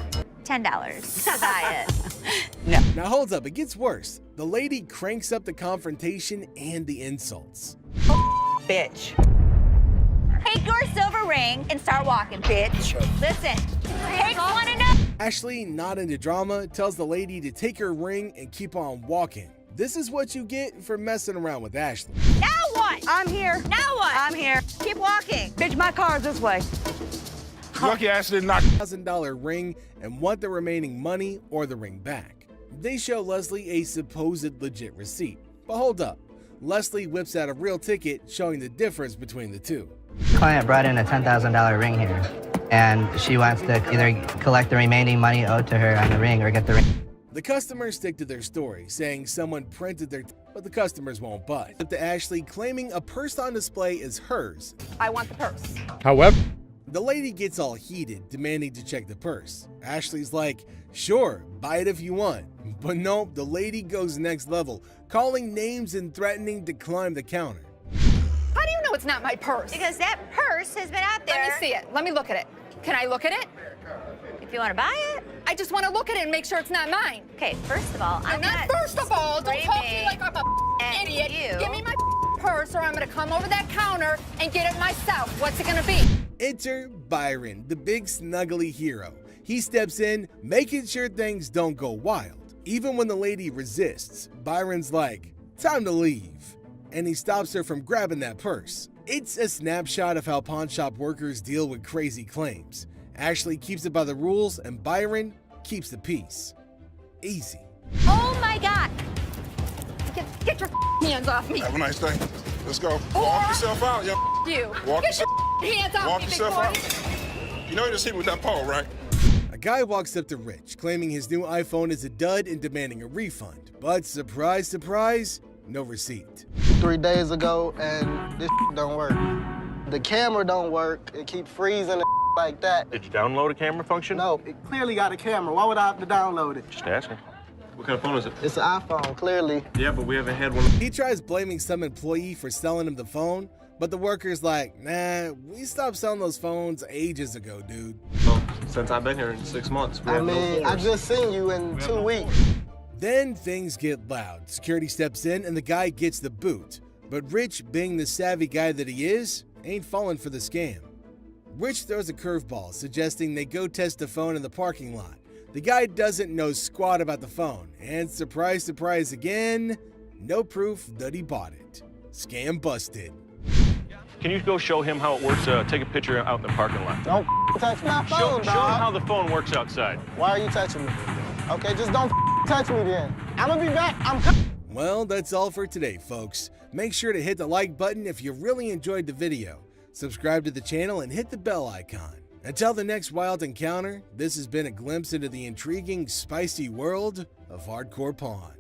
$10 to buy it. No. Now hold up, it gets worse. The lady cranks up the confrontation and the insults. Bitch. Take your silver ring and start walking, bitch. Listen, take one enough. Ashley, not into drama, tells the lady to take her ring and keep on walking. This is what you get for messing around with Ashley. Now what? I'm here. Now what? I'm here. Keep walking. Bitch, my car's this way. Lucky Ashley knocked $1,000 ring and want the remaining money or the ring back. They show Leslie a supposed legit receipt. But hold up. Leslie whips out a real ticket showing the difference between the two. Client brought in a $10,000 ring here, and she wants to either collect the remaining money owed to her on the ring or get the ring. The customers stick to their story, saying someone printed their but the customers won't budge. To Ashley claiming a purse on display is hers. I want the purse. However, The lady gets all heated, demanding to check the purse. Ashley's like, sure, buy it if you want. But nope, the lady goes next level, calling names and threatening to climb the counter. How do you know it's not my purse? Because that purse has been out there. Let me see it. Let me look at it. Can I look at it? If you want to buy it. I just want to look at it and make sure it's not mine. Okay, first of all, I'm not First of all, don't talk to me like I'm a idiot. you. Give me my purse or I'm going to come over that counter and get it myself. What's it going to be? Enter Byron, the big snuggly hero. He steps in, making sure things don't go wild. Even when the lady resists, Byron's like, time to leave. And he stops her from grabbing that purse. It's a snapshot of how pawn shop workers deal with crazy claims. Ashley keeps it by the rules and Byron keeps the peace. Easy. Oh my God. Get your hands off me. Have a nice day. Let's go. Walk yourself out, yo. You. Walk Get your hands off Walk me, big yourself boy. out. You know you just hit me with that pole, right? A guy walks up to Rich, claiming his new iPhone is a dud and demanding a refund. But surprise, surprise, no receipt. 3 days ago, and this don't work. The camera don't work. It keep freezing and like that. Did you download a camera function? No, it clearly got a camera. Why would I have to download it? Just asking. What kind of phone is it? It's an iPhone, clearly. Yeah, but we haven't had one. He tries blaming some employee for selling him the phone, but the worker's like, nah, we stopped selling those phones ages ago, dude. Well, since I've been here in 6 months, we I have no mean, I phones. just seen you in 2 weeks. Then things get loud. Security steps in and the guy gets the boot. But Rich, being the savvy guy that he is, ain't falling for the scam. Rich throws a curveball, suggesting they go test the phone in the parking lot. The guy doesn't know squat about the phone, and surprise, surprise again, no proof that he bought it. Scam busted. Can you go show him how it works? Take a picture out in the parking lot. Don't touch my phone, Show him dog. how the phone works outside. Why are you touching me? Okay, just don't touch me then. I'm gonna be back. I'm coming. Well, that's all for today, folks. Make sure to hit the like button if you really enjoyed the video. Subscribe to the channel and hit the bell icon. Until the next wild encounter, this has been a glimpse into the intriguing, spicy world of Hardcore Pawn.